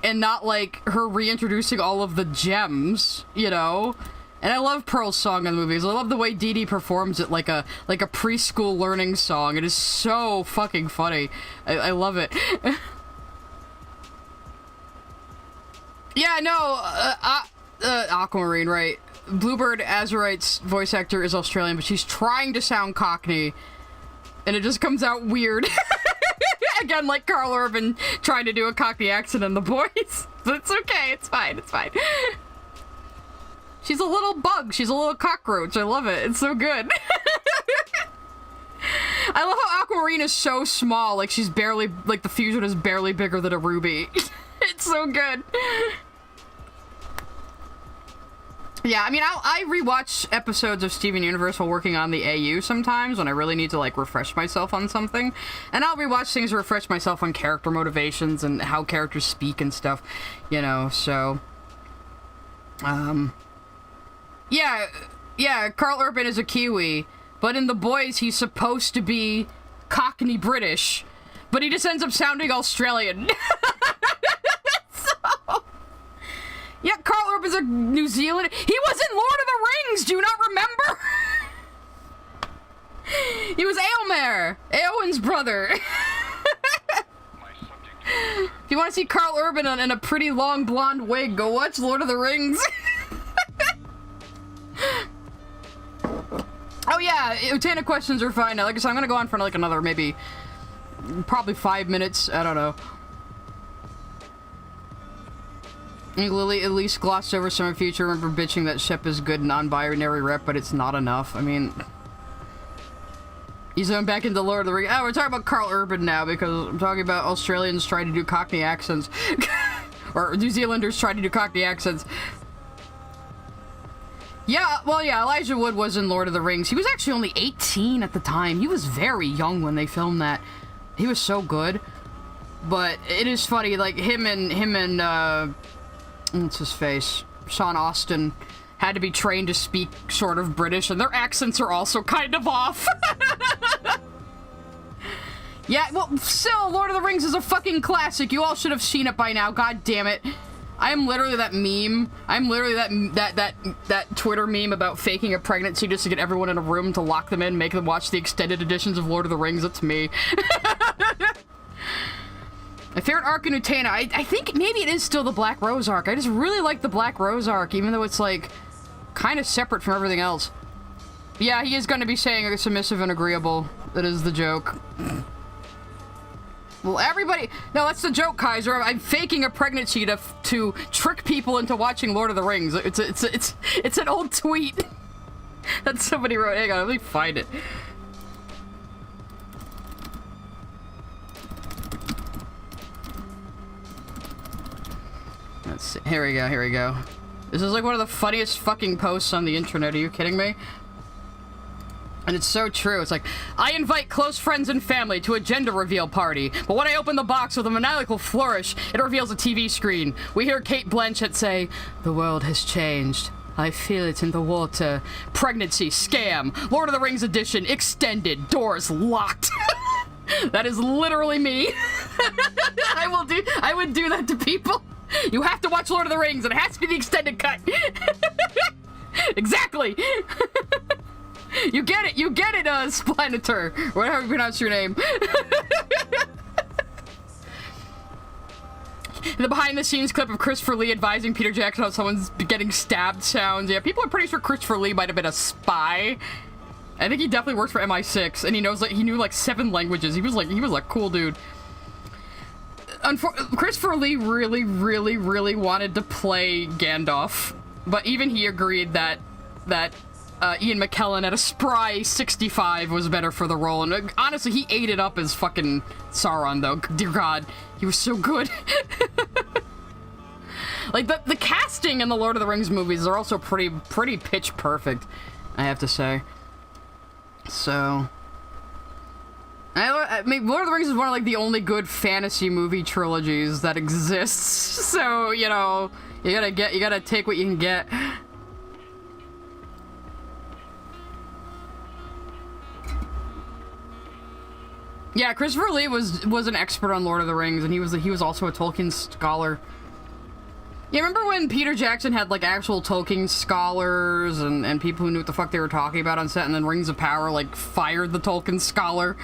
and not like her reintroducing all of the gems, you know? And I love Pearl's song in the movies. I love the way Dee Dee performs it like a preschool learning song. It is so fucking funny. I love it. Yeah, no, Aquamarine, right. Bluebird Azurite's voice actor is Australian, but she's trying to sound Cockney, and it just comes out weird. Again, like Carl Urban trying to do a Cockney accent in The Boys. But it's okay, it's fine, it's fine. She's a little bug. She's a little cockroach. I love it. It's so good. I love how Aquamarine is so small. Like, she's barely... Like, the fusion is barely bigger than a ruby. It's so good. Yeah, I mean, I rewatch episodes of Steven Universe while working on the AU sometimes when I really need to, like, refresh myself on something. And I'll rewatch things to refresh myself on character motivations and how characters speak and stuff. You know, so... Yeah, Carl Urban is a Kiwi, but in The Boys he's supposed to be Cockney British, but he just ends up sounding Australian. So, yeah, Carl Urban's a New Zealand. He was in Lord of the Rings, do you not remember? He was Aylmer, Eowyn's brother. If you want to see Carl Urban in a pretty long blonde wig, go watch Lord of the Rings. Oh yeah, Utena questions are fine now. Like I said, I'm gonna go on for like another probably 5 minutes. I don't know. I think Lily at least glossed over some of Future. Remember bitching that Shep is good non-binary rep, but it's not enough. I mean, he's going back into Lord of the Rings. Oh, we're talking about Carl Urban now because I'm talking about Australians trying to do Cockney accents, or New Zealanders trying to do Cockney accents. Yeah, well, yeah, Elijah Wood was in Lord of the Rings. He was actually only 18 at the time. He was very young when they filmed that. He was so good. But it is funny, like, him and, what's his face? Sean Austin had to be trained to speak sort of British, and their accents are also kind of off. Yeah, well, still, Lord of the Rings is a fucking classic. You all should have seen it by now, god damn it. I am literally that meme. I'm literally that Twitter meme about faking a pregnancy just to get everyone in a room to lock them in, make them watch the extended editions of Lord of the Rings. It's me. My favorite arc in Utena, I think maybe it is still the Black Rose arc. I just really like the Black Rose arc, even though it's, like, kind of separate from everything else. Yeah, he is going to be saying submissive and agreeable. That is the joke. Well, everybody... No, that's the joke, Kaiser. I'm faking a pregnancy to trick people into watching Lord of the Rings. It's an old tweet that somebody wrote. Hang on, let me find it. Let's see. Here we go. This is like one of the funniest fucking posts on the internet. Are you kidding me? And it's so true. It's like, I invite close friends and family to a gender reveal party, but when I open the box with a maniacal flourish, it reveals a TV screen. We hear Kate Blanchett say, "The world has changed. I feel it in the water. Pregnancy, scam, Lord of the Rings edition, extended, doors locked." That is literally me. I would do that to people. You have to watch Lord of the Rings, and it has to be the extended cut. Exactly. You get it, Splanator, whatever you pronounce your name. The behind-the-scenes clip of Christopher Lee advising Peter Jackson how someone's getting stabbed sounds. Yeah, people are pretty sure Christopher Lee might have been a spy. I think he definitely works for MI6, and he knew like 7 languages. He was a cool dude. Christopher Lee really wanted to play Gandalf, but even he agreed that Ian McKellen at a spry 65 was better for the role, and honestly, he ate it up as fucking Sauron, though. Dear God, he was so good. Like, the casting in the Lord of the Rings movies are also pretty pitch perfect, I have to say. So... I mean, Lord of the Rings is one of, like, the only good fantasy movie trilogies that exists, so, you know, you gotta take what you can get. Yeah, Christopher Lee was an expert on Lord of the Rings, and he was also a Tolkien scholar. You remember when Peter Jackson had, like, actual Tolkien scholars and people who knew what the fuck they were talking about on set, and then Rings of Power, like, fired the Tolkien scholar?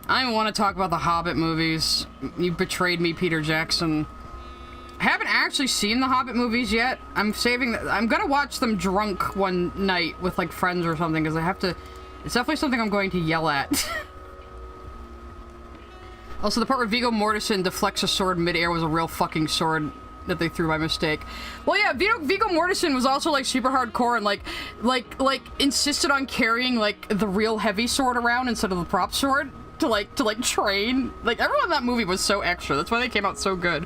I don't want to talk about the Hobbit movies. You betrayed me, Peter Jackson. I haven't actually seen the Hobbit movies yet. I'm gonna watch them drunk one night with, like, friends or something, because I have to... It's definitely something I'm going to yell at. Also, the part where Viggo Mortensen deflects a sword mid-air was a real fucking sword that they threw by mistake. Well, yeah, Viggo Mortensen was also, like, super hardcore and, like, insisted on carrying, like, the real heavy sword around instead of the prop sword to train. Like, everyone in that movie was so extra. That's why they came out so good.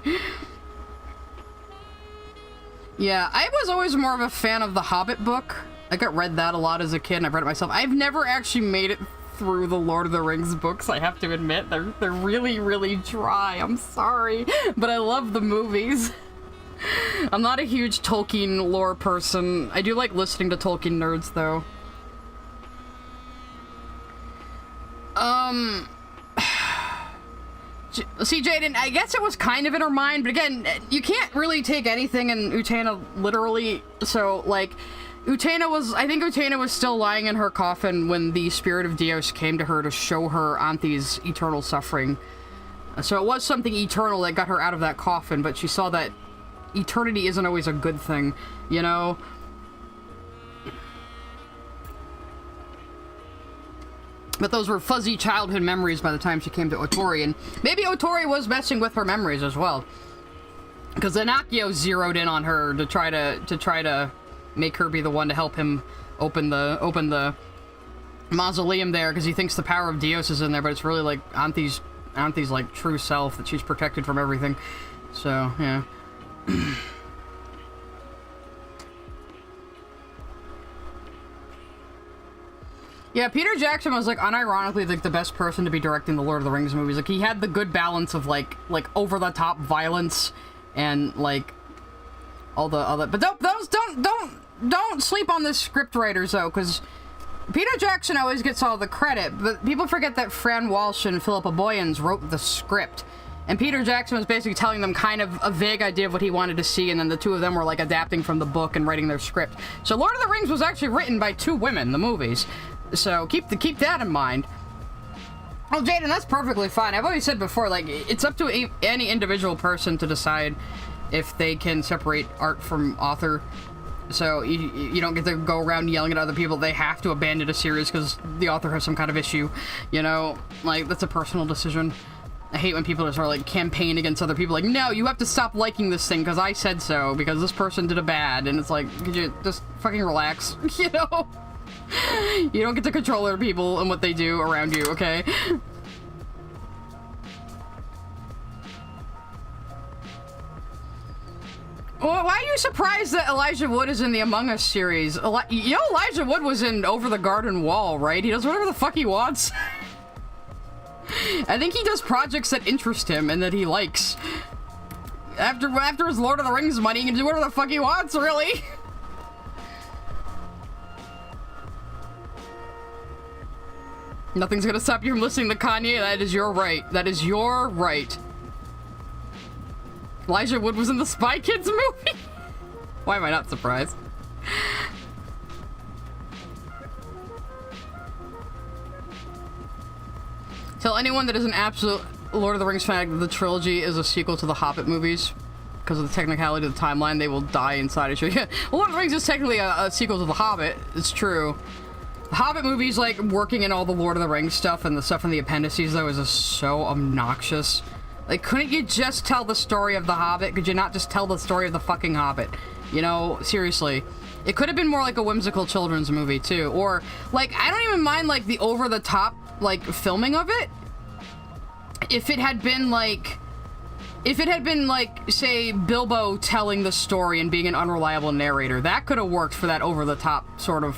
Yeah, I was always more of a fan of the Hobbit book. I read that a lot as a kid, and I've read it myself. I've never actually made it through the Lord of the Rings books, I have to admit. They're really dry. I'm sorry, but I love the movies. I'm not a huge Tolkien lore person. I do like listening to Tolkien nerds, though. See, Jaden, I guess it was kind of in her mind, but again, you can't really take anything in Utena literally, so, like, I think Utena was still lying in her coffin when the spirit of Dios came to her to show her Auntie's eternal suffering. So it was something eternal that got her out of that coffin, but she saw that eternity isn't always a good thing, you know? But those were fuzzy childhood memories by the time she came to Otori, and maybe Otori was messing with her memories as well. Because Inakio zeroed in on her to try to make her be the one to help him open the mausoleum there, because he thinks the power of Dios is in there, but it's really like Auntie's like true self, that she's protected from everything. So, yeah. Yeah, Peter Jackson was, like, unironically, like, the best person to be directing the Lord of the Rings movies. Like, he had the good balance of, like over-the-top violence and, like, all the other... But don't sleep on the script writers, though, because Peter Jackson always gets all the credit, but people forget that Fran Walsh and Philippa Boyens wrote the script. And Peter Jackson was basically telling them kind of a vague idea of what he wanted to see, and then the two of them were, like, adapting from the book and writing their script. So Lord of the Rings was actually written by two women, the movies. So keep that in mind. Well, Jaden, that's perfectly fine. I've always said before, like, it's up to any individual person to decide if they can separate art from author. So you don't get to go around yelling at other people they have to abandon a series because the author has some kind of issue. You know, like, that's a personal decision. I hate when people just are, like, campaign against other people. Like, no, you have to stop liking this thing because I said so, because this person did a bad. And it's like, could you just fucking relax, you know? You don't get to control other people and what they do around you, okay? Well, why are you surprised that Elijah Wood is in the Among Us series? You know Elijah Wood was in Over the Garden Wall, right? He does whatever the fuck he wants. I think he does projects that interest him and that he likes. After his Lord of the Rings money, he can do whatever the fuck he wants, really. Nothing's gonna stop you from listening to Kanye. That is your right. That is your right. Elijah Wood was in the Spy Kids movie? Why am I not surprised? Tell anyone that is an absolute Lord of the Rings fan that the trilogy is a sequel to the Hobbit movies. Because of the technicality of the timeline, they will die inside each other. Yeah, well, Lord of the Rings is technically a sequel to the Hobbit. It's true. The Hobbit movies, like, working in all the Lord of the Rings stuff and the stuff in the appendices, though, is just so obnoxious. Like, couldn't you just tell the story of the Hobbit? Could you not just tell the story of the fucking Hobbit? You know, seriously. It could have been more like a whimsical children's movie, too. Or, like, I don't even mind, like, the over-the-top, like, filming of it. If it had been, like, say, Bilbo telling the story and being an unreliable narrator, that could have worked for that over-the-top sort of,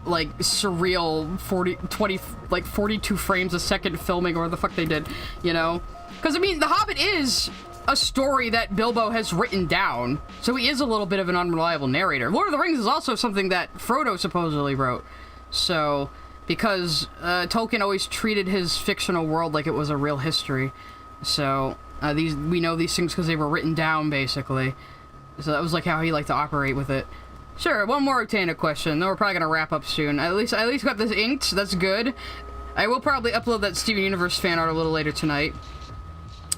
like, surreal 42 frames a second filming, or what the fuck they did, you know? Because, I mean, The Hobbit is a story that Bilbo has written down, so he is a little bit of an unreliable narrator. Lord of the Rings is also something that Frodo supposedly wrote, so, because Tolkien always treated his fictional world like it was a real history, so we know these things because they were written down, basically. So that was, like, how he liked to operate with it. Sure, one more Utena question, then we're probably gonna wrap up soon. I at least got this inked, that's good. I will probably upload that Steven Universe fan art a little later tonight,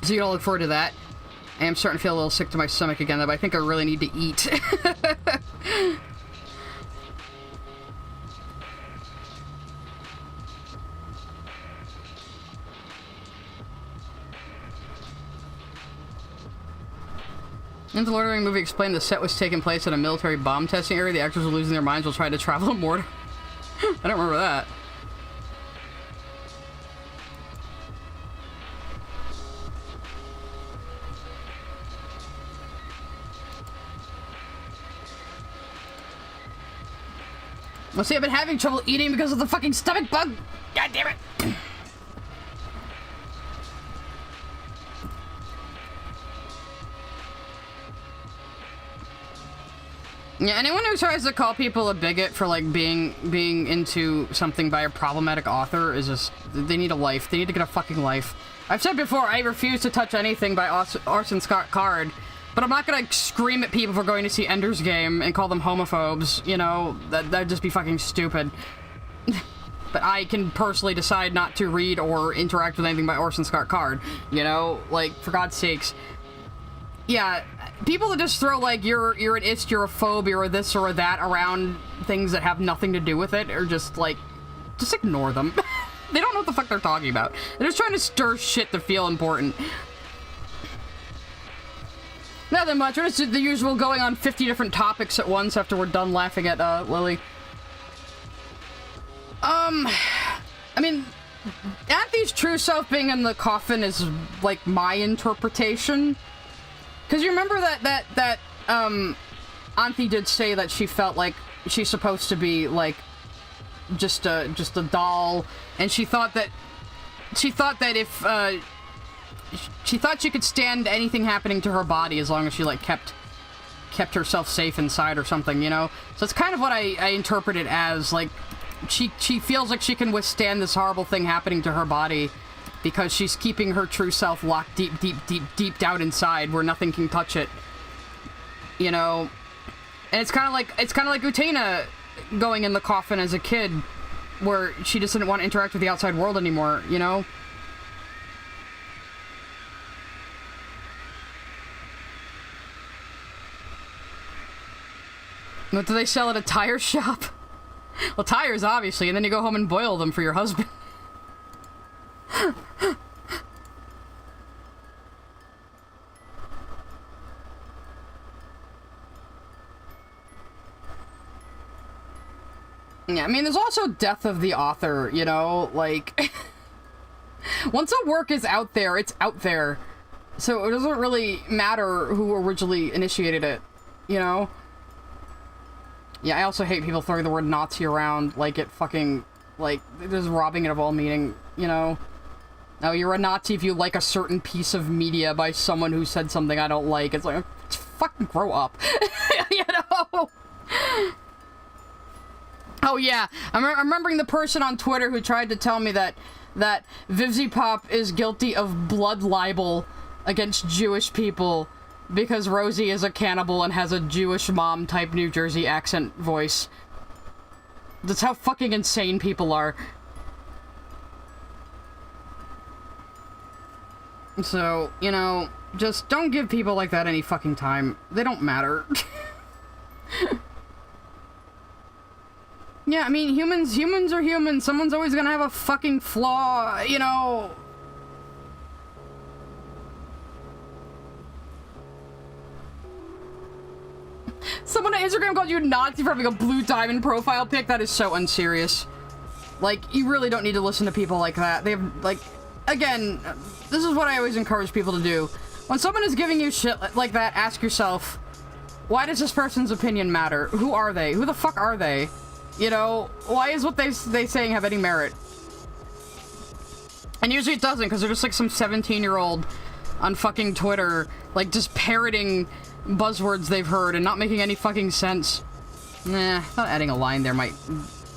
so you all look forward to that. I am starting to feel a little sick to my stomach again, though, but I think I really need to eat. In the Lord of the Rings movie explained the set was taking place at a military bomb testing area. The actors were losing their minds while trying to travel more. I don't remember that. Well, see, I've been having trouble eating because of the fucking stomach bug. God damn it. Yeah, anyone who tries to call people a bigot for, like, being into something by a problematic author is just, they need a life. They need to get a fucking life. I've said before, I refuse to touch anything by Orson Scott Card, but I'm not gonna scream at people for going to see Ender's Game and call them homophobes, you know? That'd just be fucking stupid. But I can personally decide not to read or interact with anything by Orson Scott Card, you know? Like, for God's sakes. Yeah, people that just throw, like, you're an ist, you're a phobe, you're a this or a that around things that have nothing to do with it, are just, like, just ignore them. They don't know what the fuck they're talking about. They're just trying to stir shit to feel important. Nothing much, we're just the usual going on 50 different topics at once after we're done laughing at, Lily. I mean, Anthony's true self being in the coffin is, like, my interpretation. Because you remember that Anthi did say that she felt like she's supposed to be, like, just a doll, and she thought that if she thought she could stand anything happening to her body as long as she like kept herself safe inside or something, you know? So it's kind of what I interpret it as. Like, she feels like she can withstand this horrible thing happening to her body because she's keeping her true self locked deep down inside where nothing can touch it, you know? And it's kind of like Utena going in the coffin as a kid, where she just didn't want to interact with the outside world anymore, you know? What do they sell at a tire shop? Well, tires, obviously, and then you go home and boil them for your husband. Yeah, I mean, there's also death of the author, you know? Like, once a work is out there, it's out there. So it doesn't really matter who originally initiated it, you know? Yeah, I also hate people throwing the word Nazi around like it fucking, like, just robbing it of all meaning, you know? Now, you're a Nazi if you like a certain piece of media by someone who said something I don't like. It's like, just fucking grow up. You know? Oh yeah, I'm remembering the person on Twitter who tried to tell me that Vivzy Pop is guilty of blood libel against Jewish people because Rosie is a cannibal and has a Jewish mom type New Jersey accent voice. That's how fucking insane people are. So, you know, just don't give people like that any fucking time. They don't matter. Yeah, I mean, humans are humans. Someone's always gonna have a fucking flaw, you know. Someone on Instagram called you a Nazi for having a blue diamond profile pic. That is so unserious. Like, you really don't need to listen to people like that. They have, like, again, this is what I always encourage people to do. When someone is giving you shit like that, ask yourself, why does this person's opinion matter? Who are they? Who the fuck are they? You know, why is what they saying have any merit? And usually it doesn't, because they're just like some 17-year-old on fucking Twitter, like just parroting buzzwords they've heard and not making any fucking sense. Nah, I thought adding a line there might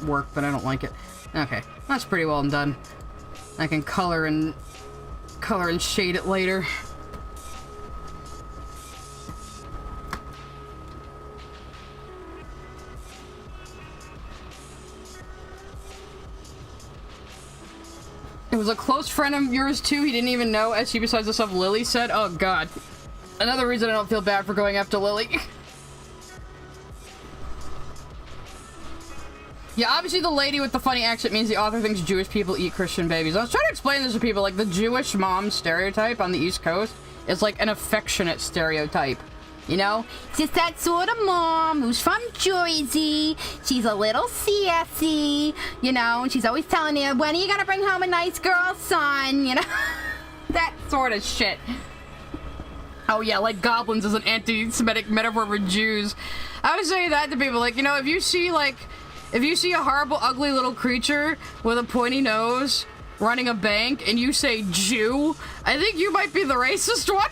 work, but I don't like it. Okay, that's pretty well done. I can color and shade it later. It was a close friend of yours too, he didn't even know, as she besides the stuff Lily said. Oh god. Another reason I don't feel bad for going after Lily. Yeah, obviously the lady with the funny accent means the author thinks Jewish people eat Christian babies. I was trying to explain this to people, like the Jewish mom stereotype on the East Coast is like an affectionate stereotype. You know? Just that sort of mom who's from Jersey. She's a little sassy, you know, and she's always telling you, when are you gonna bring home a nice girl, son? You know? That sort of shit. Oh yeah, like goblins is an anti-Semitic metaphor for Jews. I would say that to people, like, you know, if you see a horrible, ugly little creature with a pointy nose running a bank and you say Jew, I think you might be the racist one.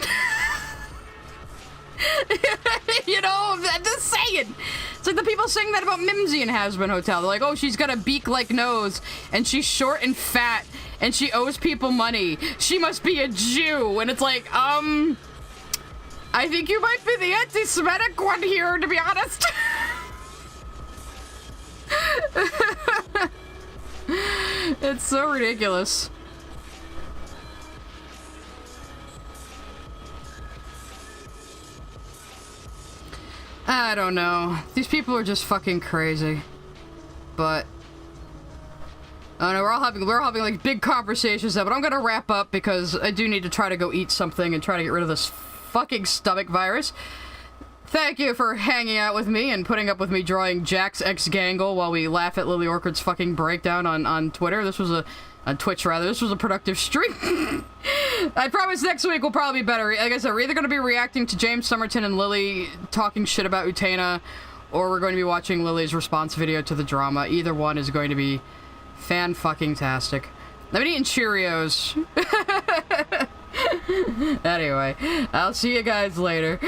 You know, I'm just saying. It's like the people saying that about Mimsy in Has-Been Hotel. They're like, oh, she's got a beak-like nose, and she's short and fat, and she owes people money. She must be a Jew. And it's like, I think you might be the anti-Semitic one here, to be honest. It's so ridiculous. I don't know. These people are just fucking crazy. But oh no, we're all having like big conversations now, but I'm gonna wrap up because I do need to try to go eat something and try to get rid of this fucking stomach virus. Thank you for hanging out with me and putting up with me drawing Jack's ex-Gangle while we laugh at Lily Orchard's fucking breakdown on Twitter. This was on Twitch rather. This was a productive stream. I promise next week will probably be better. Like I said, we're either going to be reacting to James Somerton and Lily talking shit about Utena, or we're going to be watching Lily's response video to the drama. Either one is going to be fan-fucking-tastic. I've been eating Cheerios. Anyway, I'll see you guys later.